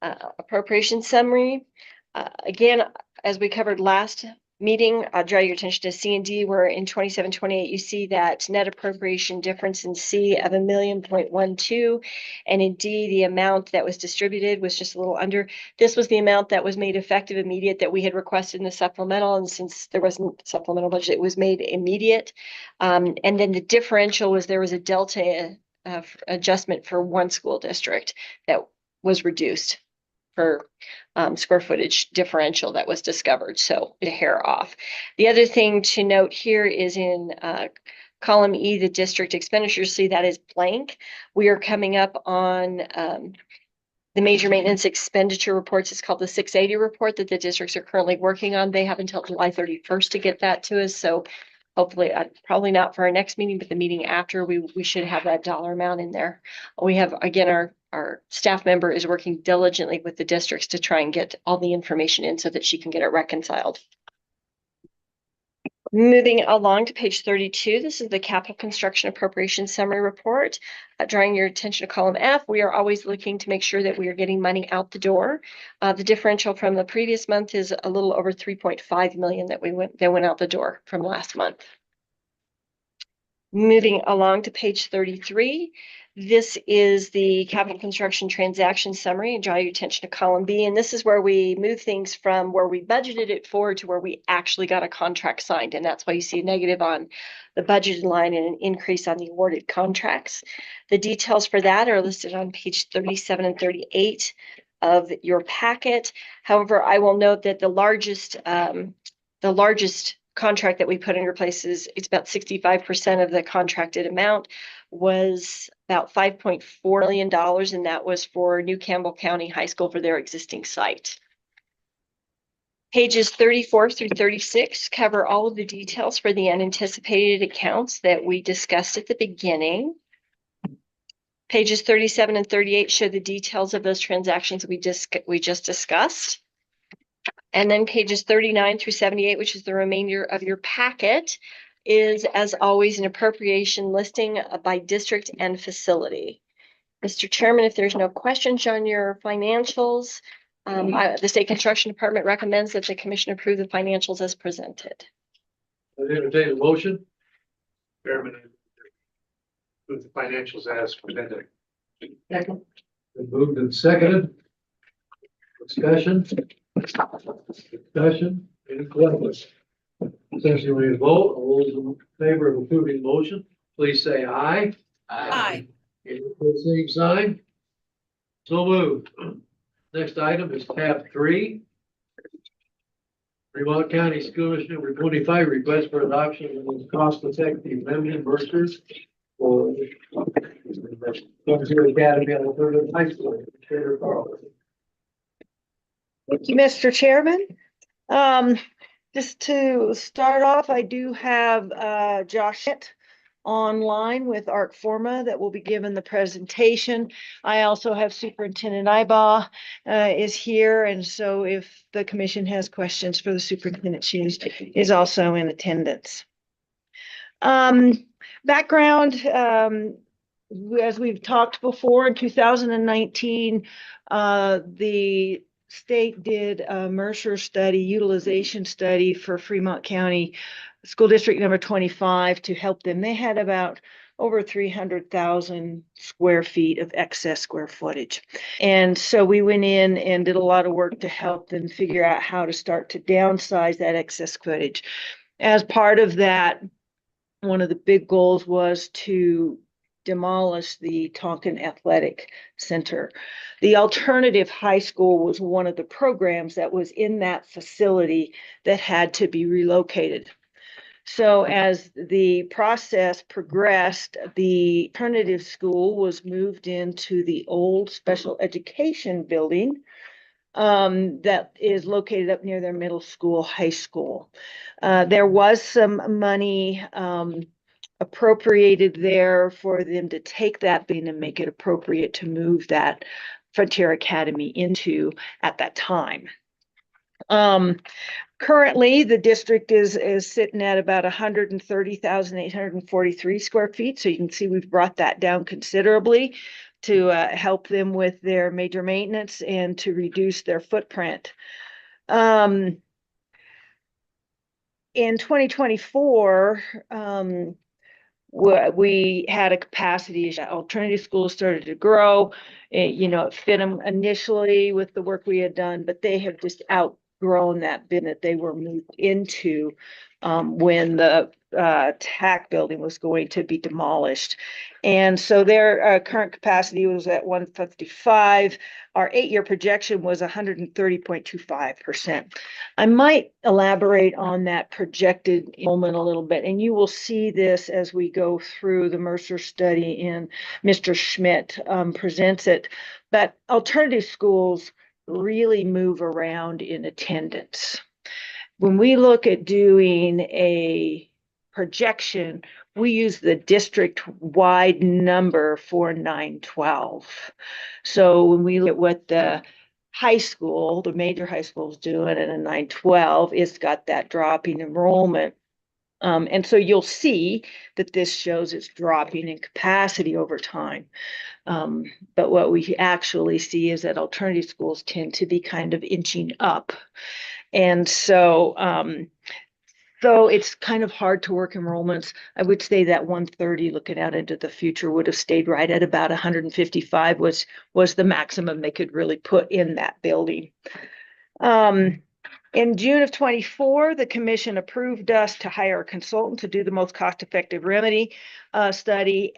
appropriation summary. Again, as we covered last meeting, I'll draw your attention to C and D, where in 27-28, you see that net appropriation difference in C of $1.12 million, and in D, the amount that was distributed was just a little under. This was the amount that was made effective immediate that we had requested in the supplemental, and since there wasn't supplemental budget, it was made immediate. And then the differential was there was a delta adjustment for one school district that was reduced for square footage differential that was discovered, so a hair off. The other thing to note here is in column E, the district expenditures, see that is blank. We are coming up on the major maintenance expenditure reports. It's called the 680 report that the districts are currently working on. They have until July 31st to get that to us, so hopefully, probably not for our next meeting, but the meeting after, we should have that dollar amount in there. We have, again, our staff member is working diligently with the districts to try and get all the information in so that she can get it reconciled. Moving along to page 32, this is the capital construction appropriation summary report. Drawing your attention to column F, we are always looking to make sure that we are getting money out the door. The differential from the previous month is a little over 3.5 million that went out the door from last month. Moving along to page 33, this is the capital construction transaction summary, and draw your attention to column B. And this is where we move things from where we budgeted it forward to where we actually got a contract signed. And that's why you see a negative on the budgeted line and an increase on the awarded contracts. The details for that are listed on page 37 and 38 of your packet. However, I will note that the largest contract that we put in your place is it's about 65% of the contracted amount was about $5.4 million, and that was for New Campbell County High School for their existing site. Pages 34 through 36 cover all of the details for the unanticipated accounts that we discussed at the beginning. Pages 37 and 38 show the details of those transactions we just discussed. And then pages 39 through 78, which is the remainder of your packet, is, as always, an appropriation listing by district and facility. Mr. Chairman, if there's no questions on your financials, the State Construction Department recommends that the commission approve the financials as presented. I entertain a motion. Chairman, with the financials as presented. Second. Been moved and seconded. Discussion. Any questions? Essentially, we vote. All those in favor of approving the motion, please say aye. Aye. Any opposed, same sign. So moved. Next item is tab 3. Fremont County School District number 25, request for adoption of cost-effective reimbursements for Coventry Academy and Alternative High School. Chair Carl. Thank you, Mr. Chairman. Just to start off, I do have Josh Schmidt online with Arc Forma that will be given the presentation. I also have Superintendent Ibaugh is here, and so if the commission has questions for the superintendent, she is also in attendance. Background, as we've talked before, in 2019, the state did a Mercer study, utilization study for Fremont County School District number 25 to help them. They had about over 300,000 square feet of excess square footage. And so we went in and did a lot of work to help them figure out how to start to downsize that excess footage. As part of that, one of the big goals was to demolish the Tonkin Athletic Center. The alternative high school was one of the programs that was in that facility that had to be relocated. So as the process progressed, the alternative school was moved into the old special education building that is located up near their middle school, high school. There was some money appropriated there for them to take that building and make it appropriate to move that Frontier Academy into at that time. Currently, the district is sitting at about 130,843 square feet. So you can see we've brought that down considerably to help them with their major maintenance and to reduce their footprint. In 2024, we had a capacity issue. Alternative schools started to grow. It fit them initially with the work we had done, but they have just outgrown that bin that they were moved into when the TAC building was going to be demolished. And so their current capacity was at 155. Our 8-year projection was 130.25%. I might elaborate on that projected enrollment a little bit, and you will see this as we go through the Mercer study and Mr. Schmidt presents it. But alternative schools really move around in attendance. When we look at doing a projection, we use the district-wide number for 912. So when we look at what the high school, the major high school is doing in a 912, it's got that dropping enrollment. And so you'll see that this shows it's dropping in capacity over time. But what we actually see is that alternative schools tend to be kind of inching up. And so, so it's kind of hard to work enrollments. I would say that 130 looking out into the future would have stayed right at about 155 was the maximum they could really put in that building. In June of 24, the commission approved us to hire a consultant to do the most cost-effective remedy study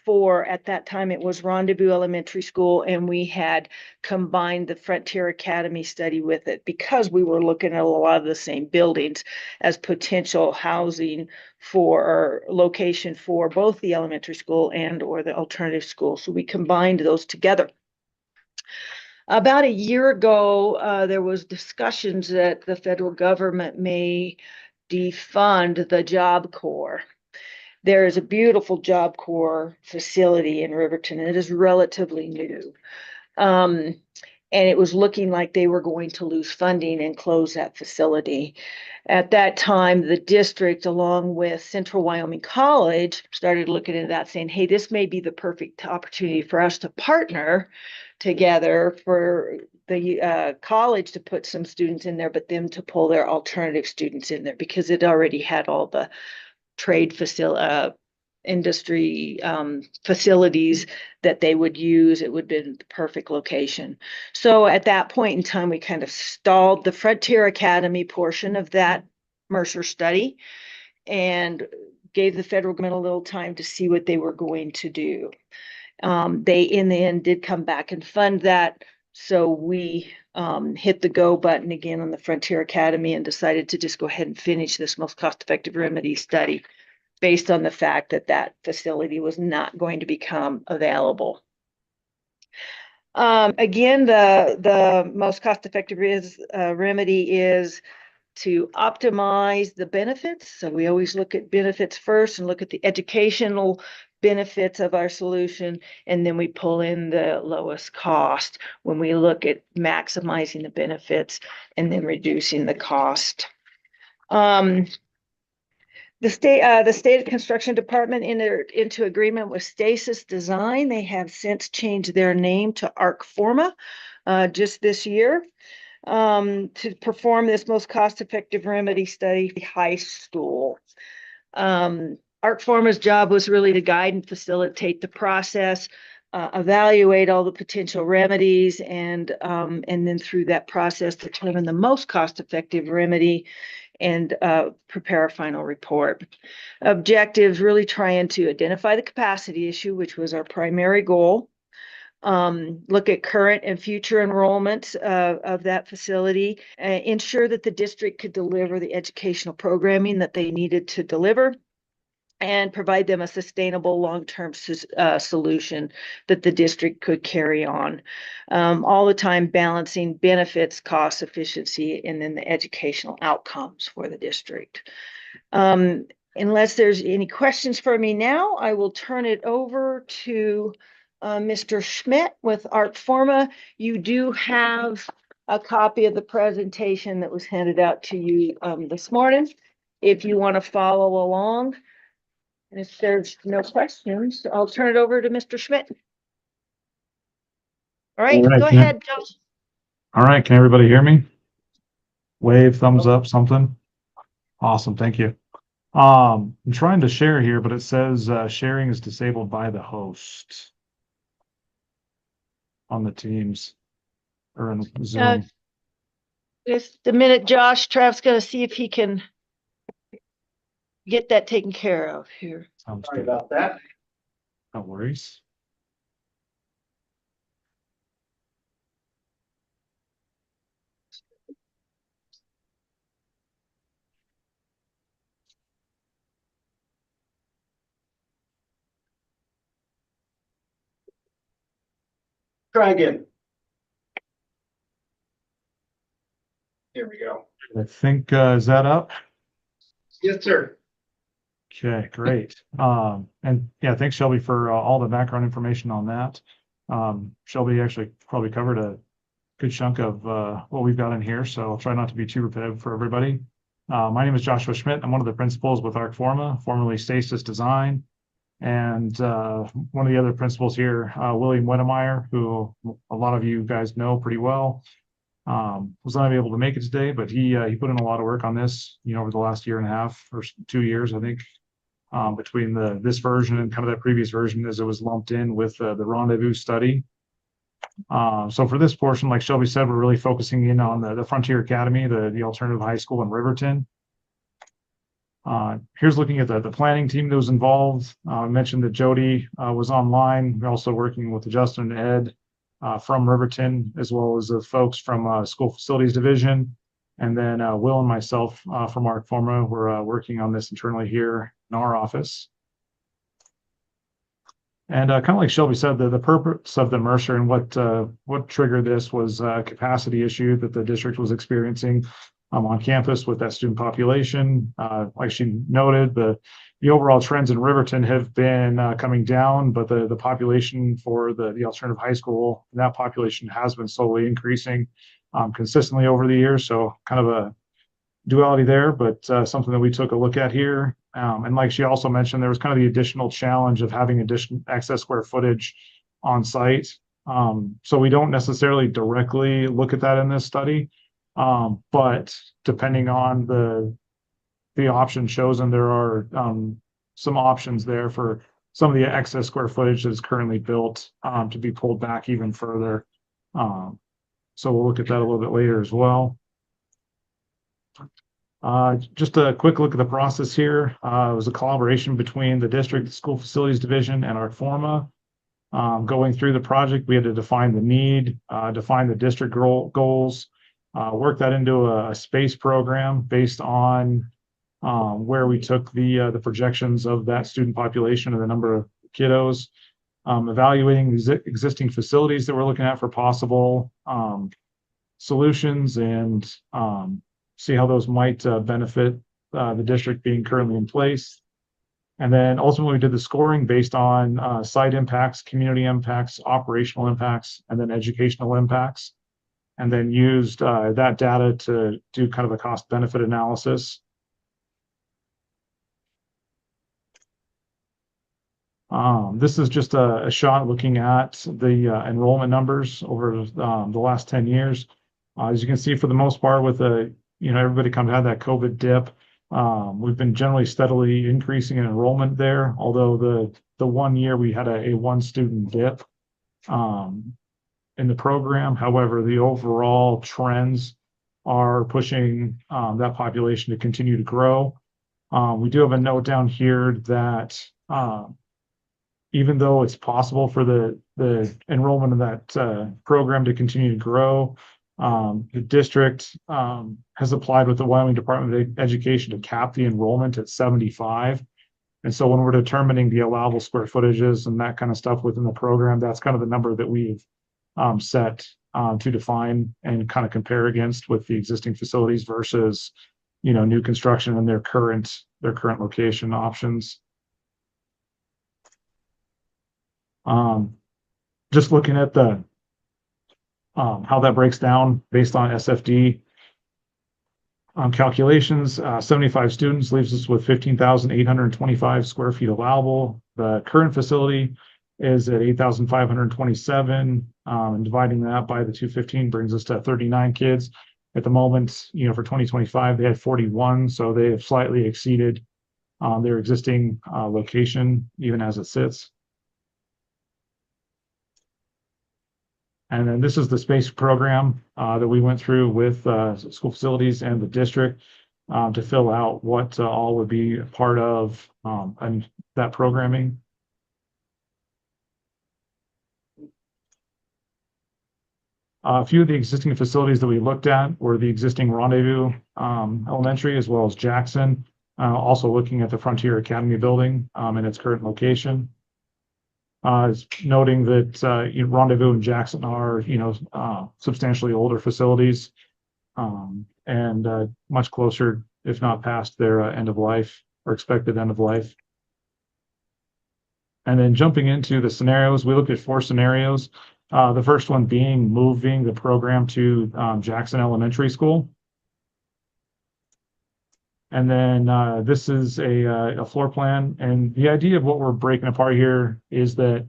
for, at that time, it was Rendezvous Elementary School, and we had combined the Frontier Academy study with it because we were looking at a lot of the same buildings as potential housing for, or location for both the elementary school and or the alternative school. So we combined those together. About a year ago, there was discussions that the federal government may defund the Job Corps. There is a beautiful Job Corps facility in Riverton, and it is relatively new. And it was looking like they were going to lose funding and close that facility. At that time, the district, along with Central Wyoming College, started looking at that saying, hey, this may be the perfect opportunity for us to partner together for the college to put some students in there, but them to pull their alternative students in there because it already had all the trade industry facilities that they would use. It would have been the perfect location. So at that point in time, we kind of stalled the Frontier Academy portion of that Mercer study and gave the federal government a little time to see what they were going to do. They, in the end, did come back and fund that. So we hit the go button again on the Frontier Academy and decided to just go ahead and finish this most cost-effective remedy study based on the fact that that facility was not going to become available. Again, the most cost-effective remedy is to optimize the benefits. So we always look at benefits first and look at the educational benefits of our solution, and then we pull in the lowest cost when we look at maximizing the benefits and then reducing the cost. The state construction department entered into agreement with Stasis Design. They have since changed their name to Arcforma just this year to perform this most cost-effective remedy study for high school. Arcforma's job was really to guide and facilitate the process, evaluate all the potential remedies, and then through that process determine the most cost-effective remedy and prepare a final report. Objectives really trying to identify the capacity issue, which was our primary goal. Look at current and future enrollments of that facility, ensure that the district could deliver the educational programming that they needed to deliver, and provide them a sustainable long-term solution that the district could carry on. All the time balancing benefits, cost, efficiency, and then the educational outcomes for the district. Unless there's any questions for me now, I will turn it over to Mr. Schmidt with Arcforma. You do have a copy of the presentation that was handed out to you this morning. If you want to follow along. And if there's no questions, I'll turn it over to Mr. Schmidt. All right, go ahead, Josh. All right, can everybody hear me? Wave, thumbs up, something. Awesome, thank you. I'm trying to share here, but it says sharing is disabled by the host on the Teams or in Zoom. Just a minute, Josh. Trav's going to see if he can get that taken care of here. Sounds Sorry good. about that. No worries. Try again. There we go. I think, is that up? Yes, sir. Okay, great. And yeah, thanks Shelby for all the background information on that. Shelby actually probably covered a good chunk of what we've got in here, so I'll try not to be too repetitive for everybody. My name is Joshua Schmidt. I'm one of the principals with ArcForma, formerly Stasis Design. And one of the other principals here, William Wedemeyer, who a lot of you guys know pretty well, was not able to make it today, but he put in a lot of work on this, over the last year and a half or 2 years, I think, between this version and kind of that previous version as it was lumped in with the Rendezvous study. So for this portion, like Shelby said, we're really focusing in on the Frontier Academy, the alternative high school in Riverton. Here's looking at the planning team that was involved. I mentioned that Jody was online. We're also working with Justin and Ed from Riverton, as well as the folks from School Facilities Division. And then Will and myself from ArcForma, we're working on this internally here in our office. And kind of like Shelby said, the purpose of the Mercer and what triggered this was a capacity issue that the district was experiencing on campus with that student population. Like she noted, the overall trends in Riverton have been coming down, but the population for the alternative high school, that population has been slowly increasing consistently over the years. So kind of a duality there, but something that we took a look at here. And like she also mentioned, there was kind of the additional challenge of having additional excess square footage on site. So we don't necessarily directly look at that in this study, but depending on the option chosen, there are some options there for some of the excess square footage that is currently built to be pulled back even further. So we'll look at that a little bit later as well. Just a quick look at the process here. It was a collaboration between the district, the School Facilities Division, and ArcForma. Going through the project, we had to define the need, define the district goals, work that into a space program based on where we took the projections of that student population and the number of kiddos, evaluating the existing facilities that we're looking at for possible solutions, and see how those might benefit the district being currently in place. And then ultimately we did the scoring based on site impacts, community impacts, operational impacts, and then educational impacts. And then used that data to do kind of a cost benefit analysis. This is just a shot looking at the enrollment numbers over the last 10 years. As you can see, for the most part, with everybody kind of had that COVID dip. We've been generally steadily increasing in enrollment there, although the 1 year we had a one student dip in the program. However, the overall trends are pushing that population to continue to grow. We do have a note down here that even though it's possible for the enrollment of that program to continue to grow, the district has applied with the Wyoming Department of Education to cap the enrollment at 75. And so when we're determining the allowable square footages and that kind of stuff within the program, that's kind of the number that we've set to define and kind of compare against with the existing facilities versus, new construction and their current location options. Just looking at how that breaks down based on SFD calculations, 75 students leaves us with 15,825 square feet allowable. The current facility is at 8,527, and dividing that by the 215 brings us to 39 kids. At the moment, for 2025, they had 41, so they have slightly exceeded their existing location, even as it sits. And then this is the space program that we went through with school facilities and the district to fill out what all would be part of that programming. A few of the existing facilities that we looked at were the existing Rendezvous Elementary, as well as Jackson, also looking at the Frontier Academy building in its current location. Noting that Rendezvous and Jackson are, substantially older facilities and much closer, if not past their end of life. or expected end of life. And then jumping into the scenarios, we looked at 4 scenarios. The first one being moving the program to Jackson Elementary School. And then this is a floor plan. And the idea of what we're breaking apart here is that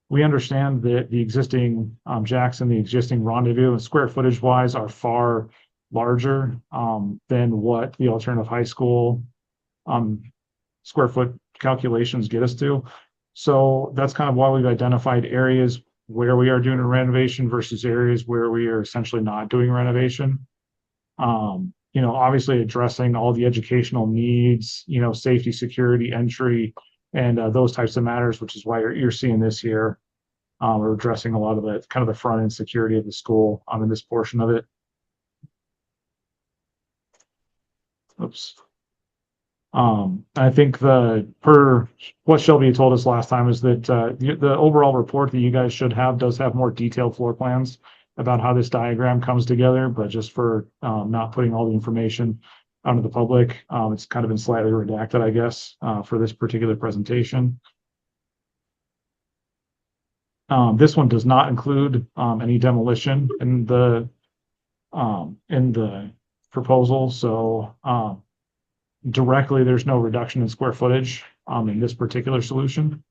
we understand that the existing Jackson, the existing Rendezvous, and square footage wise are far larger than what the alternative high school square foot calculations get us to. So that's kind of why we've identified areas where we are doing a renovation versus areas where we are essentially not doing renovation. You know, obviously addressing all the educational needs, you know, safety, security, entry, and those types of matters, which is why you're seeing this here. We're addressing a lot of the kind of the front end security of the school in this portion of it. Oops. I think per what Shelby told us last time is that the overall report that you guys should have does have more detailed floor plans about how this diagram comes together, but just for not putting all the information out to the public, it's kind of been slightly redacted, I guess, for this particular presentation. This one does not include any demolition in the proposal, so directly there's no reduction in square footage in this particular solution.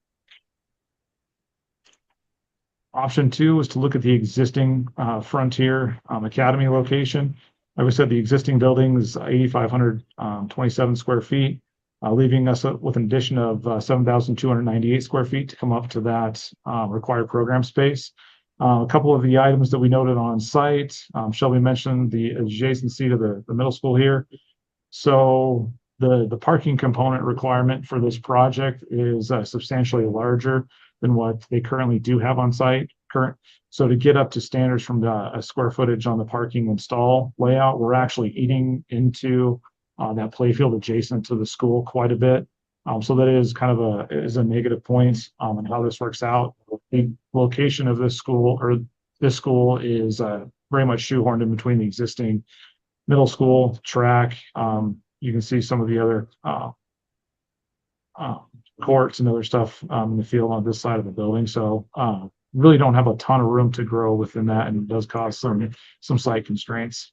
Option 2 is to look at the existing Frontier Academy location. Like we said, the existing building is 8,527 square feet, leaving us with an addition of 7,298 square feet to come up to that required program space. A couple of the items that we noted on site, Shelby mentioned the adjacency to the middle school here. So the parking component requirement for this project is substantially larger than what they currently do have on site. So to get up to standards from the square footage on the parking and stall layout, we're actually eating into that playfield adjacent to the school quite a bit. So that is kind of a negative point on how this works out. The location of this school is very much shoehorned in between the existing middle school track. You can see some of the other courts and other stuff in the field on this side of the building. So really don't have a ton of room to grow within that, and it does cause some site constraints.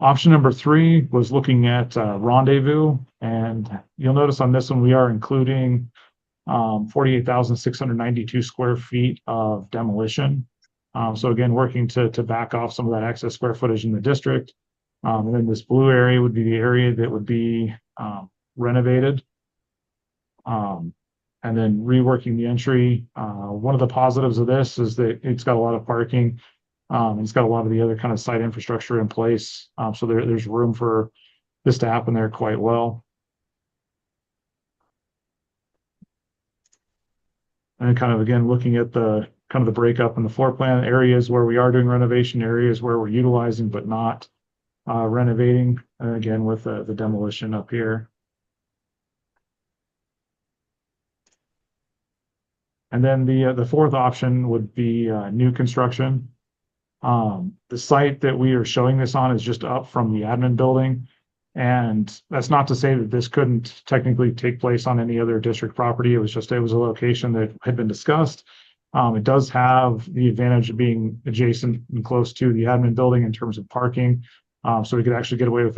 Option number 3 was looking at Rendezvous, and you'll notice on this one we are including 48,692 square feet of demolition. So again, working to back off some of that excess square footage in the district. And then this blue area would be the area that would be renovated. And then reworking the entry. One of the positives of this is that it's got a lot of parking. It's got a lot of the other kind of site infrastructure in place. So there's room for this to happen there quite well. And kind of, again, looking at the kind of the breakup in the floor plan, areas where we are doing renovation, areas where we're utilizing but not renovating, and again, with the demolition up here. And then the fourth option would be new construction. The site that we are showing this on is just up from the admin building. And that's not to say that this couldn't technically take place on any other district property. It was a location that had been discussed. It does have the advantage of being adjacent and close to the admin building in terms of parking. So we could actually get away with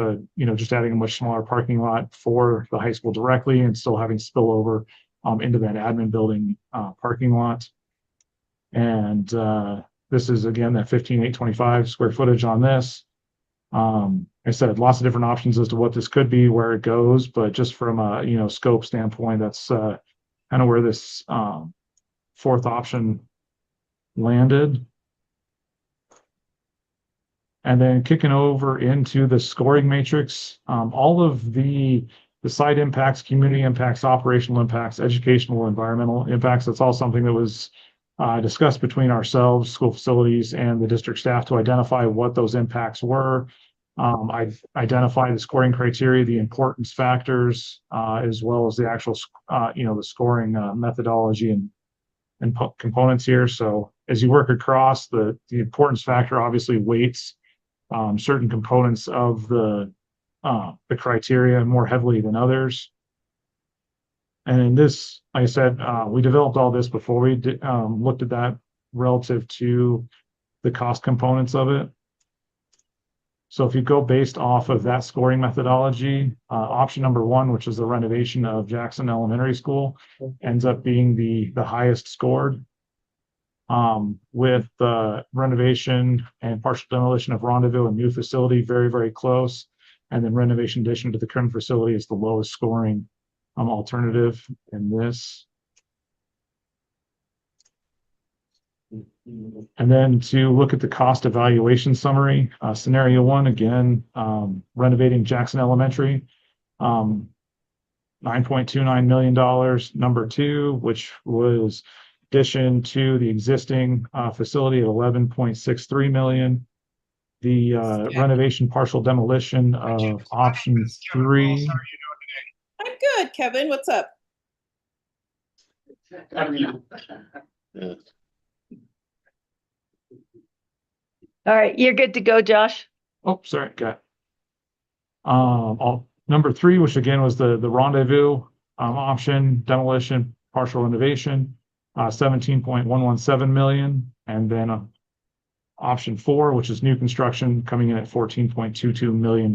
just adding a much smaller parking lot for the high school directly and still having spillover into that admin building parking lot. And this is, again, that 15,825 square footage on this. I said lots of different options as to what this could be, where it goes, but just from a scope standpoint, that's kind of where this fourth option landed. And then kicking over into the scoring matrix, all of the site impacts, community impacts, operational impacts, educational, environmental impacts, that's all something that was discussed between ourselves, school facilities, and the district staff to identify what those impacts were. I identified the scoring criteria, the importance factors, as well as the actual, the scoring methodology and components here. So as you work across, the importance factor obviously weights certain components of the the criteria more heavily than others. And in this, like I said, we developed all this before we looked at that relative to the cost components of it. So if you go based off of that scoring methodology, option number 1, which is the renovation of Jackson Elementary School, ends up being the highest scored. With the renovation and partial demolition of Rendezvous and new facility, very, very close. And then renovation addition to the current facility is the lowest scoring alternative in this. And then to look at the cost evaluation summary, scenario 1, again, renovating Jackson Elementary, $9.29 million. Number 2, which was addition to the existing facility at $11.63 million. The renovation partial demolition of option 3. I'm good, Kevin. What's up? All right, you're good to go, Josh. Oh, sorry, got number 3, which again was the Rendezvous option, demolition, partial renovation, $17.117 million, and then option 4, which is new construction, coming in at $14.22 million.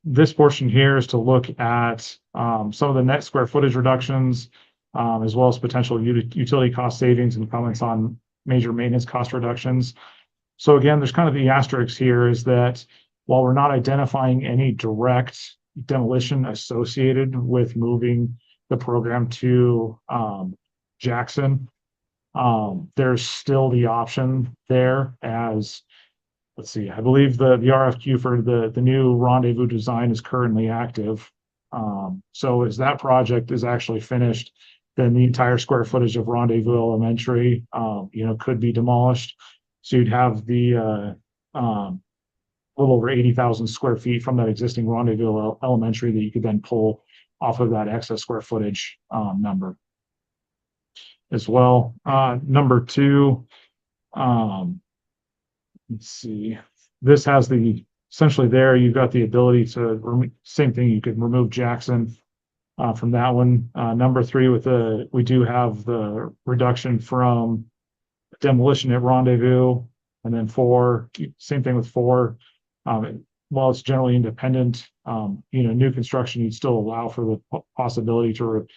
This portion here is to look at some of the net square footage reductions, as well as potential utility cost savings and comments on major maintenance cost reductions. So again, there's kind of the asterisk here is that while we're not identifying any direct demolition associated with moving the program to Jackson, there's still the option there as, let's see, I believe the RFQ for the new Rendezvous design is currently active. So as that project is actually finished, then the entire square footage of Rendezvous Elementary, could be demolished. So you'd have the little over 80,000 square feet from that existing Rendezvous Elementary that you could then pull off of that excess square footage number as well. Number 2, let's see, this has essentially there, you've got the ability to, same thing, you could remove Jackson from that one. Number 3, we do have the reduction from demolition at Rendezvous, and then 4, same thing with 4. While it's generally independent, new construction, you'd still allow for the possibility to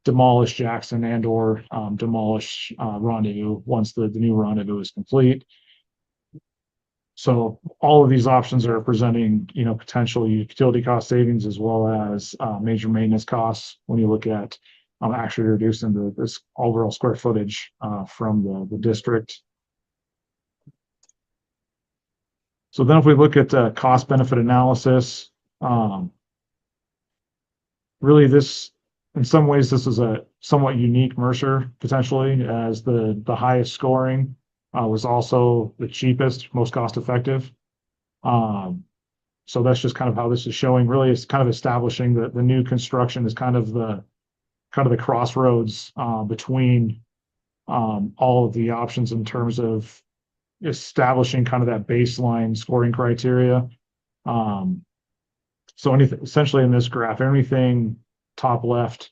demolish Jackson and or demolish Rendezvous once the new Rendezvous is complete. So all of these options are presenting, potential utility cost savings as well as major maintenance costs when you look at actually reducing this overall square footage from the district. So then if we look at cost benefit analysis, really this, in some ways, this is a somewhat unique Mercer potentially, as the highest scoring was also the cheapest, most cost effective. So that's just kind of how this is showing. Really, it's kind of establishing that the new construction is kind of the crossroads between all of the options in terms of establishing kind of that baseline scoring criteria. So anything essentially in this graph, anything top left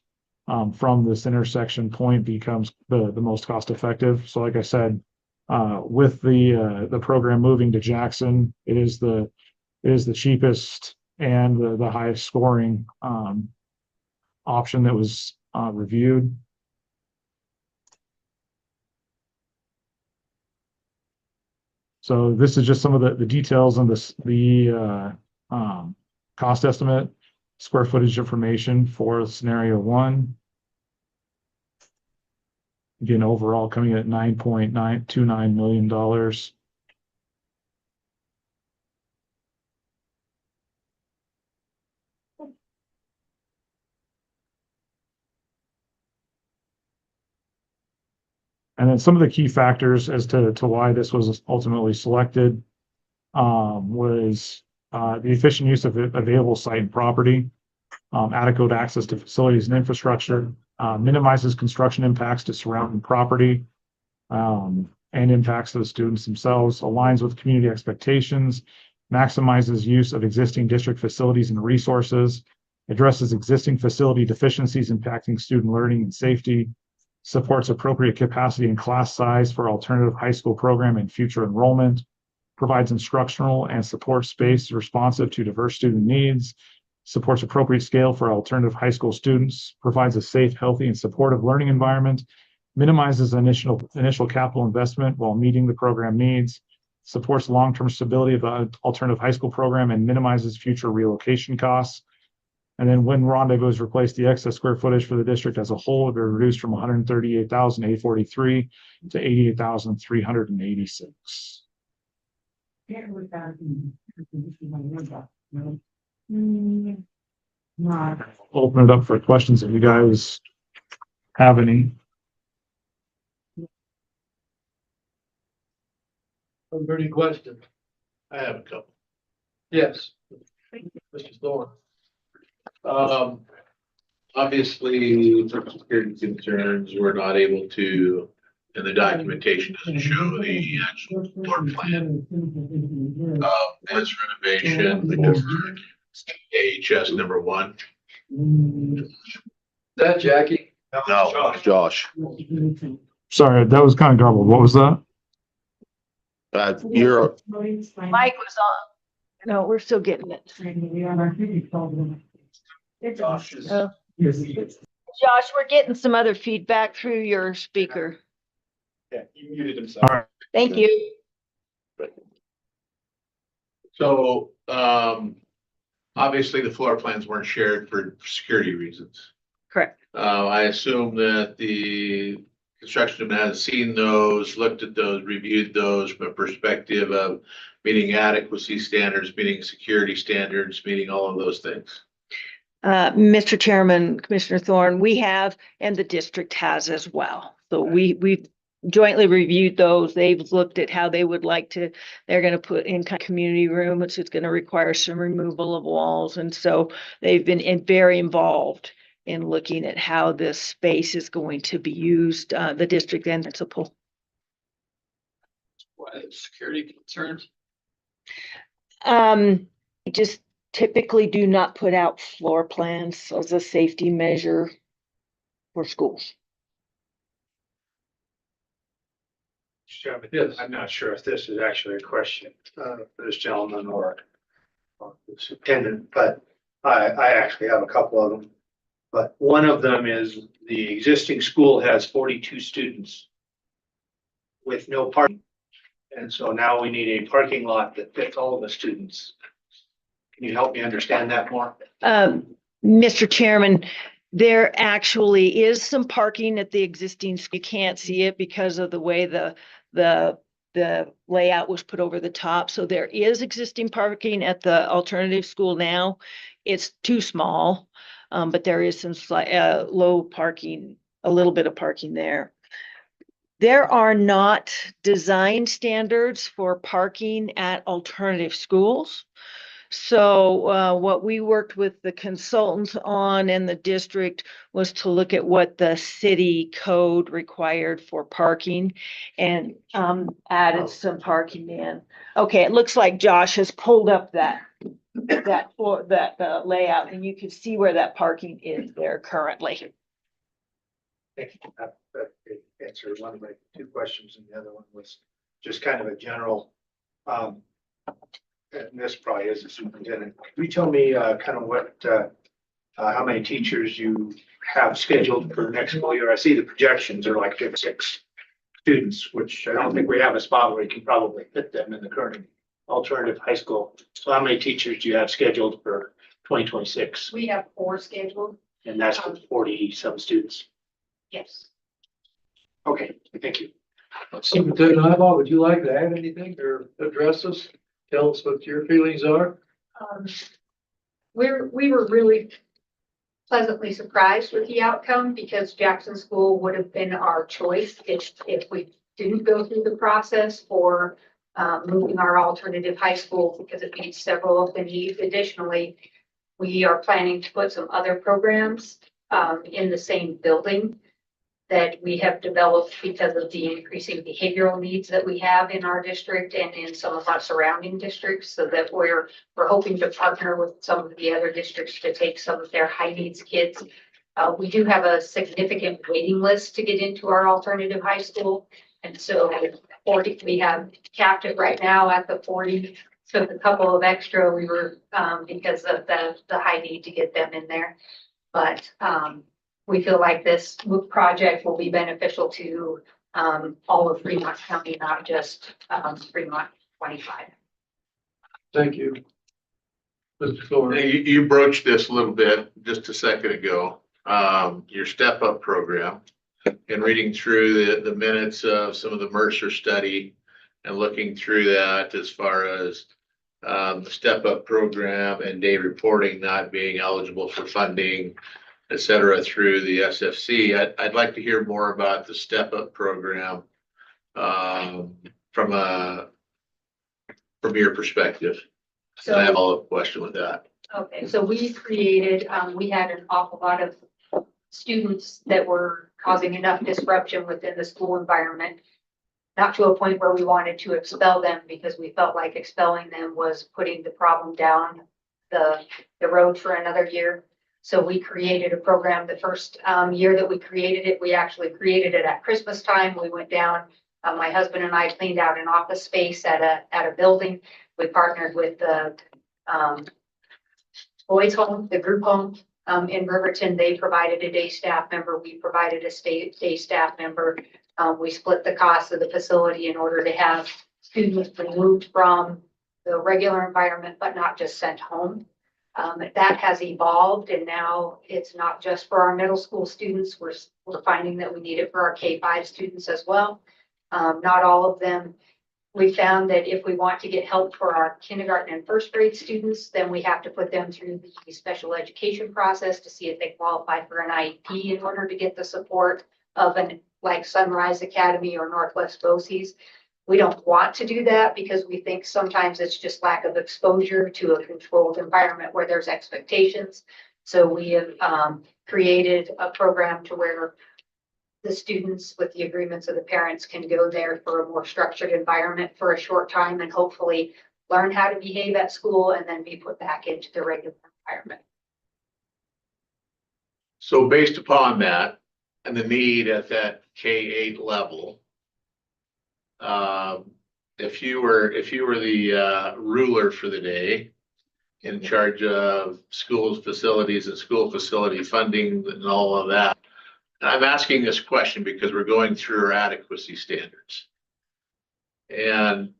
from this intersection point becomes the most cost effective. So like I said, with the program moving to Jackson, it is the cheapest and the highest scoring option that was reviewed. So this is just some of the details on the cost estimate, square footage information for scenario 1. Again, overall coming at $9.929 million. And then some of the key factors as to why this was ultimately selected was the efficient use of available site and property, adequate access to facilities and infrastructure, minimizes construction impacts to surrounding property and impacts to the students themselves, aligns with community expectations, maximizes use of existing district facilities and resources, addresses existing facility deficiencies impacting student learning and safety, supports appropriate capacity and class size for alternative high school program and future enrollment, provides instructional and support space responsive to diverse student needs, supports appropriate scale for alternative high school students, provides a safe, healthy, and supportive learning environment, minimizes initial capital investment while meeting the program needs, supports long-term stability of the alternative high school program, and minimizes future relocation costs. And then when rendezvous is replaced, the excess square footage for the district as a whole will be reduced from 138,843 to 88,386. Open it up for questions if you guys have any. Are there any questions? I have a couple. Yes. Mr. Thorne. Obviously, for security concerns, we're not able to, and the documentation doesn't show the actual floor plan. As renovation, AHS number 1. That Jackie? No, Josh. Sorry, that was kind of garbled. What was that? You're, Mike was on. No, we're still getting it. Josh is. Oh. Josh, we're getting some other feedback through your speaker. Yeah, he muted himself. All right. Thank you. So, obviously the floor plans weren't shared for security reasons. Correct. I assume that the construction department has seen those, looked at those, reviewed those from a perspective of meeting adequacy standards, meeting security standards, meeting all of those things. Mr. Chairman, Commissioner Thorne, we have, and the district has as well. So we've jointly reviewed those. They've looked at how they would like to, they're going to put in kind of community room, which is going to require some removal of walls. And so they've been very involved in looking at how this space is going to be used, the district and principal. Why security concerns? Just typically do not put out floor plans as a safety measure for schools. Chairman, Yes. I'm not sure if this is actually a question for this gentleman or the superintendent, but I actually have a couple of them. But one of them is the existing school has 42 students with no parking. And so now we need a parking lot that fits all of the students. Can you help me understand that more? Mr. Chairman, there actually is some parking at the existing, you can't see it because of the way the layout was put over the top. So there is existing parking at the alternative school now. It's too small, but there is some slight, low parking, a little bit of parking there. There are not design standards for parking at alternative schools. So what we worked with the consultants on and the district was to look at what the city code required for parking and added some parking in. Okay, it looks like Josh has pulled up that layout, and you can see where that parking is there currently. Thank you. That answered one of my two questions, and the other one was just kind of a general, and this probably is the superintendent. Can you tell me kind of what, how many teachers you have scheduled for next school year? I see the projections are like 56 students, which I don't think we have a spot where you can probably fit them in the current alternative high school. So how many teachers do you have scheduled for 2026? We have 4 scheduled. And that's with 40 some students. Yes. Okay, thank you. Superintendent Ibach, would you like to add anything or address us? Tell us what your feelings are. We were really pleasantly surprised with the outcome because Jackson School would have been our choice if we didn't go through the process for moving our alternative high school because it meets several of the needs. Additionally, we are planning to put some other programs in the same building. that we have developed because of the increasing behavioral needs that we have in our district and in some of our surrounding districts, so that we're hoping to partner with some of the other districts to take some of their high needs kids. We do have a significant waiting list to get into our alternative high school. And so 40, we have capped it right now at the 40. So a couple of extra, we were, because of the high need to get them in there. But we feel like this project will be beneficial to all of Fremont County, not just Fremont 25. Thank you. Mr. Thorne. You broached this a little bit just a second ago, your step up program, and reading through the minutes of some of the Mercer study and looking through that as far as the step up program and day reporting not being eligible for funding, et cetera, through the SFC. I'd like to hear more about the step up program from your perspective. So I have a question with that. Okay, so we created, we had an awful lot of students that were causing enough disruption within the school environment, not to a point where we wanted to expel them, because we felt like expelling them was putting the problem down the road for another year. So we created a program. The first year that we created it, we actually created it at Christmas time. We went down, my husband and I cleaned out an office space at a building. We partnered with the boys home, the group home in Riverton. They provided a day staff member. We provided a day staff member. We split the cost of the facility in order to have students removed from the regular environment, but not just sent home. That has evolved, and now it's not just for our middle school students. We're finding that we need it for our K-5 students as well. Not all of them. We found that if we want to get help for our kindergarten and first grade students, then we have to put them through the special education process to see if they qualify for an IEP in order to get the support of like Sunrise Academy or Northwest BOCES. We don't want to do that because we think sometimes it's just lack of exposure to a controlled environment where there's expectations. So we have created a program to where the students, with the agreements of the parents, can go there for a more structured environment for a short time and hopefully learn how to behave at school and then be put back into the regular environment. So based upon that and the need at that K-8 level, if you were the ruler for the day in charge of schools, facilities and school facility funding and all of that, and I'm asking this question because we're going through our adequacy standards. And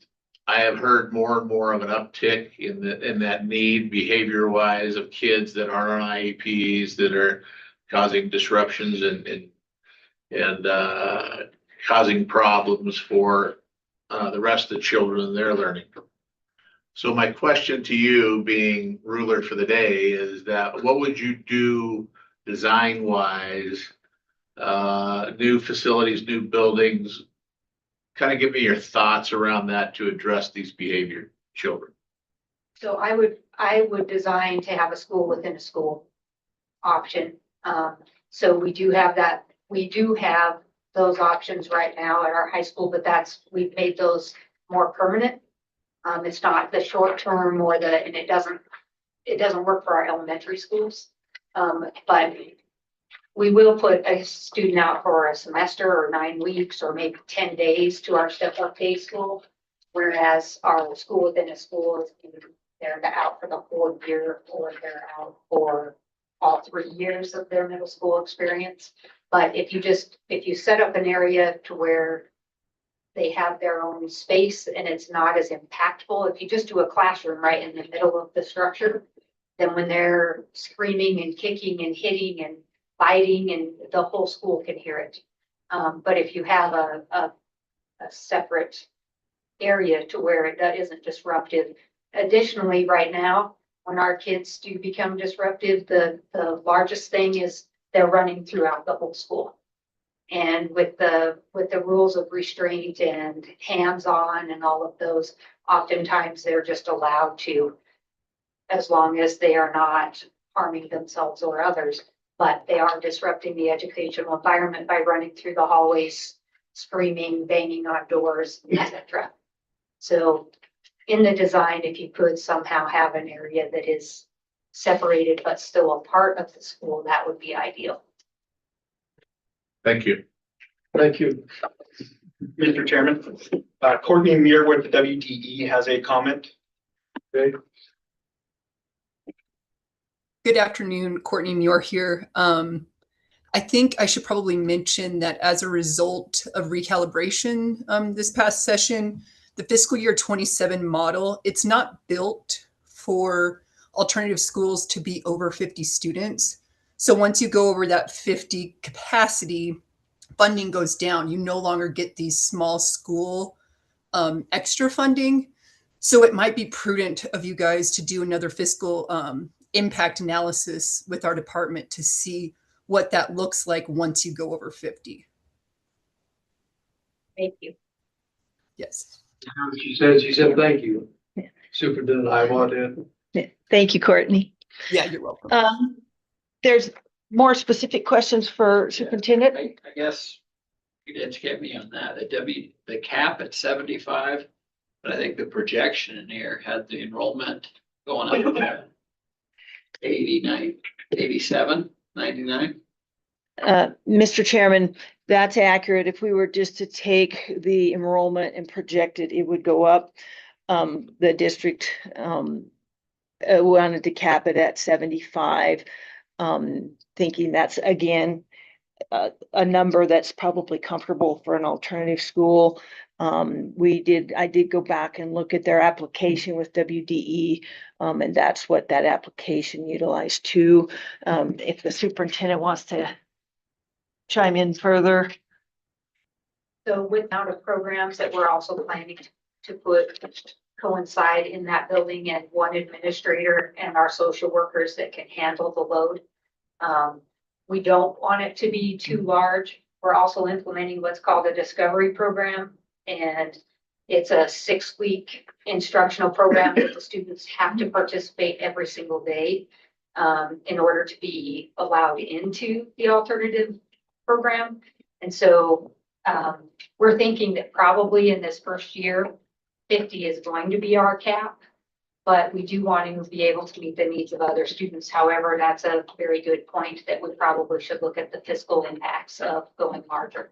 I have heard more and more of an uptick in that need behavior wise of kids that are on IEPs that are causing disruptions and causing problems for the rest of the children and their learning. So my question to you, being ruler for the day, is that what would you do design wise, new facilities, new buildings? Kind of give me your thoughts around that to address these behavior children. So I would design to have a school within a school option. So we do have that. We do have those options right now at our high school, but we've made those more permanent. It's not the short term or and it doesn't work for our elementary schools. But we will put a student out for a semester or 9 weeks or maybe 10 days to our step up day school. Whereas our school within a school is they're out for the whole year or they're out for all 3 years of their middle school experience. But if you set up an area to where they have their own space and it's not as impactful, if you just do a classroom right in the middle of the structure, then when they're screaming and kicking and hitting and biting, and the whole school can hear it. But if you have a separate area to where that isn't disruptive. Additionally, right now, when our kids do become disruptive, the largest thing is they're running throughout the whole school. And with the rules of restraint and hands-on and all of those, oftentimes they're just allowed to, as long as they are not harming themselves or others, but they are disrupting the educational environment by running through the hallways, screaming, banging on doors, etc. So in the design, if you could somehow have an area that is separated but still a part of the school, that would be ideal. Thank you. Thank you. Mr. Chairman, Courtney Muir with the WDE has a comment. Okay. Good afternoon, Courtney Muir here. I think I should probably mention that as a result of recalibration this past session, the fiscal year 27 model, it's not built for alternative schools to be over 50 students. So once you go over that 50 capacity, funding goes down. You no longer get these small school extra funding. So it might be prudent of you guys to do another fiscal impact analysis with our department to see what that looks like once you go over 50. Thank you. Yes. She said, thank you. Superintendent Iowa did. Yeah, thank you, Courtney. Yeah, you're welcome. There's more specific questions for superintendent. I guess you could educate me on that. The cap at 75, but I think the projection in here had the enrollment going up to 89, 87, 99. Mr. Chairman, that's accurate. If we were just to take the enrollment and project it, it would go up. The district wanted to cap it at 75, thinking that's, again, a number that's probably comfortable for an alternative school. I did go back and look at their application with WDE, and that's what that application utilized too. If the superintendent wants to chime in further. So with the amount of programs that we're also planning to put coincide in that building, and one administrator and our social workers that can handle the load. We don't want it to be too large. We're also implementing what's called a discovery program, and it's a 6-week instructional program that the students have to participate every single day in order to be allowed into the alternative program. And so we're thinking that probably in this first year, 50 is going to be our cap, but we do want to be able to meet the needs of other students. However, that's a very good point that we probably should look at the fiscal impacts of going larger.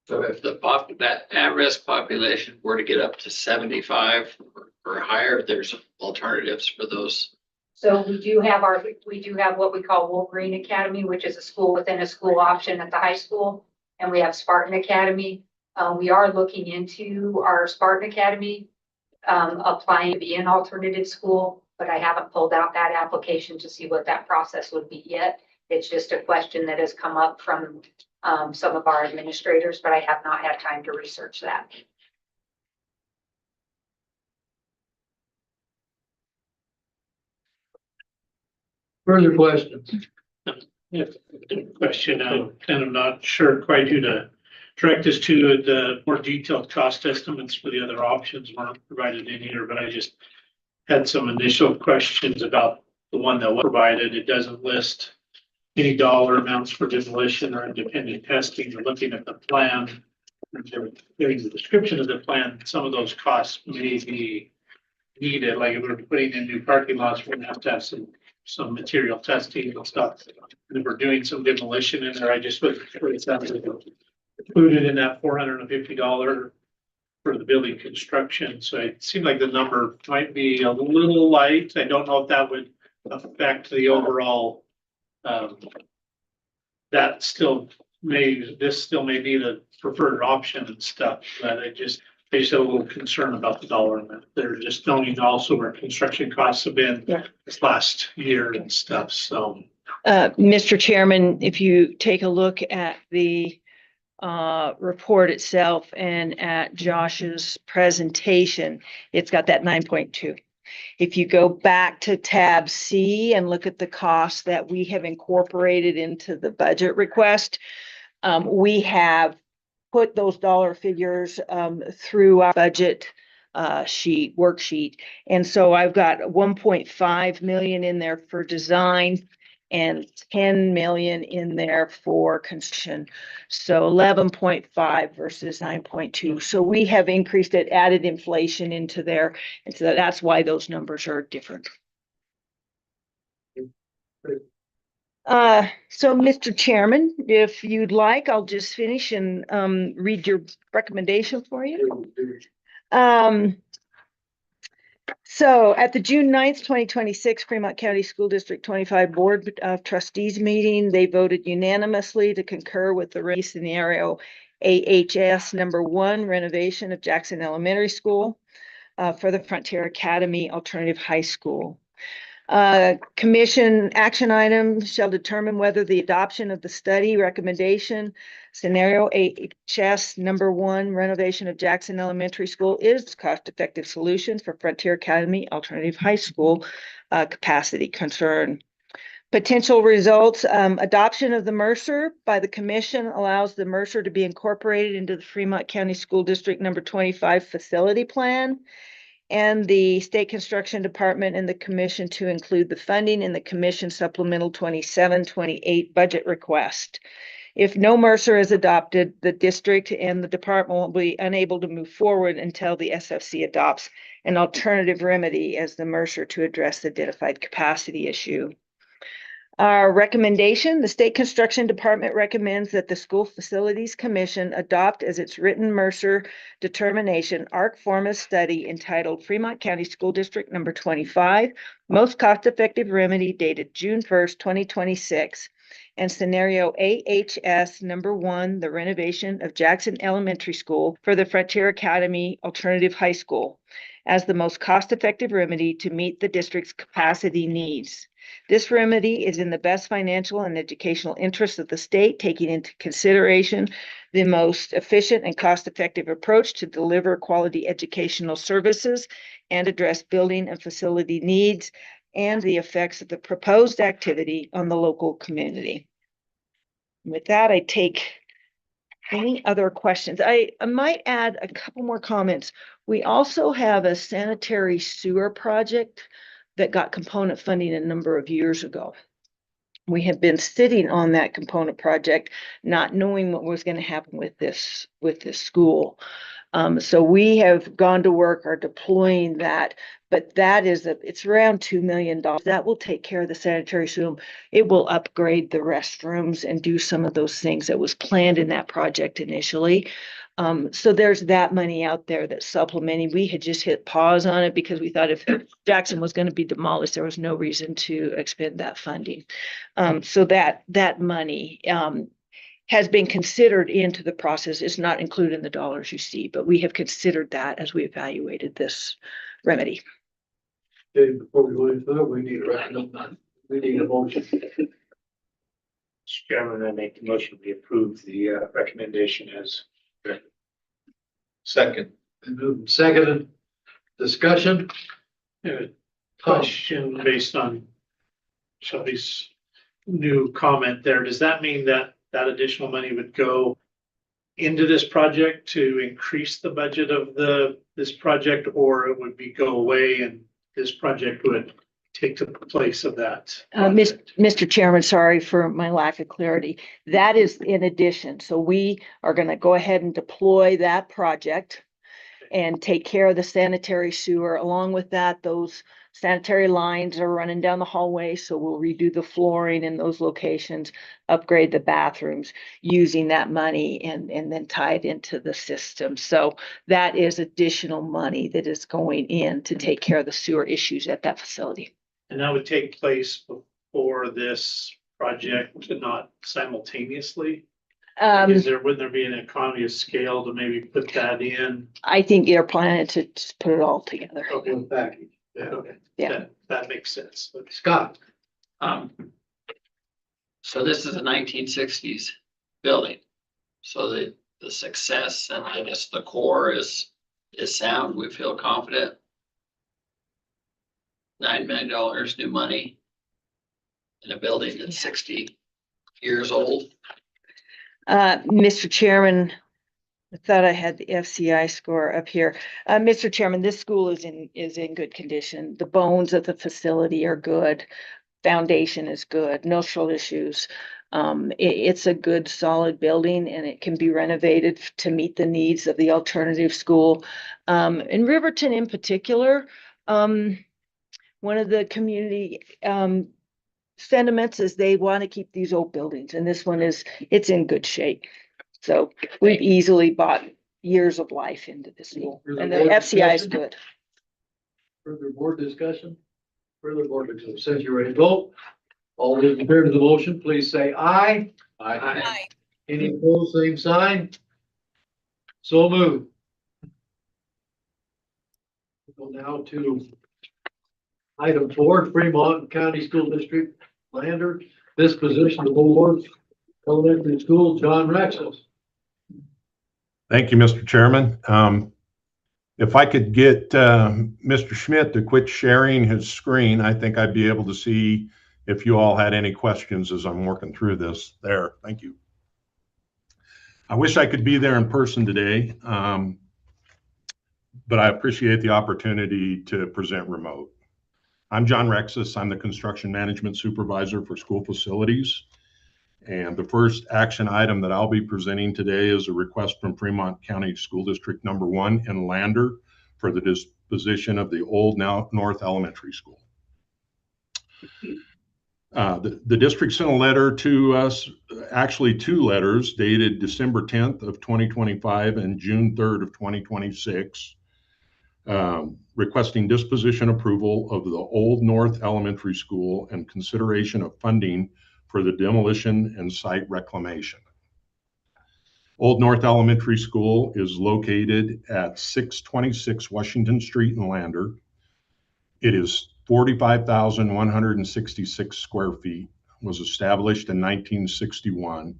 So if that at-risk population were to get up to 75 or higher, there's alternatives for those. So we do have what we call Wolverine Academy, which is a school within a school option at the high school. And we have Spartan Academy. We are looking into our Spartan Academy, applying to be an alternative school, but I haven't pulled out that application to see what that process would be yet. It's just a question that has come up from some of our administrators, but I have not had time to research that. Further questions? Yeah, question, I'm kind of not sure quite who to direct this to. The more detailed cost estimates for the other options weren't provided in here, but I just had some initial questions about the one that was provided. It doesn't list any dollar amounts for demolition or independent testing. Or looking at the plan, there's the description of the plan. Some of those costs may be needed, like if we're putting in new parking lots, we're gonna have to have some material testing and stuff. And if we're doing some demolition in there, I just would, it's included in that $450 for the building construction. So it seemed like the number might be a little light. I don't know if that would affect the overall, this still may be the preferred option and stuff, but I just had a little concern about the dollar amount. They're just knowing also where construction costs have been this last year and stuff, so. Mr. Chairman, if you take a look at the report itself and at Josh's presentation, it's got that 9.2. If you go back to tab C and look at the costs that we have incorporated into the budget request, we have put those dollar figures through our budget worksheet. And so I've got 1.5 million in there for design and 10 million in there for construction. So 11.5 versus 9.2. So we have increased it, added inflation into there. And so that's why those numbers are different. So Mr. Chairman, if you'd like, I'll just finish and read your recommendation for you. So at the June 9th, 2026 Fremont County School District 25 Board of Trustees meeting, they voted unanimously to concur with the scenario AHS #1 renovation of Jackson Elementary School for the Frontier Academy Alternative High School. Commission action item shall determine whether the adoption of the study recommendation scenario AHS #1 renovation of Jackson Elementary School is cost-effective solution for Frontier Academy Alternative High School capacity concern. Potential results, adoption of the Mercer by the commission allows the Mercer to be incorporated into the Fremont County School District #25 facility plan, and the State Construction Department and the commission to include the funding in the commission supplemental 27-28 budget request. If no Mercer is adopted, the district and the department will be unable to move forward until the SFC adopts an alternative remedy as the Mercer to address the identified capacity issue. Our recommendation, the State Construction Department recommends that the School Facilities Commission adopt as its written Mercer determination ARC Forma study entitled Fremont County School District #25, Most Cost-Effective Remedy dated June 1st, 2026, and scenario AHS #1, the renovation of Jackson Elementary School for the Frontier Academy Alternative High School, as the most cost-effective remedy to meet the district's capacity needs. This remedy is in the best financial and educational interests of the state, taking into consideration the most efficient and cost-effective approach to deliver quality educational services and address building and facility needs and the effects of the proposed activity on the local community. With that, I take any other questions. I might add a couple more comments. We also have a sanitary sewer project that got component funding a number of years ago. We have been sitting on that component project, not knowing what was going to happen with this school. So we have gone to work, are deploying that, but that is it's around $2 million. That will take care of the sanitary sewer. It will upgrade the restrooms and do some of those things that was planned in that project initially. So there's that money out there that's supplementing. We had just hit pause on it because we thought if Jackson was going to be demolished, there was no reason to expend that funding. So that money has been considered into the process. It's not included in the dollars you see, but we have considered that as we evaluated this remedy. Okay, before we go any further, we need a motion. Mr. Chairman, I make the motion we approve the recommendation as written. Second. Been moved and seconded. Discussion? Question based on Shelby's new comment there. Does that mean that that additional money would go into this project to increase the budget of this project, or it would go away and this project would take the place of that? Mr. Chairman, sorry for my lack of clarity. That is in addition. So we are going to go ahead and deploy that project and take care of the sanitary sewer. Along with that, those sanitary lines are running down the hallway. So we'll redo the flooring in those locations, upgrade the bathrooms using that money and then tie it into the system. So that is additional money that is going in to take care of the sewer issues at that facility. And that would take place before this project, not simultaneously? Wouldn't there be an economy of scale to maybe put that in? I think they're planning to just put it all together. Okay, package. Yeah. Okay. Yeah. That makes sense. Scott? So this is a 1960s building. So the success and I guess the core is sound. We feel confident. $9 million new money in a building that's 60 years old. Mr. Chairman, I thought I had the FCI score up here. Mr. Chairman, this school is in good condition. The bones of the facility are good. foundation is good, no structural issues. It's a good, solid building and it can be renovated to meet the needs of the alternative school. In Riverton in particular, one of the community, sentiments is they want to keep these old buildings and this one it's in good shape. So we've easily bought years of life into the school and the FCI is good. Further board discussion? Further board discussion. Since you're ready to vote, all those in favor of the motion, please say aye. Aye. Any opposed, same sign? So moved. We'll go now to item 4, Fremont County School District Lander, disposition of Old Elementary School, John Rexis. Thank you, Mr. Chairman. If I could get Mr. Schmidt to quit sharing his screen, I think I'd be able to see if you all had any questions as I'm working through this there. Thank you. I wish I could be there in person today, but I appreciate the opportunity to present remote. I'm John Rexis. I'm the Construction Management Supervisor for School Facilities. And the first action item that I'll be presenting today is a request from Fremont County School District Number 1 in Lander for the disposition of the Old North Elementary School. The district sent a letter to us, actually 2 letters dated December 10th of 2025 and June 3rd of 2026, requesting disposition approval of the Old North Elementary School and consideration of funding for the demolition and site reclamation. Old North Elementary School is located at 626 Washington Street in Lander. It is 45,166 square feet, was established in 1961,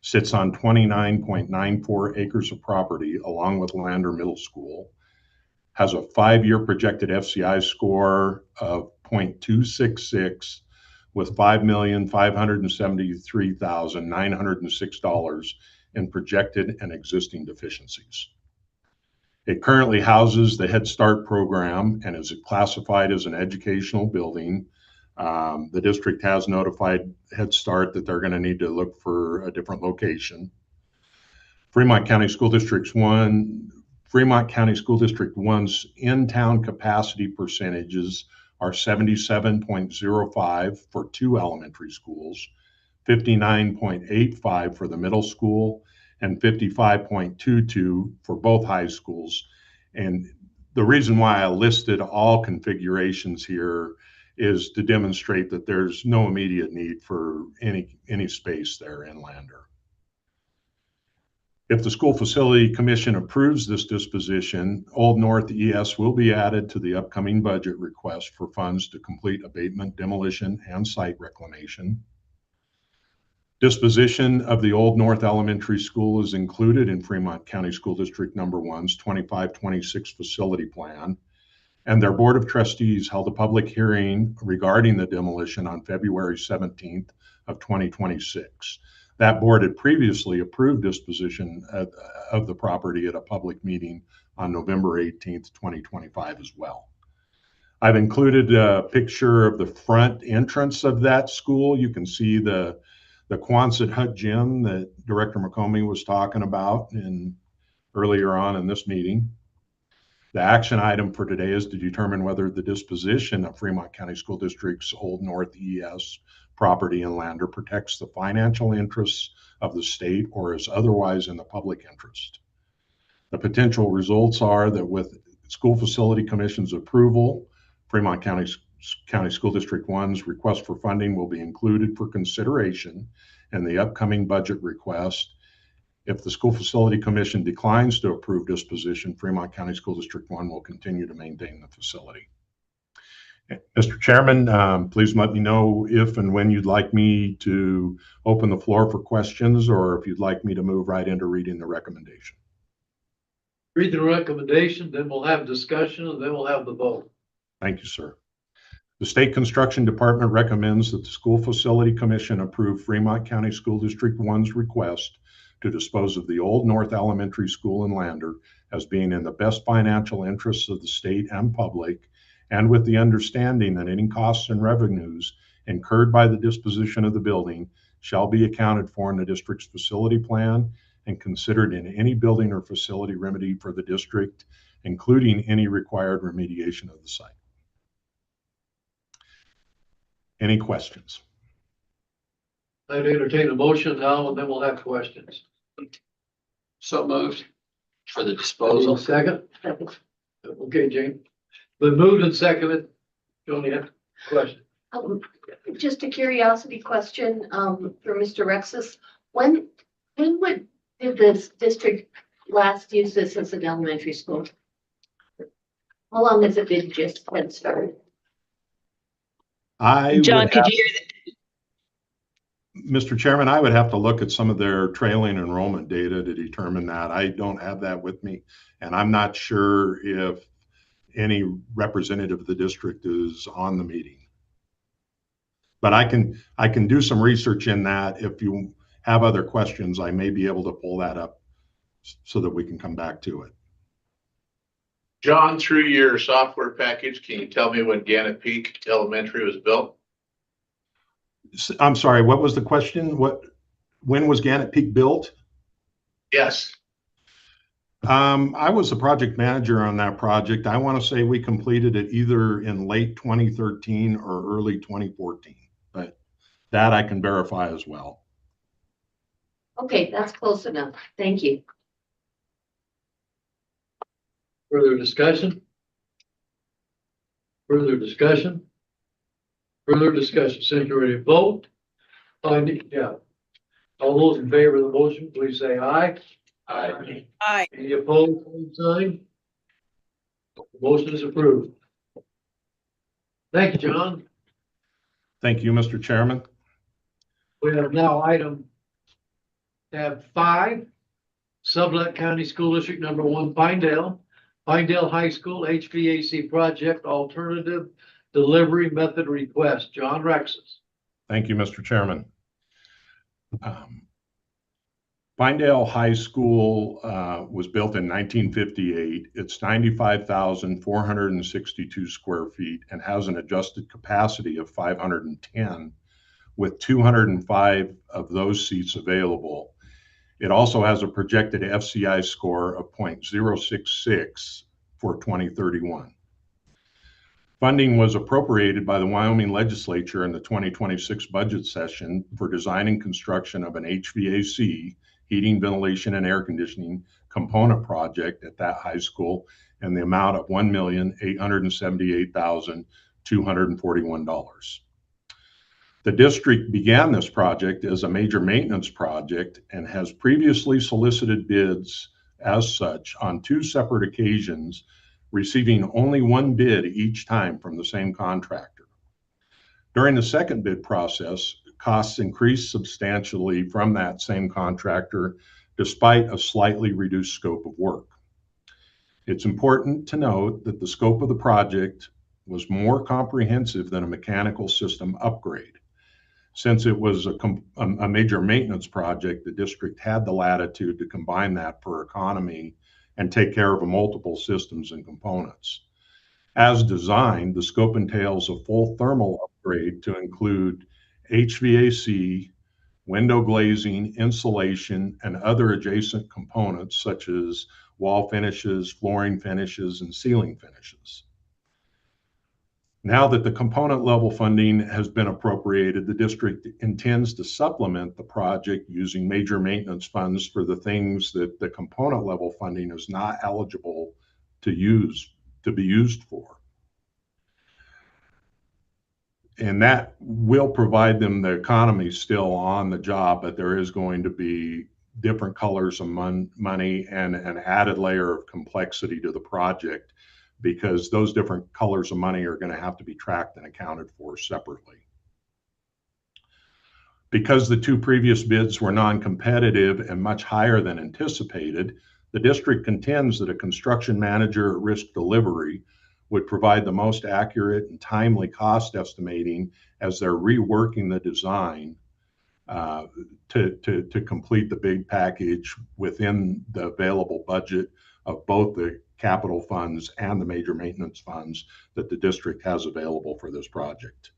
sits on 29.94 acres of property along with Lander Middle School, has a 5-year projected FCI score of 0.266 with $5,573,906 in projected and existing deficiencies. It currently houses the Head Start program and is classified as an educational building. The district has notified Head Start that they're going to need to look for a different location. Fremont County School District 1's in-town capacity percentages are 77.05 for 2 elementary schools, 59.85 for the middle school, and 55.22 for both high schools. And the reason why I listed all configurations here is to demonstrate that there's no immediate need for any space there in Lander. If the School Facility Commission approves this disposition, Old North ES will be added to the upcoming budget request for funds to complete abatement, demolition, and site reclamation. Disposition of the Old North Elementary School is included in Fremont County School District Number 1's 25-26 facility plan, and their Board of Trustees held a public hearing regarding the demolition on February 17th of 2026. That board had previously approved disposition of the property at a public meeting on November 18th, 2025 as well. I've included a picture of the front entrance of that school. You can see the Quonset hut gym that Director McComey was talking about earlier on in this meeting. The action item for today is to determine whether the disposition of Fremont County School District's Old North ES property in Lander protects the financial interests of the state or is otherwise in the public interest. The potential results are that with School Facility Commission's approval, Fremont County School District 1's request for funding will be included for consideration in the upcoming budget request. If the School Facility Commission declines to approve disposition, Fremont County School District 1 will continue to maintain the facility. Mr. Chairman, please let me know if and when you'd like me to open the floor for questions or if you'd like me to move right into reading the recommendation. Read the recommendation, then we'll have discussion, and then we'll have the vote. Thank you, sir. The State Construction Department recommends that the School Facility Commission approve Fremont County School District 1's request to dispose of the Old North Elementary School in Lander as being in the best financial interests of the state and public, and with the understanding that any costs and revenues incurred by the disposition of the building shall be accounted for in the district's facility plan and considered in any building or facility remedy for the district, including any required remediation of the site. Any questions? I'd entertain a motion now, and then we'll have questions. So moved for the Any disposal. second? Okay, Jane. Been moved and seconded. Joni, have a question? Just a curiosity question, for Mr. Rexis. When did this district last use this as an elementary school? How long has it been just when started? John, could you hear that? Mr. Chairman, I would have to look at some of their trailing enrollment data to determine that. I don't have that with me, and I'm not sure if any representative of the district is on the meeting. But I can do some research in that. If you have other questions, I may be able to pull that up so that we can come back to it. John, through your software package, can you tell me when Gannett Peak Elementary was built? I'm sorry, what was the question? When was Gannett Peak built? Yes. I was the project manager on that project. I want to say we completed it either in late 2013 or early 2014, but that I can verify as well. Okay, that's close enough. Thank you. Further discussion? Further discussion? Further discussion, since you're ready to vote? Yeah. All those in favor of the motion, please say aye. Aye. Aye. Any opposed, same sign? The motion is approved. Thank you, John. Thank you, Mr. Chairman. We have now tab 5, Sublette County School District number 1, Pinedale High School HVAC project alternative delivery method request. John Rexis. Thank you, Mr. Chairman. Pinedale High School was built in 1958. It's 95,462 square feet and has an adjusted capacity of 510, with 205 of those seats available. It also has a projected FCI score of 0.066 for 2031. Funding was appropriated by the Wyoming legislature in the 2026 budget session for design and construction of an HVAC, heating, ventilation, and air conditioning component project at that high school in the amount of $1,878,241. The district began this project as a major maintenance project and has previously solicited bids as such on 2 separate occasions, receiving only 1 bid each time from the same contractor. During the second bid process, costs increased substantially from that same contractor, despite a slightly reduced scope of work. It's important to note that the scope of the project was more comprehensive than a mechanical system upgrade. Since it was a major maintenance project, the district had the latitude to combine that for economy and take care of multiple systems and components. As designed, the scope entails a full thermal upgrade to include HVAC, window glazing, insulation, and other adjacent components such as wall finishes, flooring finishes, and ceiling finishes. Now that the component level funding has been appropriated, the district intends to supplement the project using major maintenance funds for the things that the component level funding is not eligible to be used for. And that will provide them the economy still on the job, but there is going to be different colors of money and an added layer of complexity to the project, because those different colors of money are going to have to be tracked and accounted for separately. Because the 2 previous bids were non-competitive and much higher than anticipated, the district contends that a construction manager at risk delivery would provide the most accurate and timely cost estimating as they're reworking the design to complete the big package within the available budget of both the capital funds and the major maintenance funds that the district has available for this project.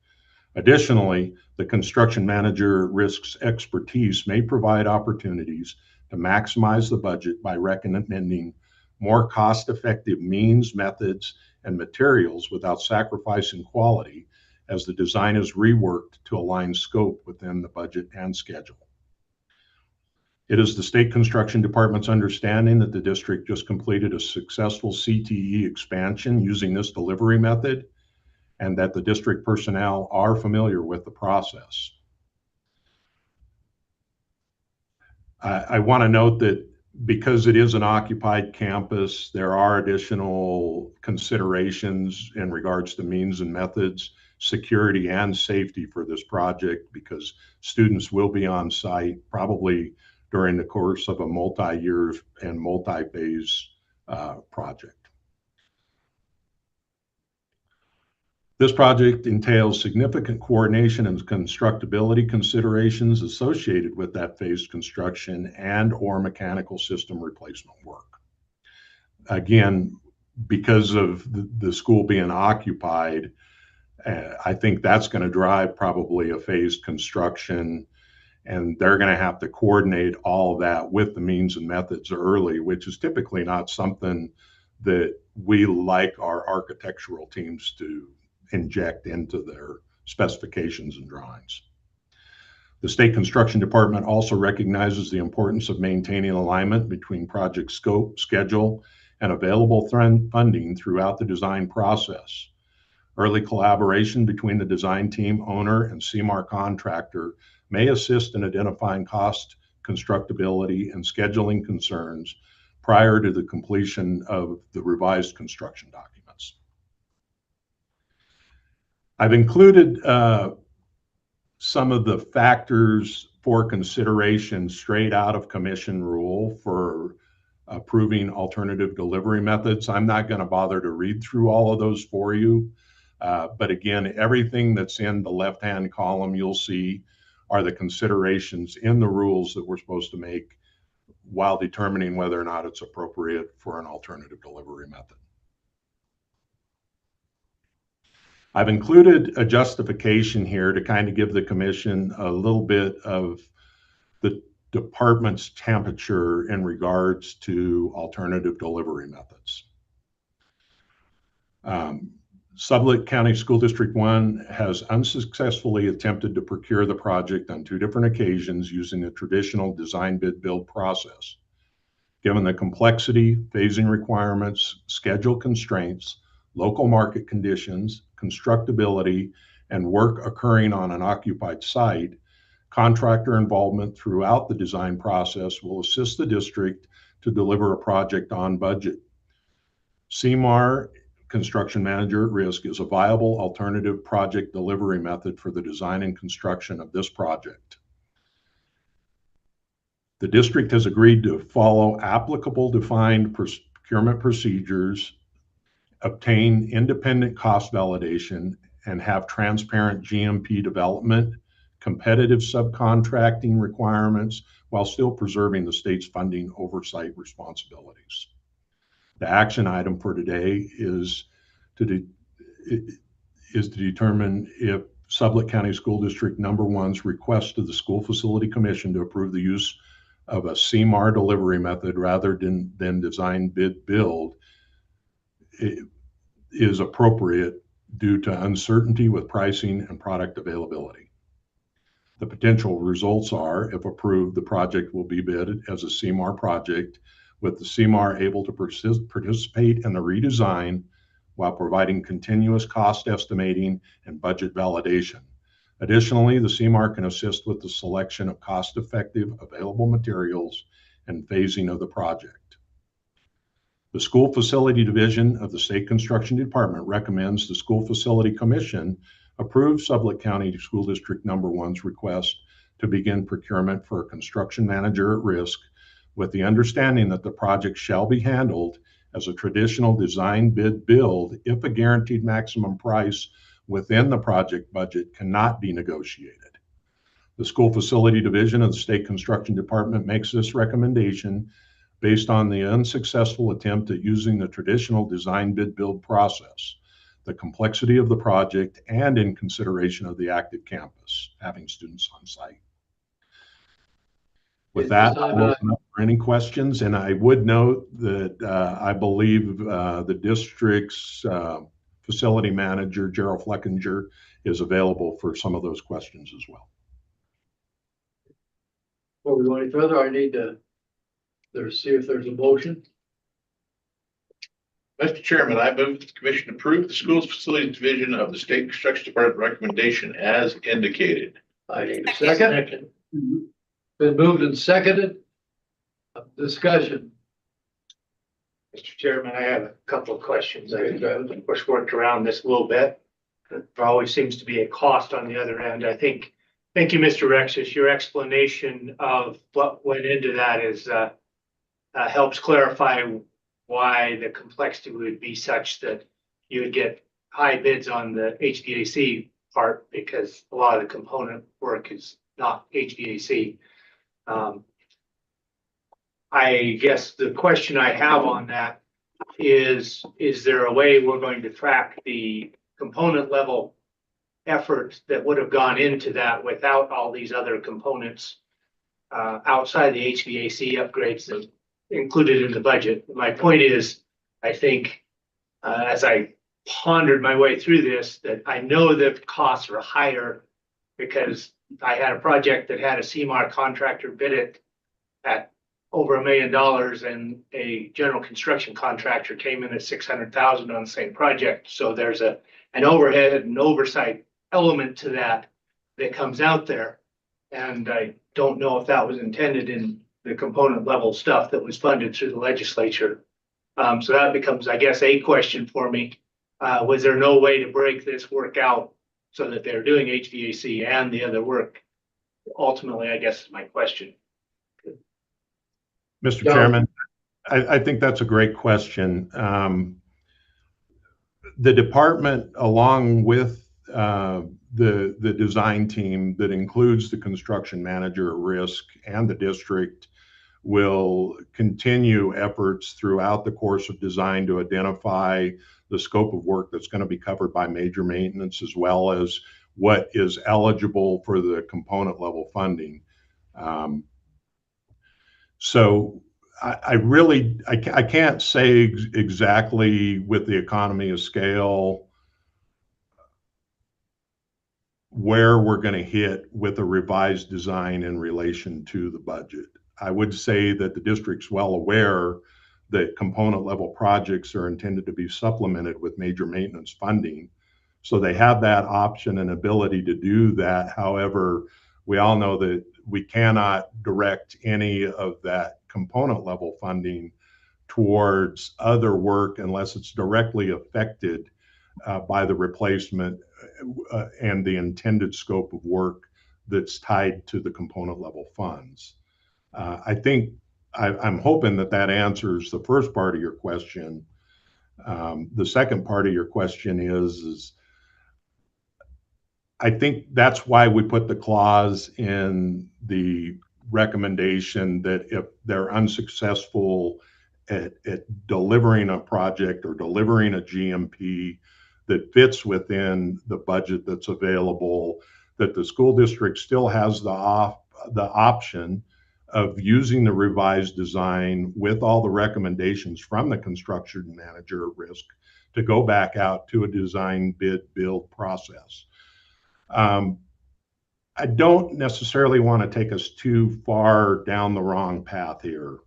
Additionally, the construction manager risks expertise may provide opportunities to maximize the budget by recommending more cost-effective means, methods, and materials without sacrificing quality as the design is reworked to align scope within the budget and schedule. It is the State Construction Department's understanding that the district just completed a successful CTE expansion using this delivery method, and that the district personnel are familiar with the process. I want to note that because it is an occupied campus, there are additional considerations in regards to means and methods, security and safety for this project, because students will be on site probably during the course of a multi-year and multi-phase project. This project entails significant coordination and constructability considerations associated with that phased construction and/or mechanical system replacement work. Again, because of the school being occupied, I think that's going to drive probably a phased construction, and they're going to have to coordinate all of that with the means and methods early, which is typically not something that we like our architectural teams to inject into their specifications and drawings. The State Construction Department also recognizes the importance of maintaining alignment between project scope, schedule, and available funding throughout the design process. Early collaboration between the design team, owner, and CMAR contractor may assist in identifying cost, constructability, and scheduling concerns prior to the completion of the revised construction documents. I've included some of the factors for consideration straight out of commission rule for approving alternative delivery methods. I'm not going to bother to read through all of those for you. But again, everything that's in the left-hand column you'll see are the considerations in the rules that we're supposed to make while determining whether or not it's appropriate for an alternative delivery method. I've included a justification here to kind of give the commission a little bit of the department's temperature in regards to alternative delivery methods. Sublette County School District 1 has unsuccessfully attempted to procure the project on 2 different occasions using the traditional design bid build process. Given the complexity, phasing requirements, schedule constraints, local market conditions, constructability, and work occurring on an occupied site, contractor involvement throughout the design process will assist the district to deliver a project on budget. CMAR, Construction Manager at Risk, is a viable alternative project delivery method for the design and construction of this project. The district has agreed to follow applicable defined procurement procedures, obtain independent cost validation, and have transparent GMP development, competitive subcontracting requirements, while still preserving the state's funding oversight responsibilities. The action item for today is to determine if Sublette County School District Number 1's request to the School Facility Commission to approve the use of a CMAR delivery method rather than design bid build is appropriate due to uncertainty with pricing and product availability. The potential results are, if approved, the project will be bid as a CMAR project, with the CMAR able to participate in the redesign while providing continuous cost estimating and budget validation. Additionally, the CMAR can assist with the selection of cost-effective available materials and phasing of the project. The School Facility Division of the State Construction Department recommends the School Facility Commission approve Sublette County School District Number 1's request to begin procurement for a construction manager at risk, with the understanding that the project shall be handled as a traditional design bid build if a guaranteed maximum price within the project budget cannot be negotiated. The School Facility Division of the State Construction Department makes this recommendation based on the unsuccessful attempt at using the traditional design bid build process. the complexity of the project, and in consideration of the active campus, having students on site. With that, I'll open up for any questions, and I would note that I believe the district's facility manager, Gerald Fleckinger, is available for some of those questions as well. Before we go any further, I need to see if there's a motion. Mr. Chairman, I move that the commission approve the schools facilities division of the state construction department recommendation as indicated. I need a second. Been moved and seconded. Discussion. Mr. Chairman, I have a couple of questions. I, of course, worked around this a little bit. There always seems to be a cost on the other end. I think, thank you, Mr. Rexis. Your explanation of what went into that is helps clarify why the complexity would be such that you would get high bids on the HVAC part, because a lot of the component work is not HVAC. I guess the question I have on that is there a way we're going to track the component level effort that would have gone into that without all these other components outside the HVAC upgrades that included in the budget? My point is, I think as I pondered my way through this, that I know that costs are higher because I had a project that had a CMAR contractor bid it at over $1 million, and a general construction contractor came in at $600,000 on the same project. So there's an overhead and oversight element to that comes out there. And I don't know if that was intended in the component level stuff that was funded through the legislature. So that becomes, I guess, a question for me. Was there no way to break this work out so that they're doing HVAC and the other work? Ultimately, I guess is my question. Mr. Chairman, I think that's a great question. The department, along with the design team that includes the construction manager at risk and the district, will continue efforts throughout the course of design to identify the scope of work that's going to be covered by major maintenance, as well as what is eligible for the component level funding. So I really can't say exactly with the economy of scale where we're going to hit with a revised design in relation to the budget. I would say that the district's well aware that component level projects are intended to be supplemented with major maintenance funding. So they have that option and ability to do that. However, we all know that we cannot direct any of that component level funding towards other work unless it's directly affected by the replacement and the intended scope of work that's tied to the component level funds. I think I'm hoping that answers the first part of your question. The second part of your question is I think that's why we put the clause in the recommendation that if they're unsuccessful at delivering a project or delivering a GMP that fits within the budget that's available, that the school district still has the option of using the revised design with all the recommendations from the construction manager at risk to go back out to a design bid build process. I don't necessarily want to take us too far down the wrong path here,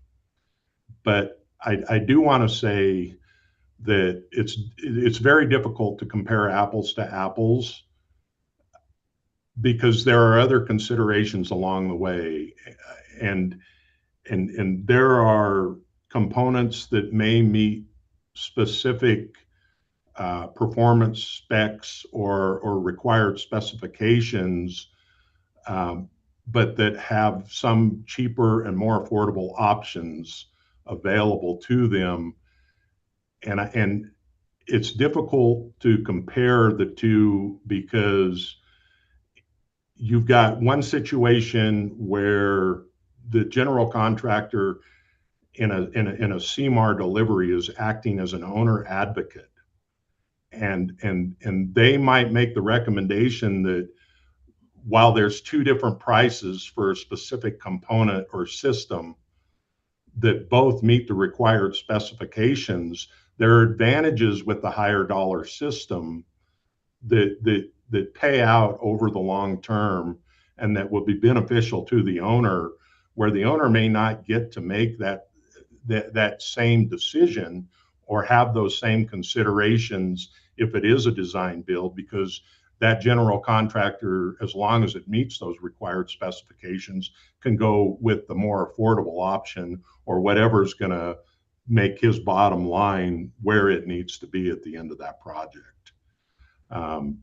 but I do want to say that it's very difficult to compare apples to apples because there are other considerations along the way, and there are components that may meet specific performance specs or required specifications, but that have some cheaper and more affordable options available to them. And it's difficult to compare the two because you've got one situation where the general contractor in a CMAR delivery is acting as an owner advocate. And they might make the recommendation that while there's two different prices for a specific component or system that both meet the required specifications, there are advantages with the higher dollar system that pay out over the long term and that will be beneficial to the owner, where the owner may not get to make that same decision or have those same considerations if it is a design build, because that general contractor, as long as it meets those required specifications, can go with the more affordable option or whatever's going to make his bottom line where it needs to be at the end of that project.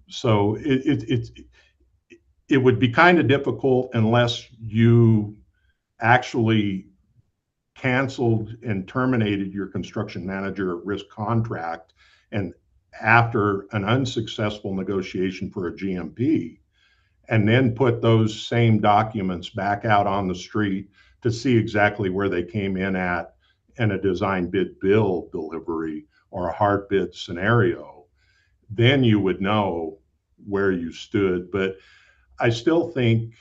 So it would be kind of difficult unless you actually canceled and terminated your construction manager at risk contract, and after an unsuccessful negotiation for a GMP, and then put those same documents back out on the street to see exactly where they came in at in a design bid build delivery or a hard bid scenario, then you would know where you stood. But I still think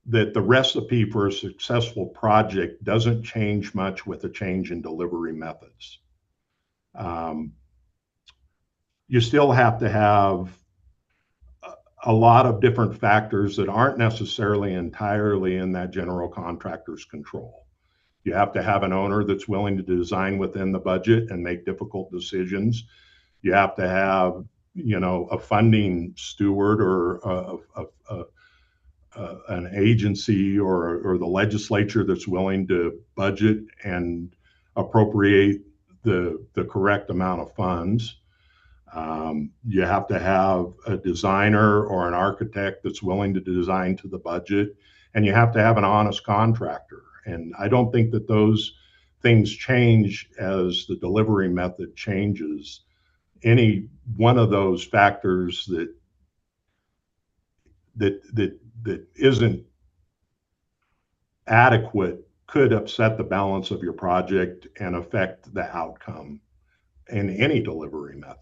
that the recipe for a successful project doesn't change much with a change in delivery methods. You still have to have a lot of different factors that aren't necessarily entirely in that general contractor's control. You have to have an owner that's willing to design within the budget and make difficult decisions. You have to have, a funding steward or an agency or the legislature that's willing to budget and appropriate the correct amount of funds. You have to have a designer or an architect that's willing to design to the budget, and you have to have an honest contractor. And I don't think that those things change as the delivery method changes. Any one of those factors that isn't adequate could upset the balance of your project and affect the outcome in any delivery method.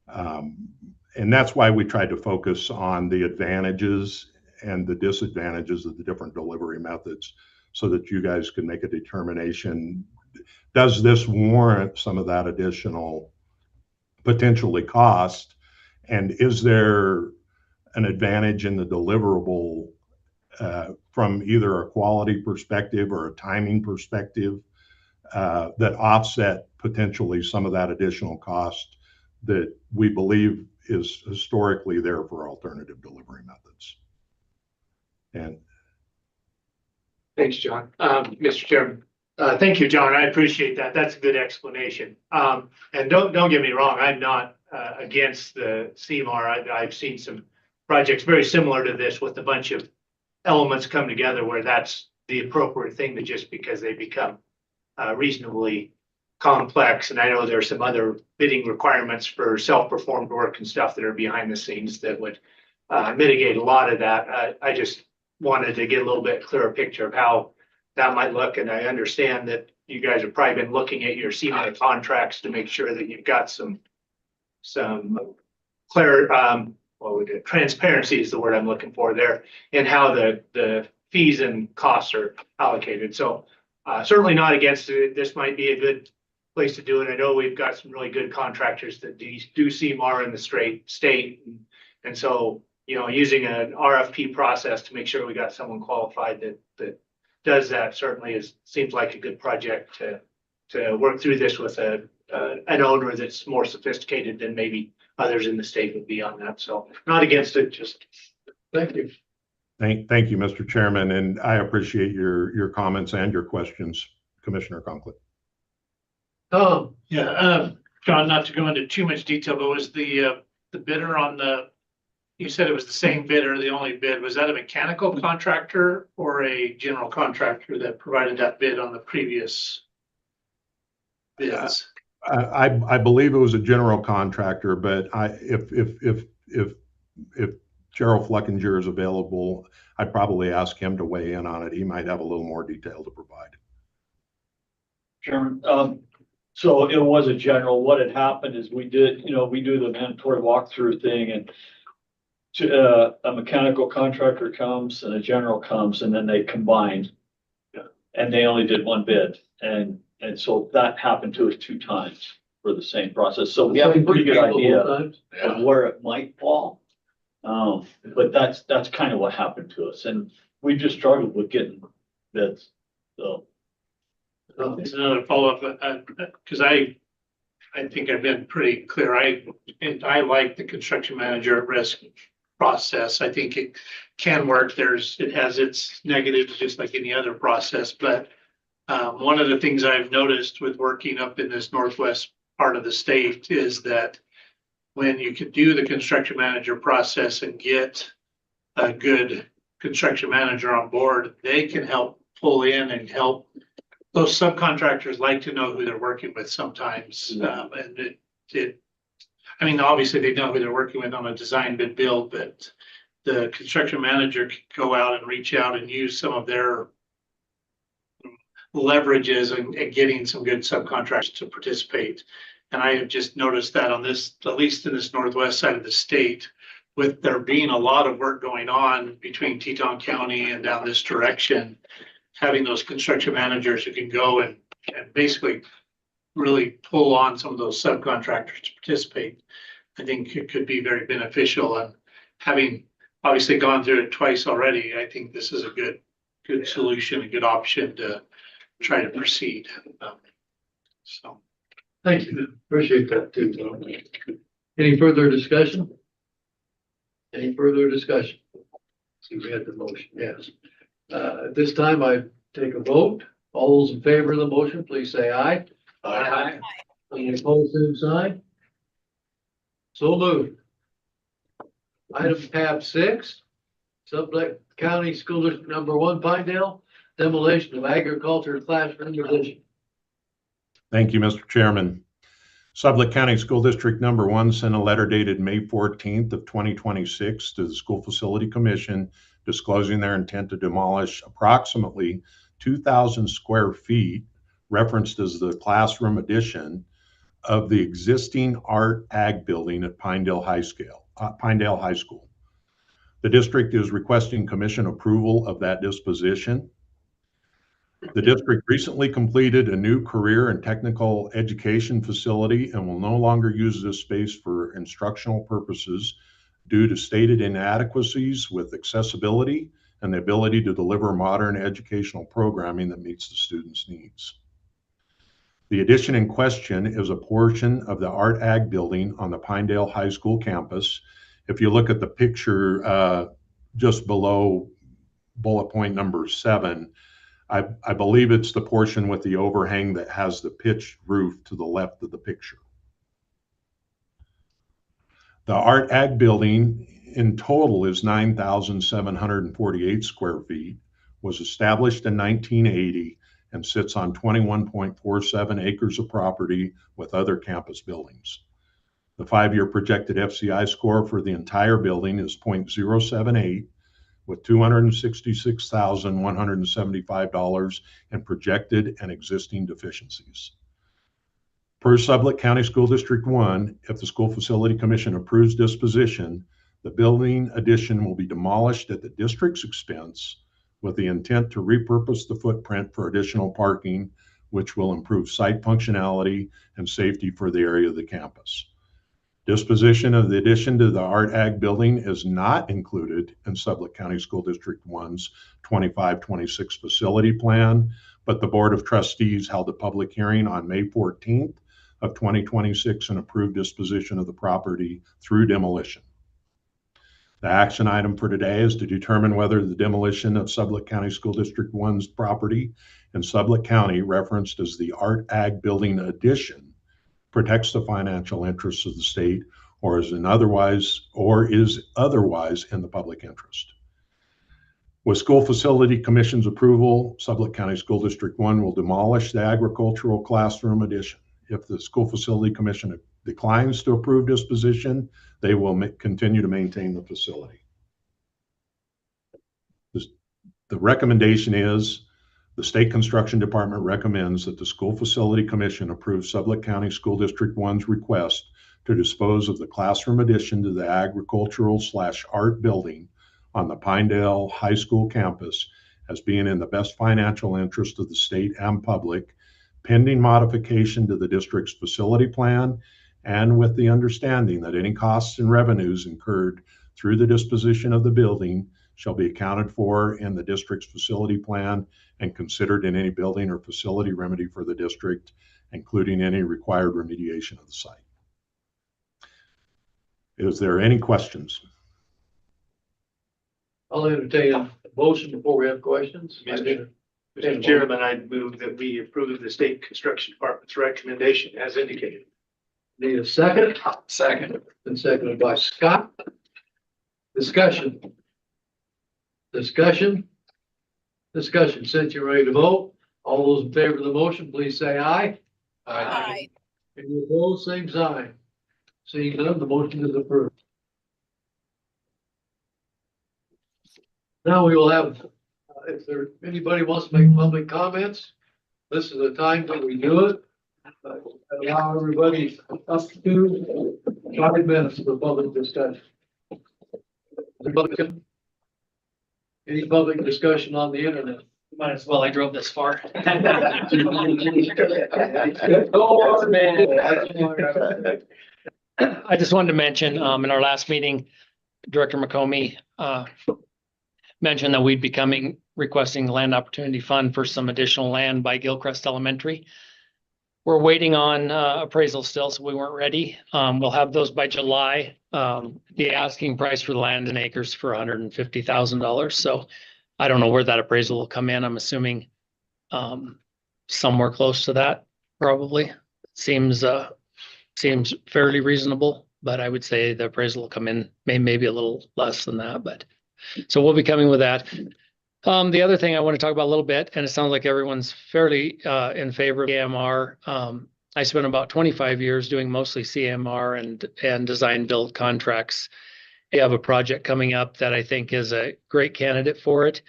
And that's why we tried to focus on the advantages and the disadvantages of the different delivery methods so that you guys can make a determination. Does this warrant some of that additional potentially cost? And is there an advantage in the deliverable from either a quality perspective or a timing perspective that offset potentially some of that additional cost that we believe is historically there for alternative delivery methods? And thanks, John. Mr. Chairman. Thank you, John. I appreciate that. That's a good explanation. And don't get me wrong, I'm not against the CMAR. I've seen some projects very similar to this with a bunch of elements come together where that's the appropriate thing, that just because they become reasonably complex. And I know there's some other bidding requirements for self-performed work and stuff that are behind the scenes that would mitigate a lot of that. I just wanted to get a little bit clearer picture of how that might look. And I understand that you guys have probably been looking at your CMAR contracts to make sure that you've got some clear, transparency is the word I'm looking for there, and how the fees and costs are allocated. So certainly not against it. This might be a good place to do it. I know we've got some really good contractors that do CMAR in the state. And so, using an RFP process to make sure we got someone qualified that does that certainly seems like a good project to work through this with an owner that's more sophisticated than maybe others in the state would be on that. So not against it, just thank you. Thank you, Mr. Chairman, and I appreciate your comments and your questions, Commissioner Conklin. John, not to go into too much detail, but was the bidder on you said it was the same bidder, the only bid, was that a mechanical contractor or a general contractor that provided that bid on the previous bids? I believe it was a general contractor, but if Gerald Fleckinger is available, I'd probably ask him to weigh in on it. He might have a little more detail to provide. Chairman, So it was a general, what had happened is we did, we do the mandatory walkthrough thing and a mechanical contractor comes and a general comes and then they combined. And they only did one bid and so that happened to us 2 times for the same process. So we have a pretty good idea of where it might fall. But that's kind of what happened to us and we just struggled with getting bids, so. Another follow-up, because I think I've been pretty clear. I like the construction manager at risk process. I think it can work. It has its negatives just like any other process, but one of the things I've noticed with working up in this northwest part of the state is that when you can do the construction manager process and get a good construction manager on board, they can help pull in and help. Those subcontractors like to know who they're working with sometimes. And I mean, obviously they know who they're working with on a design bid build, but the construction manager can go out and reach out and use some of their leverages and getting some good subcontractors to participate. And I have just noticed that on this, at least in this northwest side of the state, with there being a lot of work going on between Teton County and down this direction, having those construction managers who can go and basically really pull on some of those subcontractors to participate, I think it could be very beneficial. And having obviously gone through it twice already, I think this is a good solution, a good option to try to proceed. So. Thank you. Appreciate that too, Tom. Any further discussion? Any further discussion? See, we had the motion, yes. At this time, I take a vote. All those in favor of the motion, please say aye. Aye. Any opposed, same sign? So moved. Item tab 6, Sublette County School District number 1, Pinedale, demolition of agriculture classroom addition. Thank you, Mr. Chairman. Sublette County School District number 1 sent a letter dated May 14th of 2026 to the School Facility Commission disclosing their intent to demolish approximately 2,000 square feet, referenced as the classroom addition of the existing art ag building at Pinedale High School. The district is requesting commission approval of that disposition. The district recently completed a new career and technical education facility and will no longer use this space for instructional purposes due to stated inadequacies with accessibility and the ability to deliver modern educational programming that meets the students' needs. The addition in question is a portion of the Art Ag building on the Pinedale High School campus. If you look at the picture just below bullet point number 7, I believe it's the portion with the overhang that has the pitched roof to the left of the picture. The Art Ag building in total is 9,748 square feet, was established in 1980, and sits on 21.47 acres of property with other campus buildings. The 5-year projected FCI score for the entire building is 0.078, with $266,175 in projected and existing deficiencies. Per Sublette County School District 1, if the School Facility Commission approves disposition, the building addition will be demolished at the district's expense with the intent to repurpose the footprint for additional parking, which will improve site functionality and safety for the area of the campus. Disposition of the addition to the Art Ag building is not included in Sublette County School District 1's 25-26 facility plan, but the Board of Trustees held a public hearing on May 14th of 2026 and approved disposition of the property through demolition. The action item for today is to determine whether the demolition of Sublette County School District 1's property in Sublette County, referenced as the Art Ag building addition, protects the financial interests of the state or is otherwise in the public interest. With School Facility Commission's approval, Sublette County School District 1 will demolish the agricultural classroom addition. If the School Facility Commission declines to approve disposition, they will continue to maintain the facility. The recommendation is The State Construction Department recommends that the School Facility Commission approve Sublette County School District 1's request to dispose of the classroom addition to the agricultural/art building on the Pinedale High School campus as being in the best financial interest of the state and public, pending modification to the district's facility plan, and with the understanding that any costs and revenues incurred through the disposition of the building shall be accounted for in the district's facility plan and considered in any building or facility remedy for the district, including any required remediation of the site. Is there any questions? I'll entertain a motion before we have questions. Mr. Chairman, I'd move that we approve the State Construction Department's recommendation as indicated. Need a second? Second. Been seconded by Scott. Discussion. Discussion. Discussion. Since you're ready to vote, all those in favor of the motion, please say aye. Aye. Any opposed, same sign. Seeing none, the motion is approved. Now we will have, if there, anybody wants to make public comments, this is the time that we do it. Allow everybody up to 5 minutes for public discussion. Any public discussion on the internet? Might as well, I drove this far. I just wanted to mention, in our last meeting, Director McComey, mentioned that we'd be requesting the Land Opportunity Fund for some additional land by Gilcrest Elementary. We're waiting on appraisal still, so we weren't ready. We'll have those by July. The asking price for the land and acres for $150,000. So I don't know where that appraisal will come in. I'm assuming somewhere close to that, probably. Seems fairly reasonable, but I would say the appraisal will come in maybe a little less than that. But so we'll be coming with that. The other thing I want to talk about a little bit, and it sounds like everyone's fairly in favor of CMR. I spent about 25 years doing mostly CMR and design build contracts. I have a project coming up that I think is a great candidate for it.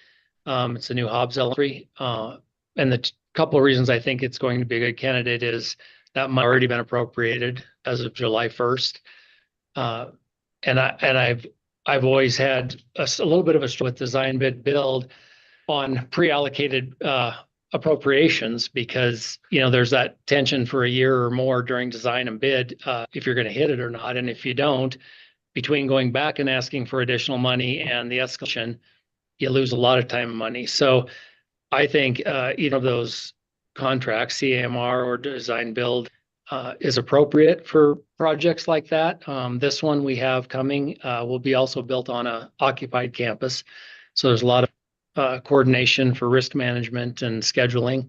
It's a new Hobbs Elementary. And the couple of reasons I think it's going to be a good candidate is that might already been appropriated as of July 1st. And I've always had a little bit of a struggle with design bid build on pre-allocated appropriations because, you know, there's that tension for a year or more during design and bid if you're going to hit it or not. And if you don't, between going back and asking for additional money and the escalation, you lose a lot of time and money. So I think either of those contracts, CAMR or design build, is appropriate for projects like that. This one we have coming will be also built on a occupied campus. So there's a lot of coordination for risk management and scheduling,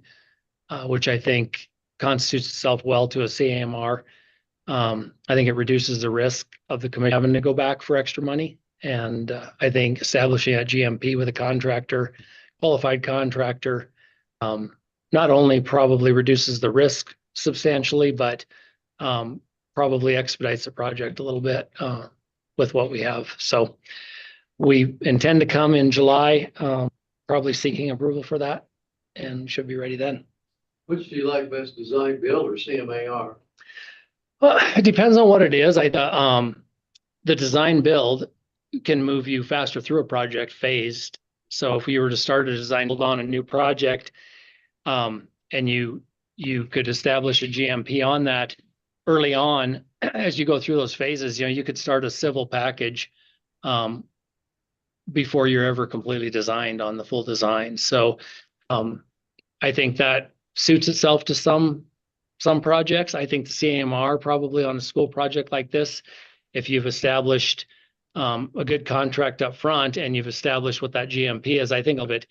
which I think constitutes itself well to a CAMR. I think it reduces the risk of the commission having to go back for extra money. And I think establishing a GMP with a contractor, qualified contractor, not only probably reduces the risk substantially, but probably expedites the project a little bit with what we have. So we intend to come in July, probably seeking approval for that and should be ready then. Which do you like best, design build or CMAR? Well, it depends on what it is. The design build can move you faster through a project phased. So if you were to start a design build on a new project, and you could establish a GMP on that early on, as you go through those phases, you know, you could start a civil package before you're ever completely designed on the full design. So I think that suits itself to some projects. I think the CAMR probably on a school project like this, if you've established a good contract up front and you've established what that GMP is, I think of it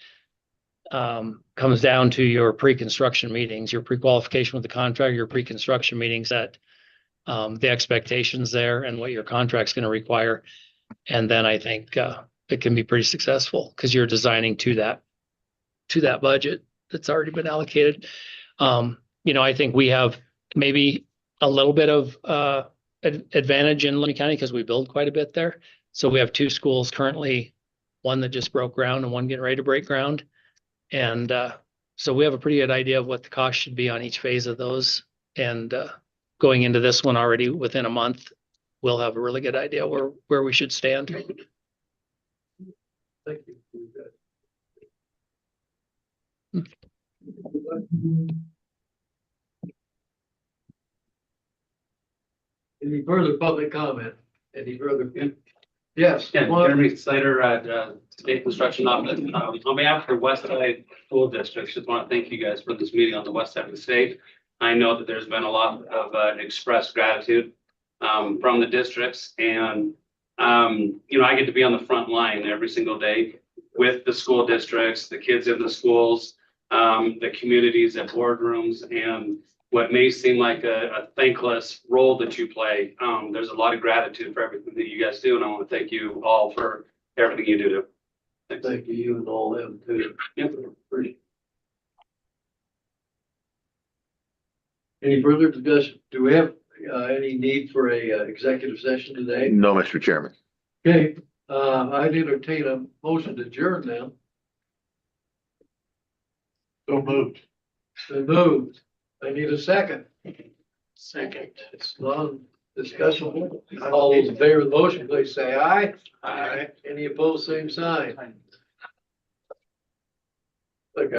comes down to your pre-construction meetings, your pre-qualification with the contractor, your pre-construction meetings, that the expectations there and what your contract's going to require. And then I think it can be pretty successful because you're designing to that budget that's already been allocated. You know, I think we have maybe a little bit of advantage in Loudoun County because we build quite a bit there. So we have 2 schools currently, one that just broke ground and one getting ready to break ground. And So we have a pretty good idea of what the cost should be on each phase of those. And going into this one already within a month, we'll have a really good idea where we should stand. Thank you. Any further public comment? Any further? Yes. Yeah, come on. Jeremy Snyder at State Construction Office. On behalf of the West Side School District, just want to thank you guys for this meeting on the west side of the state. I know that there's been a lot of expressed gratitude from the districts, and you know, I get to be on the front line every single day with the school districts, the kids in the schools, the communities at boardrooms, and what may seem like a thankless role that you play. There's a lot of gratitude for everything that you guys do, and I want to thank you all for everything you do. Thank you and all them too. Yep. Any further discussion? Do we have any need for a executive session today? No, Mr. Chairman. Okay, I'd entertain a motion to adjourn now. So moved. So moved. I need a second. Second. It's non-discussion. All those in favor of the motion, please say aye. Aye. Any opposed, same sign.